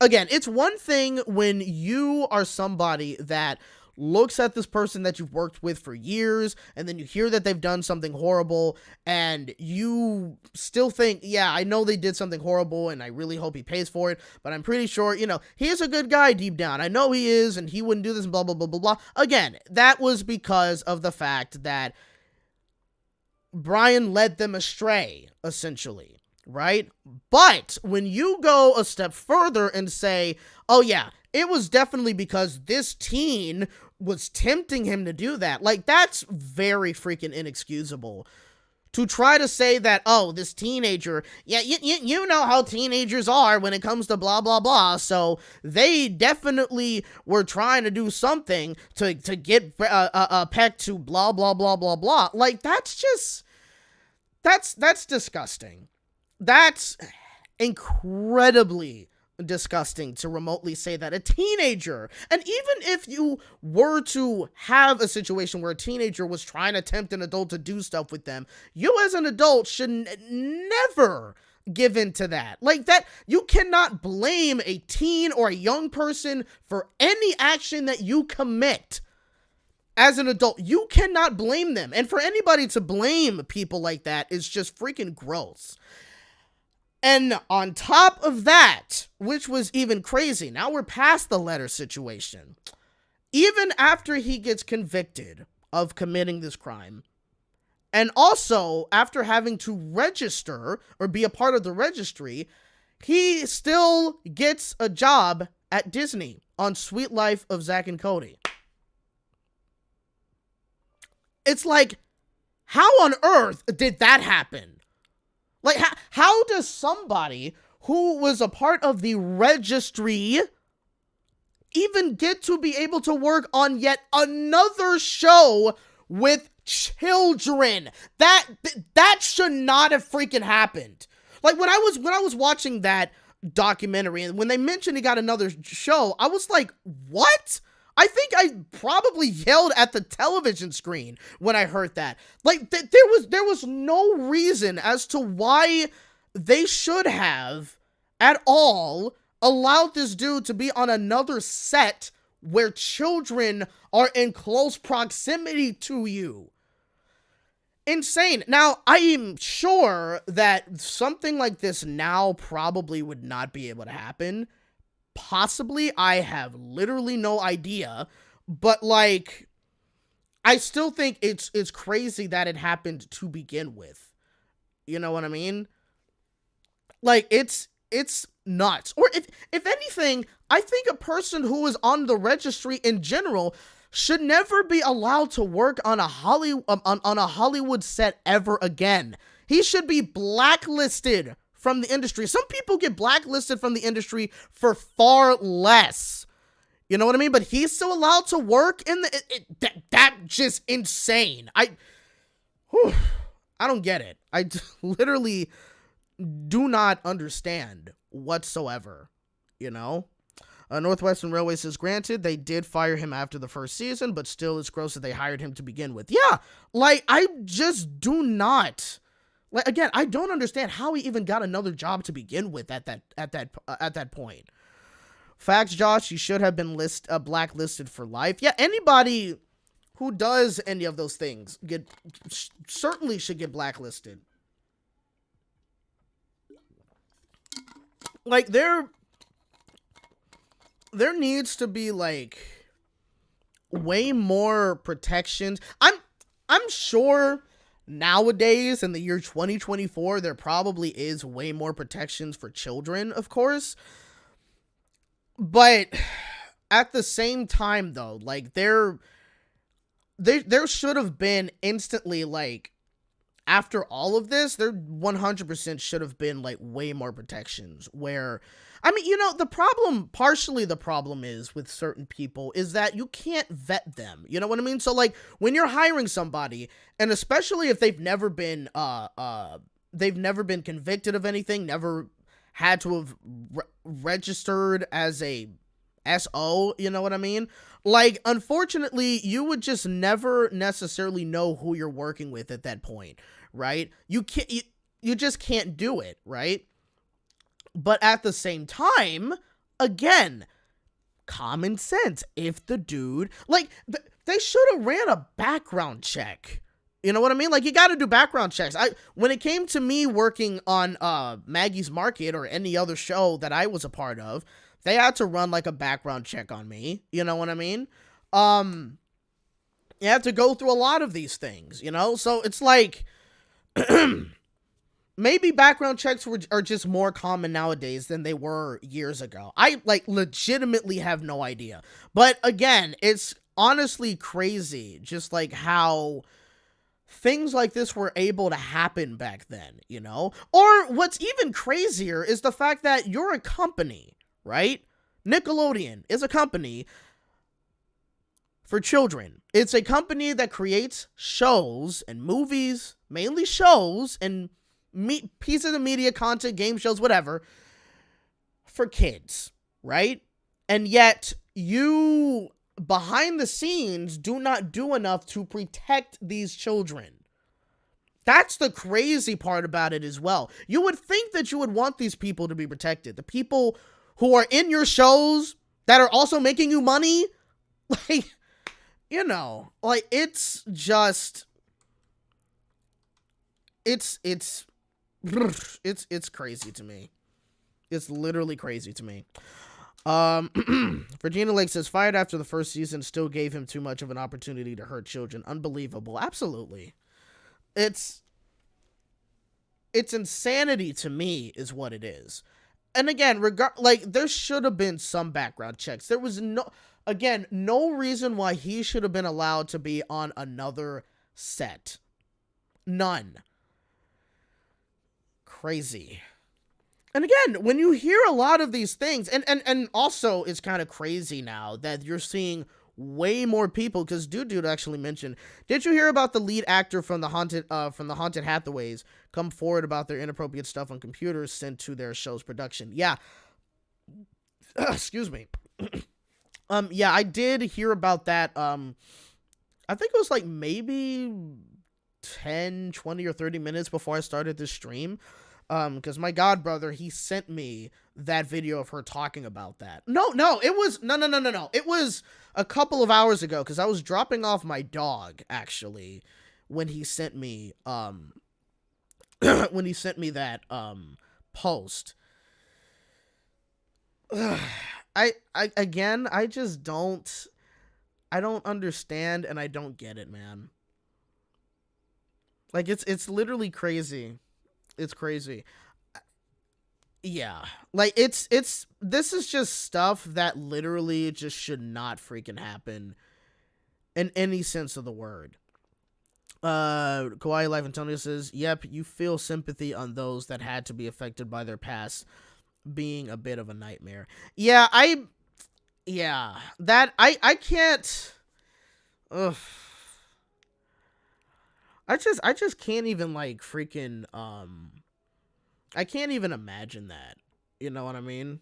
Again, it's one thing when you are somebody that looks at this person that you've worked with for years, and then you hear that they've done something horrible, and you still think, yeah, I know they did something horrible, and I really hope he pays for it, but I'm pretty sure, he's a good guy deep down. I know he is, and he wouldn't do this, blah, blah, blah, blah, blah. Again, that was because of the fact that Brian led them astray, essentially. Right? But when you go a step further and say, oh yeah, it was definitely because this teen was tempting him to do that, like, that's very freaking inexcusable. To try to say that, oh, this teenager, yeah, you know how teenagers are when it comes to blah, blah, blah, so they definitely were trying to do something to get Peck to blah, blah, blah, blah, blah. Like, that's disgusting. That's incredibly disgusting to remotely say that a teenager, and even if you were to have a situation where a teenager was trying to tempt an adult to do stuff with them, you as an adult should never give in to that. Like, that, you cannot blame a teen or a young person for any action that you commit. As an adult, you cannot blame them. And for anybody to blame people like that is just freaking gross. And on top of that, which was even crazy, now we're past the letter situation. Even after he gets convicted of committing this crime, and also after having to register or be a part of the registry, he still gets a job at Disney on Sweet Life of Zack and Cody. It's like, how on earth did that happen? Like, how does somebody who was a part of the registry even get to be able to work on yet another show with children? That should not have freaking happened. Like, when I was watching that documentary, and when they mentioned he got another show, I was like, what? I think I probably yelled at the television screen when I heard that. Like, there was no reason as to why they should have at all allowed this dude to be on another set where children are in close proximity to you. Insane. Now, I'm sure that something like this now probably would not be able to happen. Possibly, I have literally no idea, but like, I still think it's crazy that it happened to begin with. You know what I mean? Like, it's nuts. Or if anything, I think a person who is on the registry in general should never be allowed to work on a Hollywood set ever again. He should be blacklisted from the industry. Some people get blacklisted from the industry for far less. You know what I mean? But he's still allowed to work in that just insane. I don't get it. I literally do not understand whatsoever, Northwestern Railway says, granted, they did fire him after the first season, but still it's gross that they hired him to begin with. Yeah, like, I just do not. Like, again, I don't understand how he even got another job to begin with at that point. Facts, Josh, he should have been blacklisted for life. Yeah, anybody who does any of those things certainly should get blacklisted. Like, there needs to be, like, way more protections. I'm sure nowadays, in the year 2024, there probably is way more protections for children, of course. But at the same time, though, like, there should have been instantly, like, after all of this, there 100% should have been like way more protections where, I mean, partially the problem is with certain people is that you can't vet them. You know what I mean? So like when you're hiring somebody, and especially if they've never been convicted of anything, never had to have registered as a SO, you know what I mean? Like, unfortunately, you would just never necessarily know who you're working with at that point, right? You just can't do it, right? But at the same time, again, common sense. If the dude, like, they should have ran a background check. You know what I mean? Like, you got to do background checks. When it came to me working on Maggie's Market or any other show that I was a part of, they had to run like a background check on me. You know what I mean? You have to go through a lot of these things, you know? So it's like, maybe background checks are just more common nowadays than they were years ago. I like legitimately have no idea. But again, it's honestly crazy just like how things like this were able to happen back then, you know? Or what's even crazier is the fact that you're a company, right? Nickelodeon is a company for children. It's a company that creates shows and movies, mainly shows and pieces of media content, game shows, whatever, for kids, right? And yet you, behind the scenes, do not do enough to protect these children. That's the crazy part about it as well. You would think that you would want these people to be protected. The people who are in your shows that are also making you money, like, you know, like, it's just, it's crazy to me. It's literally crazy to me. Virginia Lake says, fired after the first season still gave him too much of an opportunity to hurt children. Unbelievable. Absolutely. It's insanity to me is what it is. And again, there should have been some background checks. There was no reason why he should have been allowed to be on another set. None. Crazy. And again, when you hear a lot of these things, and also it's kind of crazy now that you're seeing way more people, because dude actually mentioned, did you hear about the lead actor from the Haunted Hathaways come forward about their inappropriate stuff on computers sent to their show's production? Yeah. Excuse me. Yeah, I did hear about that. I think it was like maybe 10, 20, or 30 minutes before I started this stream. Because my god brother, he sent me that video of her talking about that. No, it was, no. It was a couple of hours ago, because I was dropping off my dog, actually, when he sent me, that, post. I don't understand, and I don't get it, man. Like, it's literally crazy. It's crazy. Yeah. Like, this is just stuff that literally just should not freaking happen in any sense of the word. Kawaii Life Antonio says, yep, you feel sympathy on those that had to be affected by their past being a bit of a nightmare. Yeah, I can't, ugh. I just can't even, like, freaking, I can't even imagine that. You know what I mean?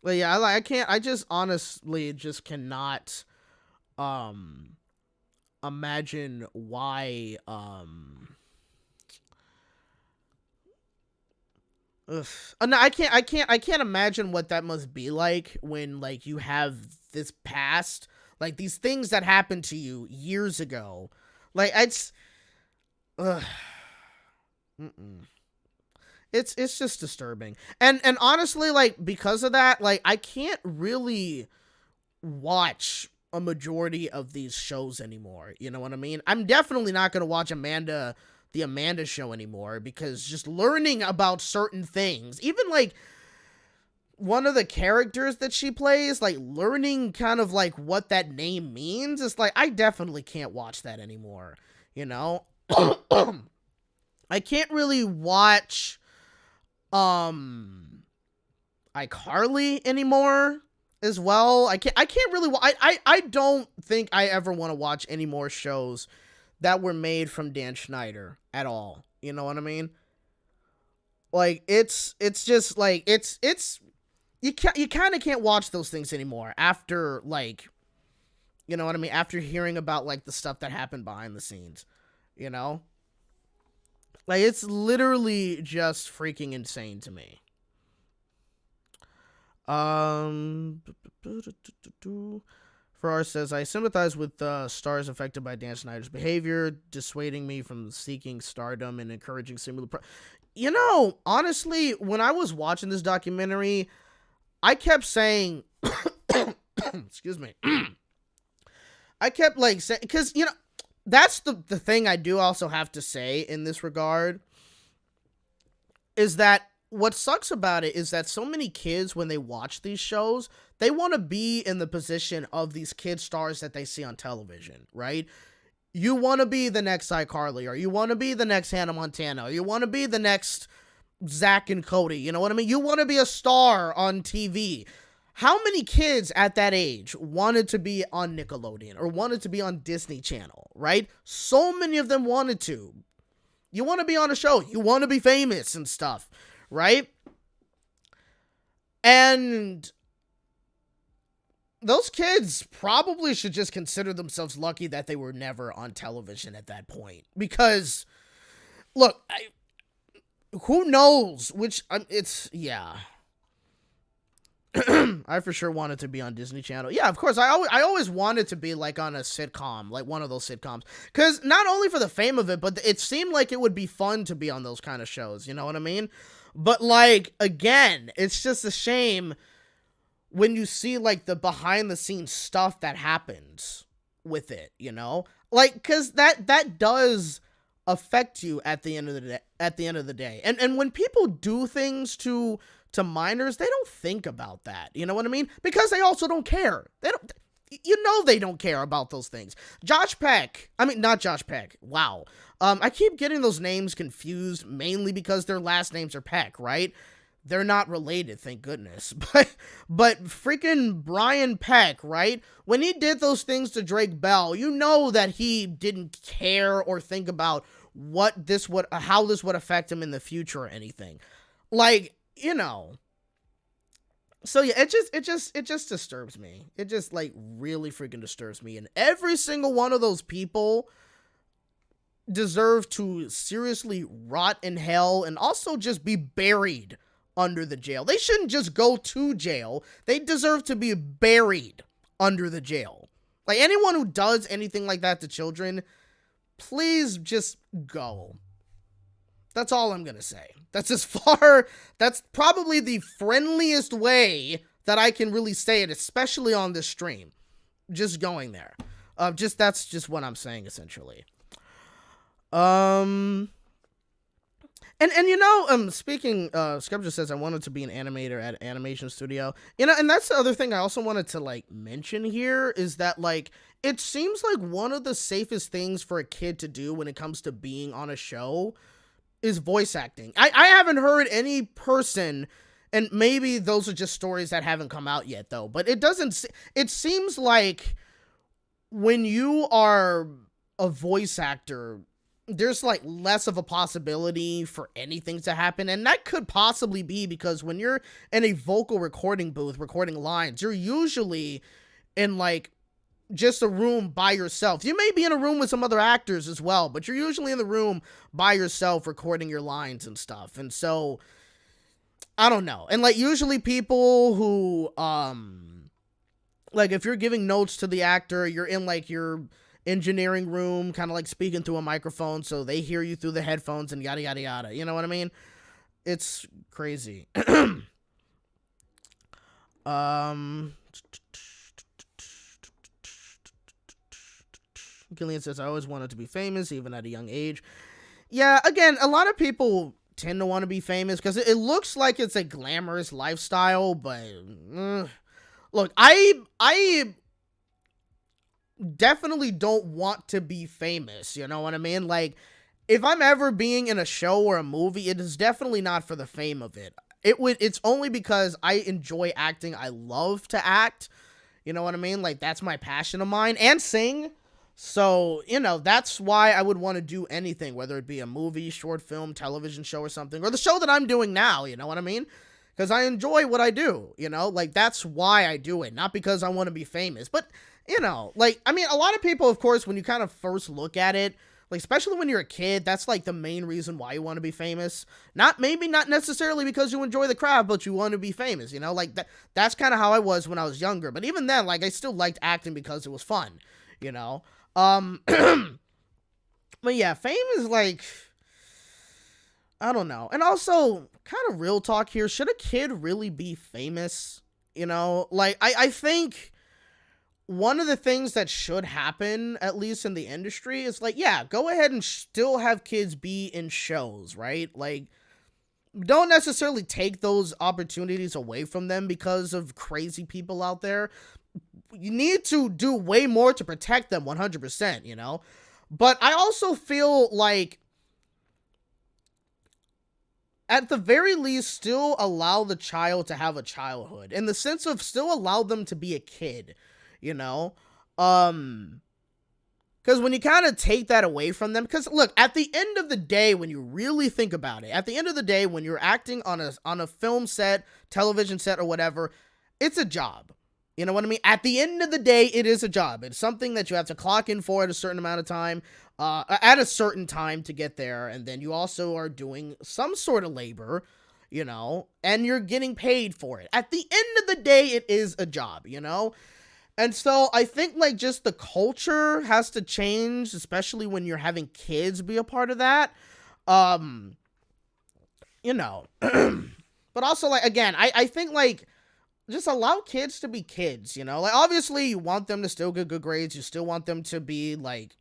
But yeah, I just honestly just cannot, imagine why, ugh. No, I can't imagine what that must be like when, like, you have this past, like, these things that happened to you years ago. Like, it's just disturbing. And honestly, like, because of that, like, I can't really watch a majority of these shows anymore. You know what I mean? I'm definitely not going to watch the Amanda Show anymore, because just learning about certain things, even, like, one of the characters that she plays, like, learning kind of, like, what that name means, it's like, I definitely can't watch that anymore, you know? I can't really watch, iCarly anymore as well. I can't really, I don't think I ever want to watch any more shows that were made from Dan Schneider at all. You know what I mean? Like, it's just, like, you kind of can't watch those things anymore after, like, you know what I mean? After hearing about, like, the stuff that happened behind the scenes, you know? Like, it's literally just freaking insane to me. Farrar says, I sympathize with stars affected by Dan Snyder's behavior, dissuading me from seeking stardom and encouraging similar... You know, honestly, when I was watching this documentary, I kept saying... excuse me. I kept, like, saying... Because, you know, that's the thing I do also have to say in this regard, is that what sucks about it is that so many kids, when they watch these shows, they want to be in the position of these kid stars that they see on television, right? You want to be the next iCarly, or you want to be the next Hannah Montana, or you want to be the next Zach and Cody, you know what I mean? You want to be a star on TV. How many kids at that age wanted to be on Nickelodeon or wanted to be on Disney Channel, right? So many of them wanted to. You want to be on a show. You want to be famous and stuff, right? And those kids probably should just consider themselves lucky that they were never on television at that point. Because, look, who knows which, yeah. I for sure wanted to be on Disney Channel. Yeah, of course. I always wanted to be, like, on a sitcom, like one of those sitcoms. Because not only for the fame of it, but it seemed like it would be fun to be on those kind of shows. You know what I mean? But, like, again, it's just a shame when you see, like, the behind-the-scenes stuff that happens with it, you know? Like, because that does affect you at the end of the day. And when people do things to minors, they don't think about that. You know what I mean? Because they also don't care. They don't care about those things. Josh Peck. I mean, not Josh Peck. Wow. I keep getting those names confused, mainly because their last names are Peck, right? They're not related, thank goodness. But freaking Brian Peck, right? When he did those things to Drake Bell, you know that he didn't care or think about how this would affect him in the future or anything. Like, you know. So yeah, it just disturbs me. It just, like, really freaking disturbs me. And every single one of those people deserve to seriously rot in hell and also just be buried under the jail. They shouldn't just go to jail. They deserve to be buried under the jail. Like, anyone who does anything like that to children, please just go. That's all I'm gonna say. That's probably the friendliest way that I can really say it, especially on this stream. Just going there. That's just what I'm saying, essentially. And you know, speaking, Skepta says I wanted to be an animator at animation studio. You know, and that's the other thing I also wanted to, like, mention here is that, like, it seems like one of the safest things for a kid to do when it comes to being on a show is voice acting. I haven't heard any person, and maybe those are just stories that haven't come out yet, though, but it seems like when you are a voice actor, there's, like, less of a possibility for anything to happen, and that could possibly be because when you're in a vocal recording booth recording lines, you're usually in, like, just a room by yourself. You may be in a room with some other actors as well, but you're usually in the room by yourself recording your lines and stuff. And so, I don't know. And, like, usually people who, like, if you're giving notes to the actor, you're in, like, your engineering room, kind of, like, speaking through a microphone so they hear you through the headphones and yada, yada, yada. You know what I mean? It's crazy. Gillian says, I always wanted to be famous, even at a young age. Yeah, again, a lot of people tend to want to be famous because it looks like it's a glamorous lifestyle, but look, I definitely don't want to be famous, you know what I mean? Like, if I'm ever being in a show or a movie, it is definitely not for the fame of it. It's only because I enjoy acting. I love to act, you know what I mean? Like, that's my passion of mine, and sing. So, that's why I would want to do anything, whether it be a movie, short film, television show or something, or the show that I'm doing now, you know what I mean? Because I enjoy what I do, like, that's why I do it, not because I want to be famous. But, like, I mean, a lot of people, of course, when you kind of first look at it, like, especially when you're a kid, that's, like, the main reason why you want to be famous. Maybe not necessarily because you enjoy the craft, but you want to be famous, like, that's kind of how I was when I was younger. But even then, like, I still liked acting because it was fun, but yeah, fame is like, I don't know. And also, kind of real talk here, should a kid really be famous? Like, I think one of the things that should happen, at least in the industry, is like, yeah, go ahead and still have kids be in shows, right? Like, don't necessarily take those opportunities away from them because of crazy people out there. You need to do way more to protect them 100%, But I also feel like, at the very least, still allow the child to have a childhood, in the sense of still allow them to be a kid, because when you kind of take that away from them, because look, at the end of the day, when you really think about it, at the end of the day, when you're acting on a film set, television set, or whatever, it's a job. You know what I mean? At the end of the day, it is a job. It's something that you have to clock in for at a certain amount of time, at a certain time to get there. And then you also are doing some sort of labor, and you're getting paid for it. At the end of the day, it is a job, And so I think, like, just the culture has to change, especially when you're having kids be a part of that. But also, like, again, I think, like, just allow kids to be kids, like, obviously you want them to still get good grades. You still want them to be, like,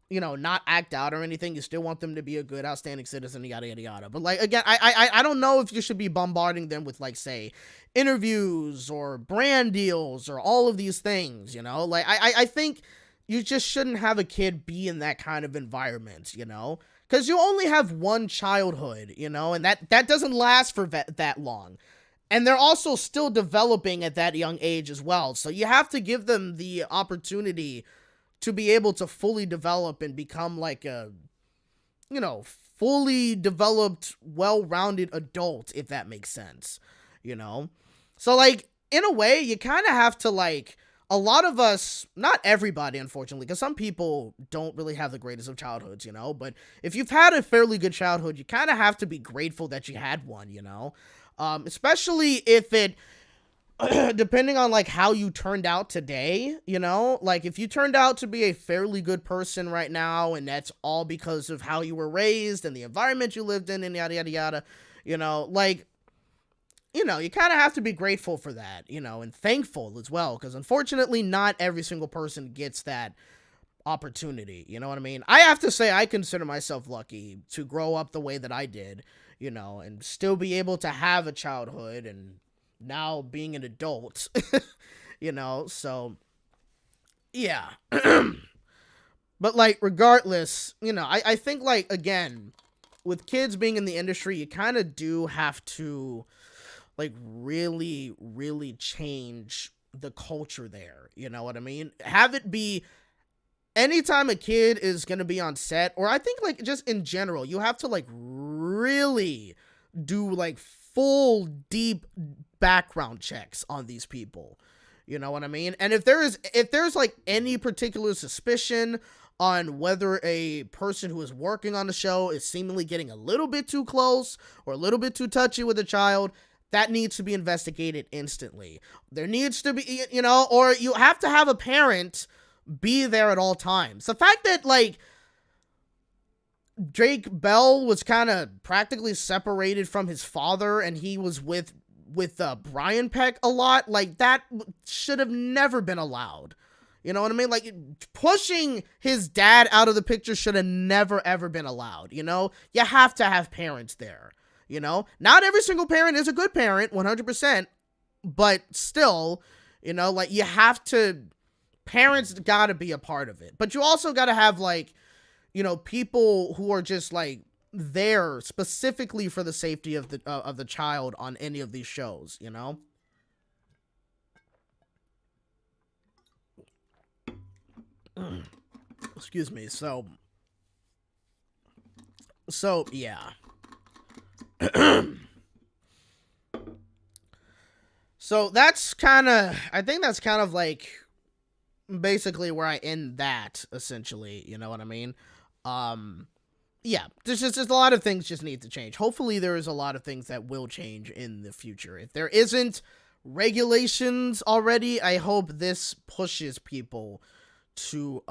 not act out or anything. You still want them to be a good, outstanding citizen, yada, yada, yada. But, like, again, I don't know if you should be bombarding them with, like, say, interviews or brand deals or all of these things, Like, I think you just shouldn't have a kid be in that kind of environment, Because you only have one childhood, and that doesn't last for that long. And they're also still developing at that young age as well. So you have to give them the opportunity to be able to fully develop and become like a, fully developed, well-rounded adult, if that makes sense, So, like, in a way, you kind of have to, like, a lot of us, not everybody, unfortunately, because some people don't really have the greatest of childhoods, But if you've had a fairly good childhood, you kind of have to be grateful that you had one, Especially if it, depending on, like, how you turned out today, like, if you turned out to be a fairly good person right now, and that's all because of how you were raised and the environment you lived in and yada, yada, yada, like, you kind of have to be grateful for that, and thankful as well, because unfortunately, not every single person gets that opportunity, you know what I mean? I have to say, I consider myself lucky to grow up the way that I did, and still be able to have a childhood, and now being an adult, so, yeah. But, like, regardless, I think, like, again, with kids being in the industry, you kind of do have to, like, really, really change the culture there, you know what I mean? Have it be, anytime a kid is going to be on set, or I think, like, just in general, you have to, like, really do, like, full, deep background checks on these people. You know what I mean? And if there's like, any particular suspicion on whether a person who is working on the show is seemingly getting a little bit too close or a little bit too touchy with a child, that needs to be investigated instantly. There needs to be, or you have to have a parent be there at all times. The fact that, like, Drake Bell was kind of practically separated from his father, and he was with Brian Peck a lot, like, that should have never been allowed. You know what I mean? Like, pushing his dad out of the picture should have never, ever been allowed, you know? You have to have parents there, you know? Not every single parent is a good parent, 100%, but still, you know, like, you have to, parents gotta be a part of it. But you also gotta have, like, you know, people who are just, like, there specifically for the safety of the child on any of these shows, you know? Excuse me. So yeah. So that's kind of, I think that's kind of like basically where I end that, essentially, you know what I mean? Yeah, there's just a lot of things just need to change. Hopefully there is a lot of things that will change in the future. If there isn't regulations already, I hope this pushes people to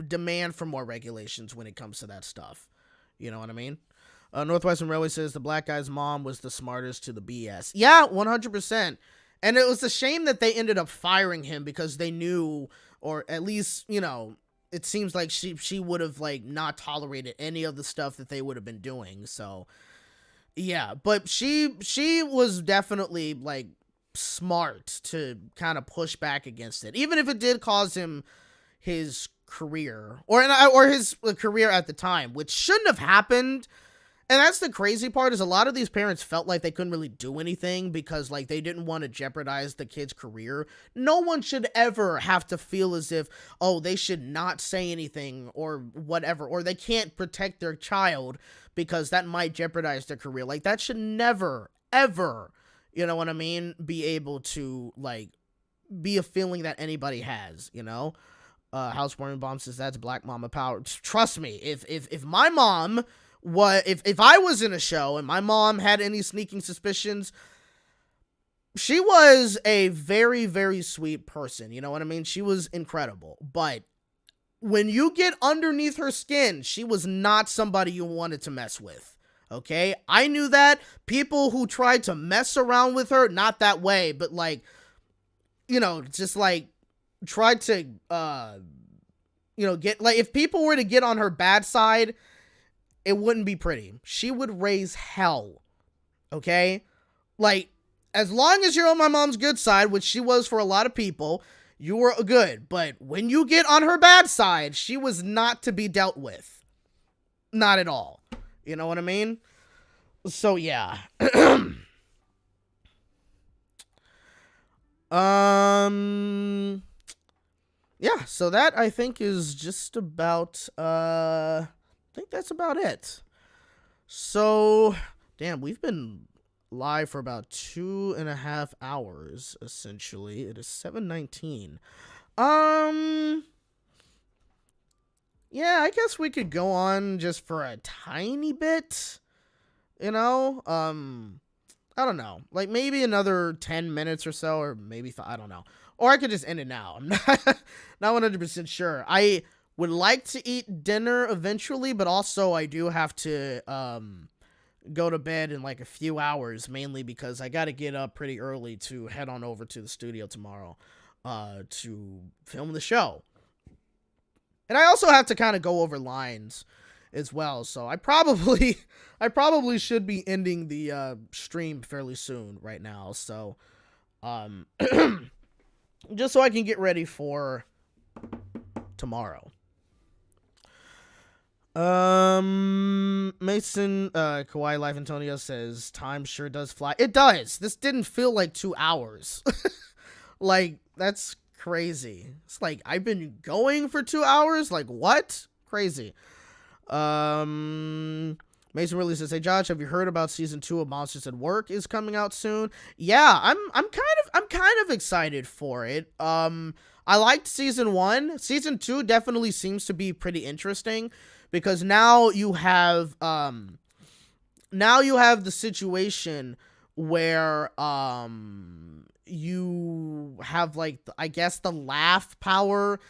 demand for more regulations when it comes to that stuff. You know what I mean? Northwestern Railway says the black guy's mom was the smartest to the BS. Yeah, 100%. And it was a shame that they ended up firing him because they knew, or at least, you know, it seems like she would have, like, not tolerated any of the stuff that they would have been doing. So, yeah. But she was definitely, like, smart to kind of push back against it. Even if it did cause him his career, or his career at the time, which shouldn't have happened. And that's the crazy part, is a lot of these parents felt like they couldn't really do anything because, like, they didn't want to jeopardize the kid's career. No one should ever have to feel as if, oh, they should not say anything or whatever, or they can't protect their child because that might jeopardize their career. Like, that should never, ever, you know what I mean, be able to, like, be a feeling that anybody has, you know? Housewarming Bomb says that's black mama power. Trust me, if my mom... if I was in a show and my mom had any sneaking suspicions, she was a very, very sweet person. You know what I mean? She was incredible. But when you get underneath her skin, she was not somebody you wanted to mess with. Okay? I knew that. People who tried to mess around with her, not that way, but, like, you know, just, like, tried to, you know, get, like, if people were to get on her bad side, it wouldn't be pretty. She would raise hell. Okay? Like, as long as you're on my mom's good side, which she was for a lot of people, you were good. But when you get on her bad side, she was not to be dealt with. Not at all. You know what I mean? So, yeah. Yeah, so that, I think, is just about, I think that's about it. So, damn, we've been live for about 2.5 hours, essentially. It is 7:19. Yeah, I guess we could go on just for a tiny bit, you know? I don't know, like, maybe another 10 minutes or so, or maybe, I don't know. Or I could just end it now. I'm not 100% sure. I would like to eat dinner eventually, but also I do have to go to bed in like a few hours, mainly because I got to get up pretty early to head on over to the studio tomorrow to film the show. And I also have to kind of go over lines as well, so I probably should be ending the stream fairly soon right now. So just so I can get ready for tomorrow. Mason, Kawaii Life Antonio says, time sure does fly. It does. This didn't feel like 2 hours. Like, that's crazy. It's like, I've been going for 2 hours? Like, what? Crazy. Mason really says, hey Josh, have you heard about season 2 of Monsters at Work is coming out soon? Yeah, I'm kind of excited for it. I liked season 1. Season 2 definitely seems to be pretty interesting because now you have the situation where you have, like, I guess the laugh power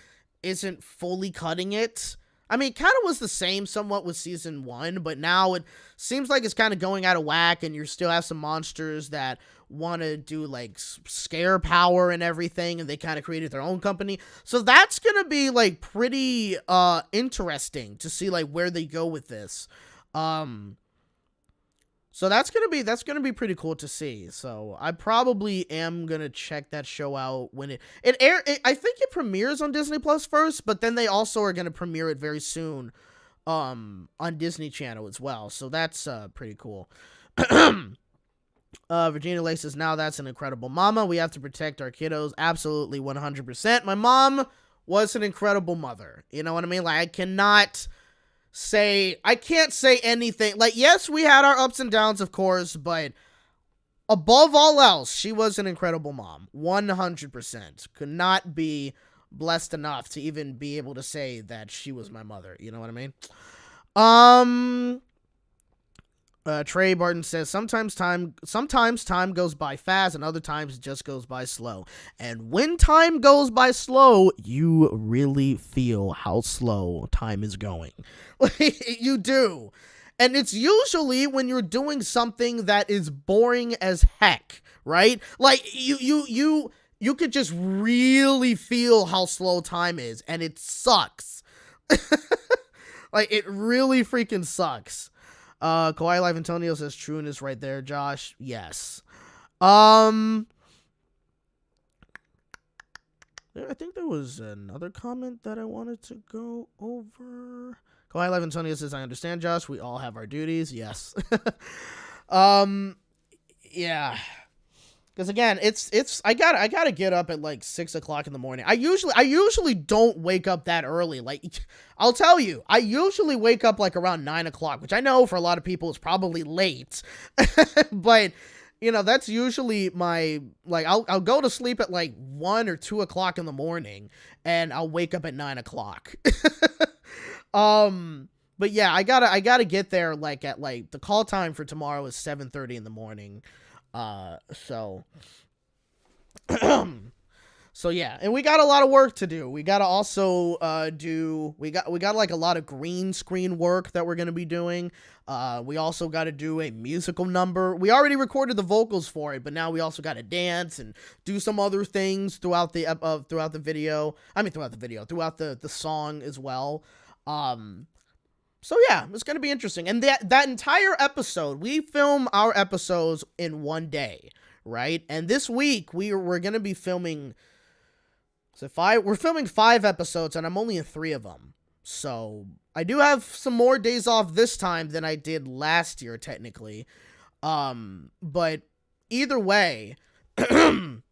isn't fully cutting it. I mean, kind of was the same somewhat with season 1, but now it seems like it's kind of going out of whack, and you still have some monsters that want to do like scare power and everything, and they kind of created their own company. So that's going to be like pretty interesting to see like where they go with this. So that's gonna be pretty cool to see. So I probably am gonna check that show out when it air. I think it premieres on Disney Plus first, but then they also are gonna premiere it very soon, on Disney Channel as well. So that's pretty cool. Virginia Lake says, now that's an incredible mama. We have to protect our kiddos. Absolutely, 100%. My mom was an incredible mother. You know what I mean? Like I can't say anything. Like, yes, we had our ups and downs, of course, but above all else, she was an incredible mom. 100%. Could not be blessed enough to even be able to say that she was my mother. You know what I mean? Trey Barton says, sometimes time goes by fast and other times it just goes by slow. And when time goes by slow, you really feel how slow time is going. You do. And it's usually when you're doing something that is boring as heck, right? Like you could just really feel how slow time is, and it sucks. Like it really freaking sucks. Kawhi Live Antonio says trueness right there, Josh. Yes. I think there was another comment that I wanted to go over. Kawhi Live Antonio says, I understand, Josh. We all have our duties. Yes. Yeah. Because again, I gotta get up at like 6 o'clock in the morning. I usually don't wake up that early. Like, I'll tell you, I usually wake up like around 9 o'clock, which I know for a lot of people is probably late, but you know, that's usually my, like, I'll go to sleep at like 1 or 2 o'clock in the morning and I'll wake up at 9 o'clock. But yeah, I gotta get there like at like the call time for tomorrow is 7:30 in the morning. So yeah, and we got a lot of work to do. We got to also, we got like a lot of green screen work that we're going to be doing. We also got to do a musical number. We already recorded the vocals for it, but now we also got to dance and do some other things throughout the song as well. So yeah, it's going to be interesting. And that entire episode, we film our episodes in one day, right? And this week we're going to be filming, we're filming 5 episodes and I'm only in 3 of them. So I do have some more days off this time than I did last year, technically. But either way, and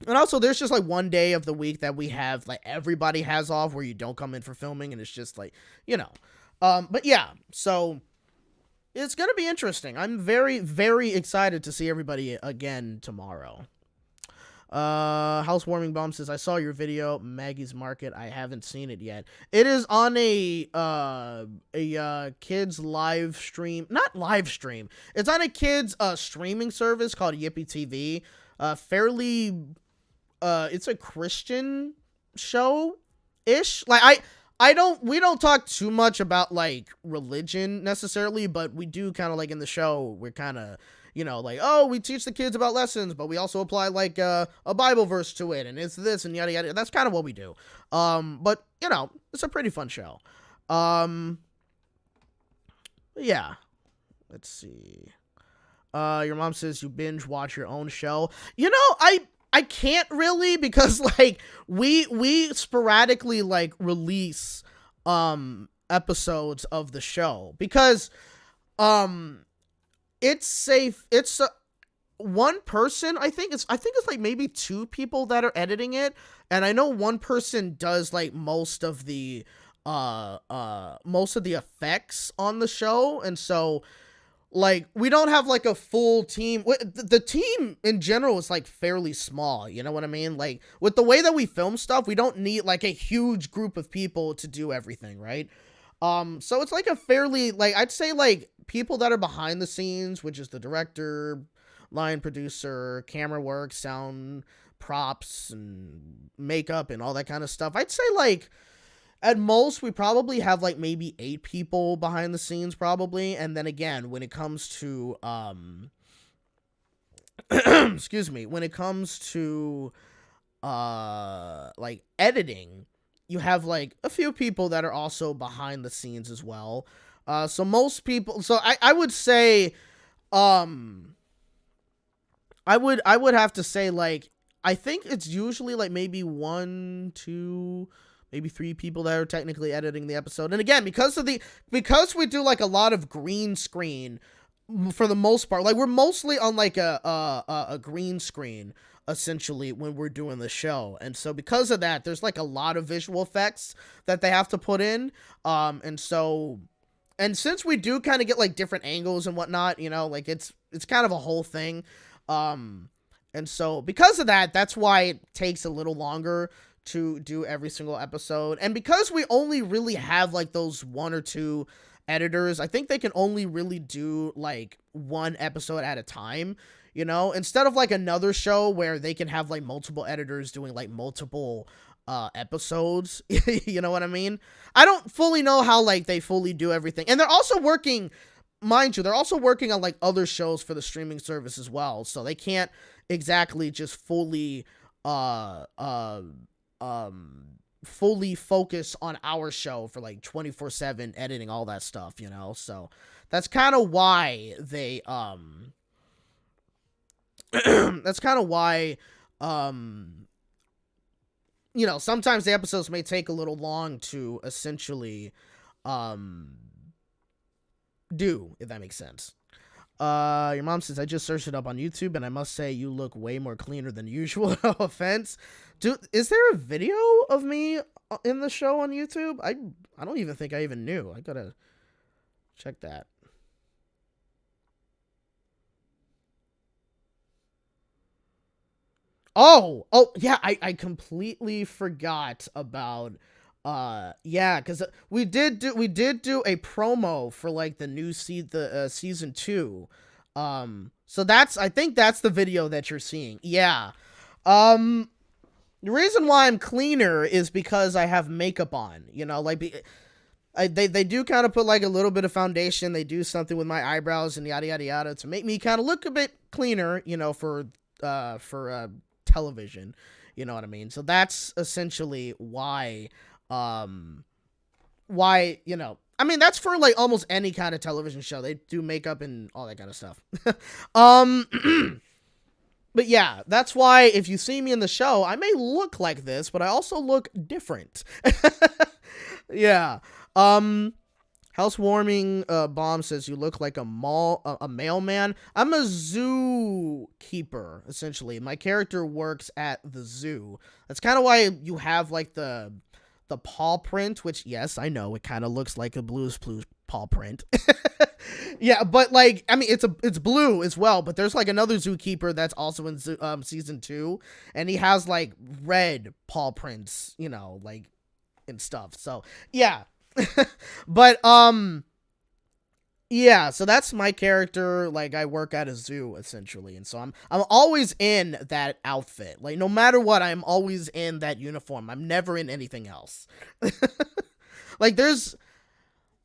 also there's just like one day of the week that we have, like everybody has off where you don't come in for filming, and it's just like, you know. But yeah, so it's going to be interesting. I'm very, very excited to see everybody again tomorrow. Housewarming Bomb says, I saw your video, Maggie's Market. I haven't seen it yet. It is on a kids live stream, not live stream. It's on a kids streaming service called Yippee TV. It's a Christian show-ish. Like we don't talk too much about like religion necessarily, but we do kind of like in the show, we're kind of, you know, like, oh, we teach the kids about lessons, but we also apply like a Bible verse to it, and it's this and yada yada. That's kind of what we do. But you know, it's a pretty fun show. Yeah. Let's see. Your mom says you binge watch your own show. You know, I can't really, because like we sporadically like release episodes of the show, because it's one person, I think it's like maybe 2 people that are editing it, and I know one person does like most of the effects on the show, and so like we don't have like a full team. The team in general is like fairly small, you know what I mean? Like with the way that we film stuff, we don't need like a huge group of people to do everything, right? So it's like a fairly, like, I'd say like people that are behind the scenes, which is the director, line producer, camera work, sound, props, and makeup, and all that kind of stuff. I'd say like At most, we probably have like maybe 8 people behind the scenes, probably. And then again, when it comes to excuse me, when it comes to like editing, you have like a few people that are also behind the scenes as well. So most people, so I would say, I would have to say, like, I think it's usually like maybe 1, 2, maybe 3 people that are technically editing the episode. And again, because we do like a lot of green screen for the most part, like we're mostly on like a green screen essentially when we're doing the show. And so because of that, there's like a lot of visual effects that they have to put in. And since we do kind of get like different angles and whatnot, like it's kind of a whole thing. And so because of that, that's why it takes a little longer to do every single episode. And because we only really have like those 1 or 2 editors, I think they can only really do like 1 episode at a time, instead of like another show where they can have like multiple editors doing like multiple episodes. You know what I mean? I don't fully know how like they fully do everything. And they're also working, mind you, they're also working on like other shows for the streaming service as well. So they can't exactly just fully fully focus on our show for like 24/7 editing all that stuff, so that's kind of why they that's kind of why sometimes the episodes may take a little long to essentially do, if that makes sense. Your mom says, I just searched it up on YouTube, and I must say you look way more cleaner than usual. No offense. Dude, is there a video of me in the show on YouTube? I don't even think I even knew. I gotta check that. Oh, yeah, I completely forgot about yeah, because we did do a promo for like the new season 2. So I think that's the video that you're seeing. Yeah. The reason why I'm cleaner is because I have makeup on, like they do kind of put like a little bit of foundation. They do something with my eyebrows and yada yada yada to make me kind of look a bit cleaner, for television, you know what I mean? So that's essentially why I mean, that's for like almost any kind of television show. They do makeup and all that kind of stuff. But yeah, that's why if you see me in the show, I may look like this, but I also look different. Yeah. Housewarming Bomb says you look like a mailman. I'm a zookeeper, essentially. My character works at the zoo. That's kind of why you have like the paw print, which, yes, I know it kind of looks like a Blue's Clues paw print. Yeah, but like, I mean, it's blue as well, but there's like another zookeeper that's also in season 2, and he has like red paw prints, like and stuff. So yeah. But yeah, so that's my character. Like, I work at a zoo essentially, and so I'm always in that outfit. Like, no matter what, I'm always in that uniform. I'm never in anything else. Like, there's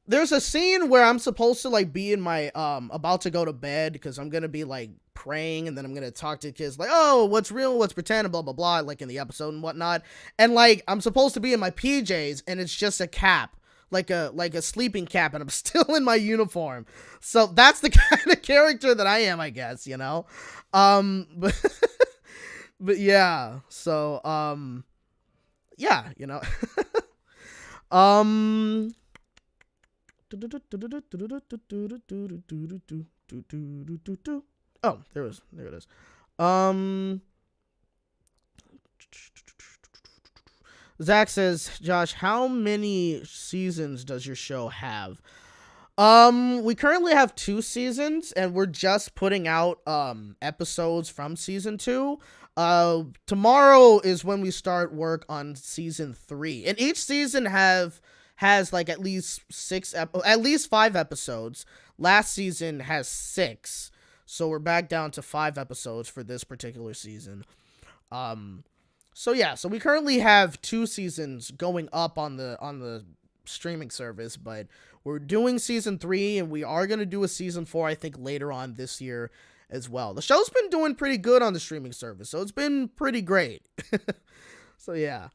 a scene where I'm supposed to like be in my about to go to bed because I'm gonna be like praying, and then I'm gonna talk to kids like, oh, what's real, what's pretend, blah blah blah, like in the episode and whatnot. And like, I'm supposed to be in my PJs, and it's just a cap. Like a sleeping cap, and I'm still in my uniform. So that's the kind of character that I am, I guess, but yeah, so yeah, oh, there it is. Zach says, Josh, how many seasons does your show have? We currently have 2 seasons, and we're just putting out episodes from season 2. Tomorrow is when we start work on season 3, and each season has like at least 5 episodes. Last season has 6, so we're back down to 5 episodes for this particular season. So yeah, so we currently have 2 seasons going up on the streaming service, but we're doing season 3 and we are going to do a season 4 I think later on this year as well. The show's been doing pretty good on the streaming service, so it's been pretty great. So yeah.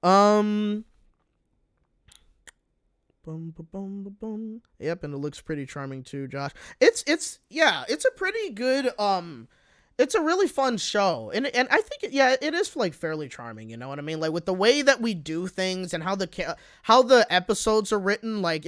Um Yep, and it looks pretty charming too, Josh. It's a pretty good it's a really fun show, and I think it is like fairly charming. You know what I mean? Like with the way that we do things and how the episodes are written. Like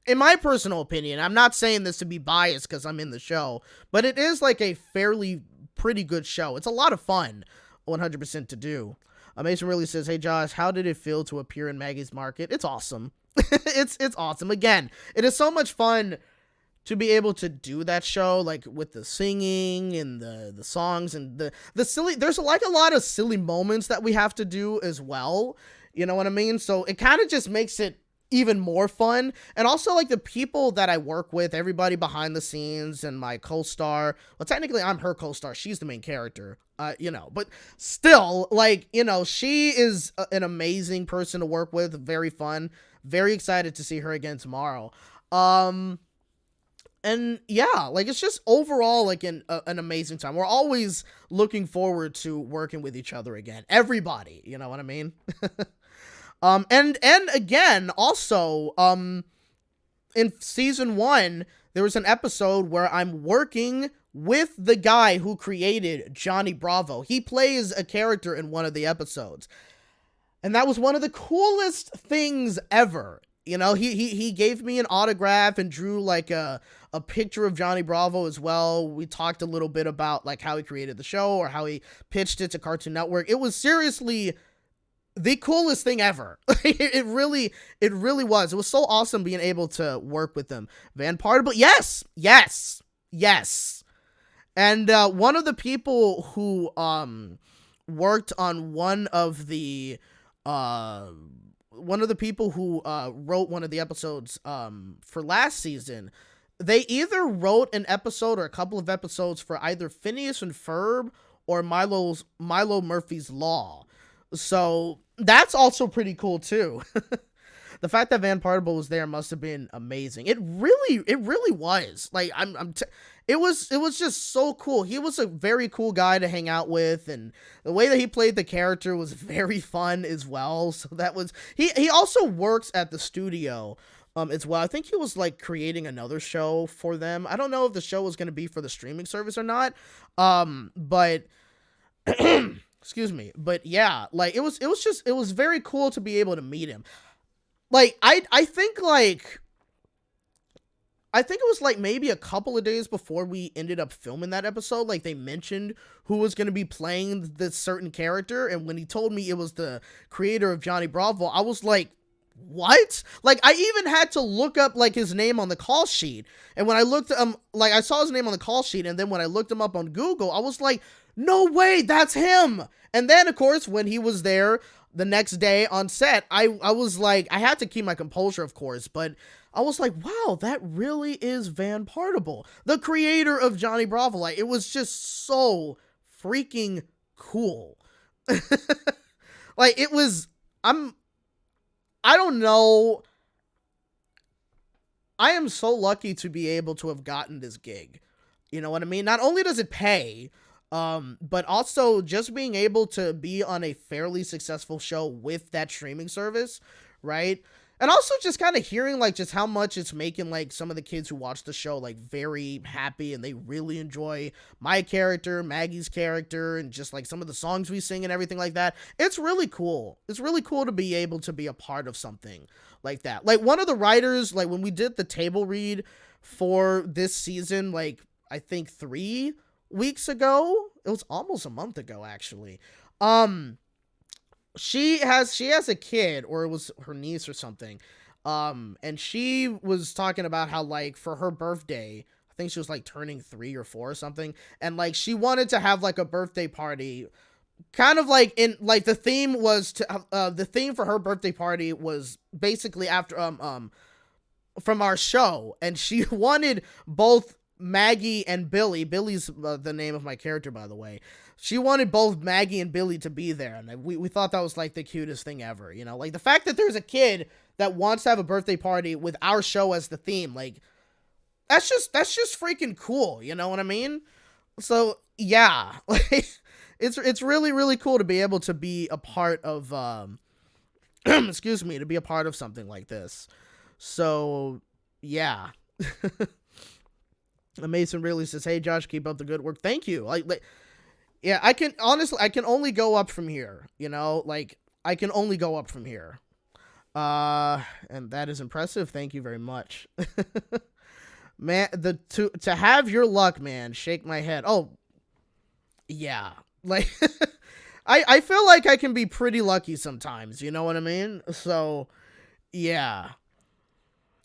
in my personal opinion, I'm not saying this to be biased because I'm in the show, but it is like a fairly pretty good show. It's a lot of fun, 100% to do. Mason really says, "Hey Josh, how did it feel to appear in Maggie's Market?" It's awesome. It's awesome. Again, it is so much fun to be able to do that show, like with the singing and the songs and the silly, there's like a lot of silly moments that we have to do as well. You know what I mean? So it kind of just makes it even more fun. And also like the people that I work with, everybody behind the scenes and my co-star, well, technically I'm her co-star. She's the main character, but still like, she is an amazing person to work with. Very fun. Very excited to see her again tomorrow. And yeah, like it's just overall like an amazing time. We're always looking forward to working with each other again. Everybody, you know what I mean? And again, also, in season 1, there was an episode where I'm working with the guy who created Johnny Bravo. He plays a character in one of the episodes. And that was one of the coolest things ever. He gave me an autograph and drew like a picture of Johnny Bravo as well. We talked a little bit about like how he created the show or how he pitched it to Cartoon Network. It was seriously the coolest thing ever. It really was. It was so awesome being able to work with them. Van Partible, yes. And one of the people who worked on one of the people who wrote one of the episodes for last season, they either wrote an episode or a couple of episodes for either Phineas and Ferb or Milo Murphy's Law. So that's also pretty cool too. The fact that Van Partible was there must have been amazing. It really was. Like it was just so cool. He was a very cool guy to hang out with, and the way that he played the character was very fun as well. So that was he also works at the studio as well. I think he was like creating another show for them. I don't know if the show was going to be for the streaming service or not. But excuse me. But yeah, like it was very cool to be able to meet him. Like I think it was like maybe a couple of days before we ended up filming that episode, like they mentioned who was going to be playing this certain character. And when he told me it was the creator of Johnny Bravo, I was like, what? Like I even had to look up like his name on the call sheet. And when I looked like I saw his name on the call sheet. And then when I looked him up on Google, I was like, no way, that's him. And then of course, when he was there the next day on set, I was like, I had to keep my composure, of course, but I was like, wow, that really is Van Partible, the creator of Johnny Bravo. Like, it was just so freaking cool. Like, it was, I don't know. I am so lucky to be able to have gotten this gig. You know what I mean? Not only does it pay, but also just being able to be on a fairly successful show with that streaming service, right? And also just kind of hearing like just how much it's making like some of the kids who watch the show like very happy, and they really enjoy my character, Maggie's character, and just like some of the songs we sing and everything like that. It's really cool. It's really cool to be able to be a part of something like that. Like one of the writers, like when we did the table read for this season, like I think 3 weeks ago, it was almost a month ago actually. She has a kid, or it was her niece or something. And she was talking about how like for her birthday, I think she was like turning 3 or 4 or something. And like, she wanted to have like a birthday party, kind of like in like the theme was to, the theme for her birthday party was basically after, from our show. And she wanted both Maggie and Billy. Billy's the name of my character, by the way. She wanted both Maggie and Billy to be there, and we thought that was like the cutest thing ever, you know? Like the fact that there's a kid that wants to have a birthday party with our show as the theme, like that's just freaking cool, you know what I mean? So yeah, like it's really, really cool to be able to be a part of excuse me, to be a part of something like this. So yeah. Mason really says, "Hey Josh, keep up the good work." Thank you. Like yeah, I can only go up from here, you know? Like I can only go up from here. And that is impressive. Thank you very much. Man, to have your luck, man, shake my head. Oh, yeah. Like I feel like I can be pretty lucky sometimes, you know what I mean? So, yeah.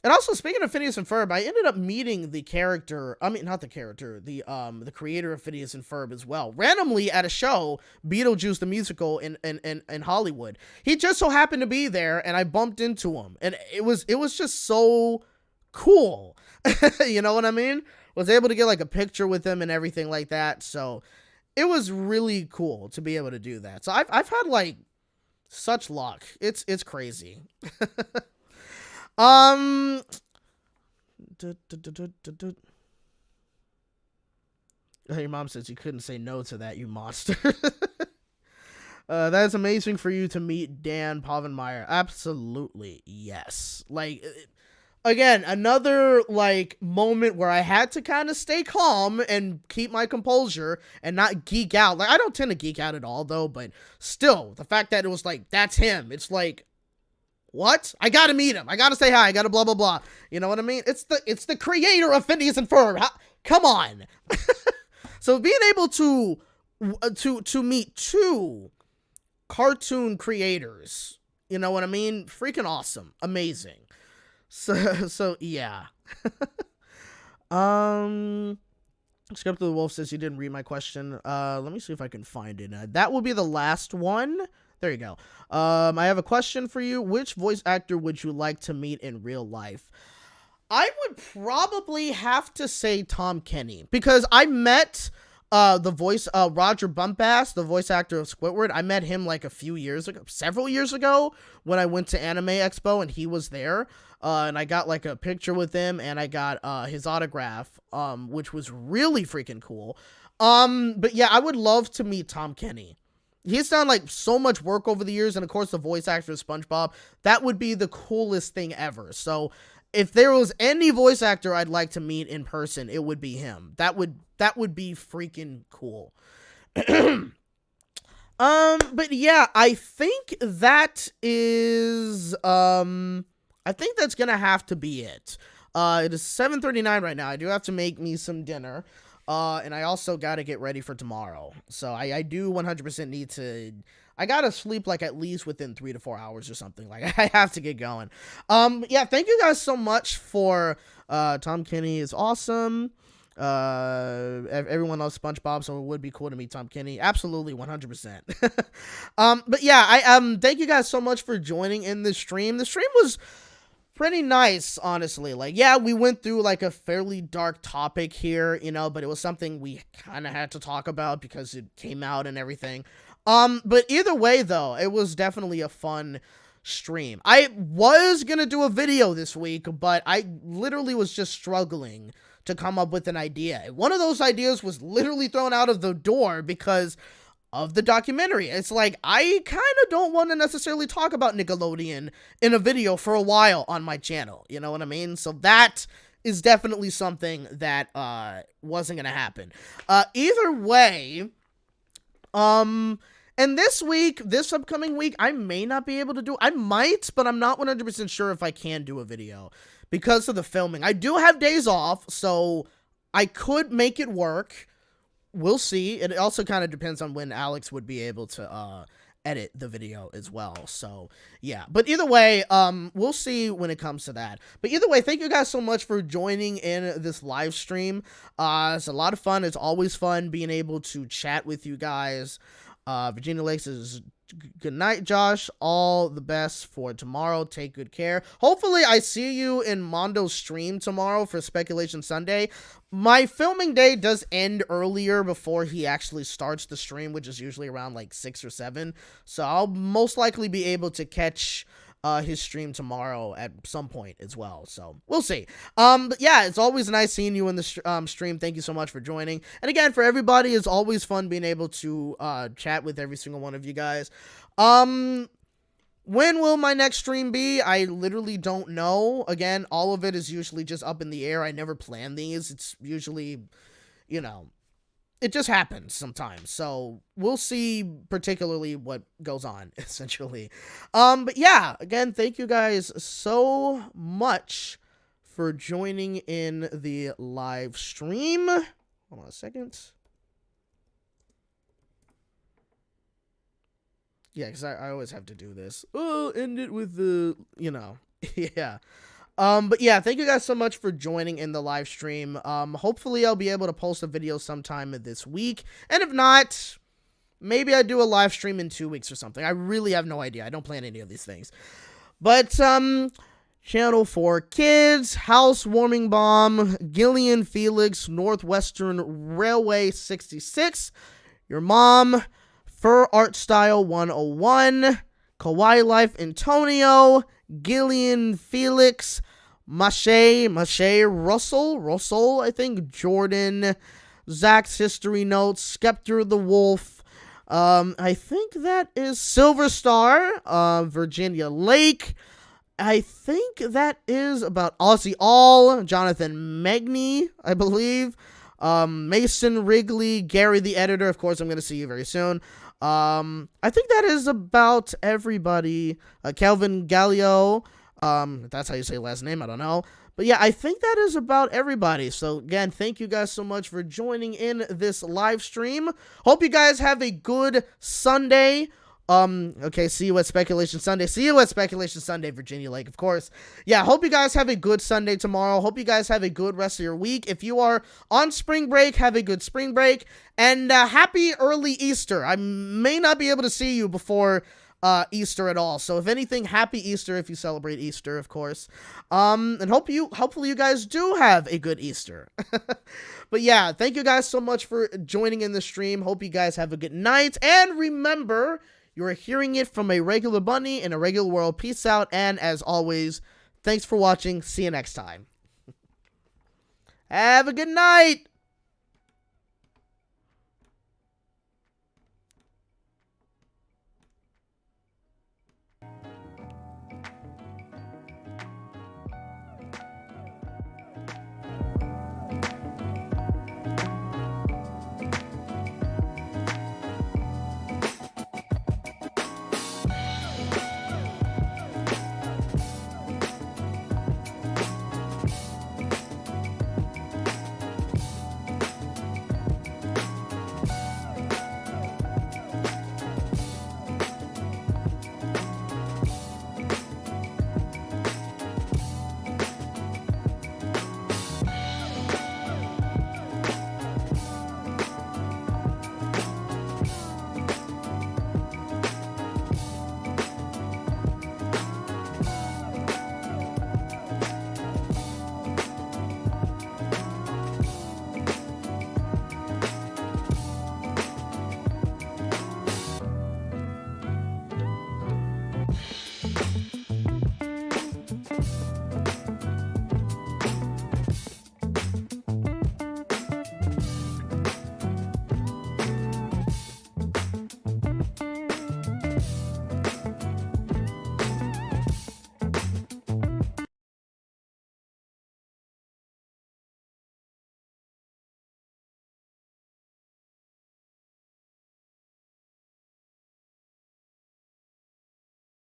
And also, speaking of Phineas and Ferb, I ended up meeting the character, not the character, the creator of Phineas and Ferb as well, randomly at a show, Beetlejuice the Musical in Hollywood. He just so happened to be there, and I bumped into him, and it was just so cool. You know what I mean? Was able to get like a picture with him and everything like that, so it was really cool to be able to do that. So I've had like such luck. It's crazy. Your mom says you couldn't say no to that, you monster. That's amazing for you to meet Dan Povenmire. Absolutely, yes. Like, again, another like moment where I had to kind of stay calm and keep my composure and not geek out. Like, I don't tend to geek out at all though, but still, the fact that it was like, that's him. It's like, what? I gotta meet him. I gotta say hi. I gotta blah, blah, blah. You know what I mean? It's the creator of Phineas and Ferb. Come on. So being able to meet two cartoon creators, you know what I mean? Freaking awesome. Amazing. So yeah. Script of the Wolf says you didn't read my question. Let me see if I can find it. That will be the last one. There you go. I have a question for you. Which voice actor would you like to meet in real life? I would probably have to say Tom Kenny, because I met Roger Bumpass, the voice actor of Squidward. I met him like several years ago when I went to Anime Expo and he was there. And I got like a picture with him and I got his autograph, which was really freaking cool. But yeah, I would love to meet Tom Kenny. He's done like so much work over the years, and of course the voice actor of SpongeBob. That would be the coolest thing ever. So if there was any voice actor I'd like to meet in person, it would be him. That would be freaking cool. But yeah, I think that is I think that's gonna have to be it. It is 7:39 right now. I do have to make me some dinner. And I also got to get ready for tomorrow. So I do 100% need to, I got to sleep like at least within 3 to 4 hours or something. Like I have to get going. Yeah, thank you guys so much for, Tom Kenny is awesome. Everyone loves SpongeBob, so it would be cool to meet Tom Kenny. Absolutely, 100%. But yeah, thank you guys so much for joining in this stream. The stream was pretty nice, honestly. Like, yeah, we went through like a fairly dark topic here, you know, but it was something we kind of had to talk about because it came out and everything. But either way, though, it was definitely a fun stream. I was gonna do a video this week, but I literally was just struggling to come up with an idea. One of those ideas was literally thrown out of the door because of the documentary. It's like, I kind of don't want to necessarily talk about Nickelodeon in a video for a while on my channel. You know what I mean? So that is definitely something that wasn't going to happen. Either way, and this upcoming week, I may not be able to do, I might, but I'm not 100% sure if I can do a video because of the filming. I do have days off, so I could make it work. We'll see. It also kind of depends on when Alex would be able to edit the video as well. So yeah, but either way, we'll see when it comes to that. But either way, thank you guys so much for joining in this live stream. It's a lot of fun. It's always fun being able to chat with you guys. Virginia Lakes is good night, Josh. All the best for tomorrow. Take good care. Hopefully, I see you in Mondo's stream tomorrow for Speculation Sunday. My filming day does end earlier before he actually starts the stream, which is usually around like 6 or 7. So I'll most likely be able to catch his stream tomorrow at some point as well. So we'll see. But yeah, it's always nice seeing you in the stream. Thank you so much for joining. And again, for everybody, it's always fun being able to chat with every single one of you guys. When will my next stream be? I literally don't know. Again, all of it is usually just up in the air. I never plan these. It's usually, you know, it just happens sometimes. So we'll see particularly what goes on, essentially. But yeah, again, thank you guys so much for joining in the live stream. Hold on a second. Yeah, because I always have to do this. Oh, end it with the, you know, yeah. But yeah, thank you guys so much for joining in the live stream. Hopefully I'll be able to post a video sometime this week. And if not, maybe I do a live stream in 2 weeks or something. I really have no idea. I don't plan any of these things. But, Channel 4 Kids, Housewarming Bomb, Gillian Felix, Northwestern Railway 66, Your Mom, Fur Art Style 101, Kawaii Life Antonio, Gillian Felix, Mache Russell, I think, Jordan, Zach's History Notes, Skeptor the Wolf, I think that is Silver Star, Virginia Lake, I think that is about Aussie All, Jonathan Megney, I believe, Mason Wrigley, Gary the Editor, of course, I'm going to see you very soon. I think that is about everybody. Kelvin Gallio, that's how you say last name, I don't know. But yeah, I think that is about everybody. So again, thank you guys so much for joining in this live stream. Hope you guys have a good Sunday. Okay, see you at Speculation Sunday. See you at Speculation Sunday, Virginia Lake, of course. Yeah, hope you guys have a good Sunday tomorrow. Hope you guys have a good rest of your week. If you are on spring break, have a good spring break. And happy early Easter. I may not be able to see you before Easter at all. So if anything, happy Easter if you celebrate Easter, of course. And hopefully you guys do have a good Easter. But yeah, thank you guys so much for joining in the stream. Hope you guys have a good night. And remember, you are hearing it from a regular bunny in a regular world. Peace out. And as always, thanks for watching. See you next time. Have a good night.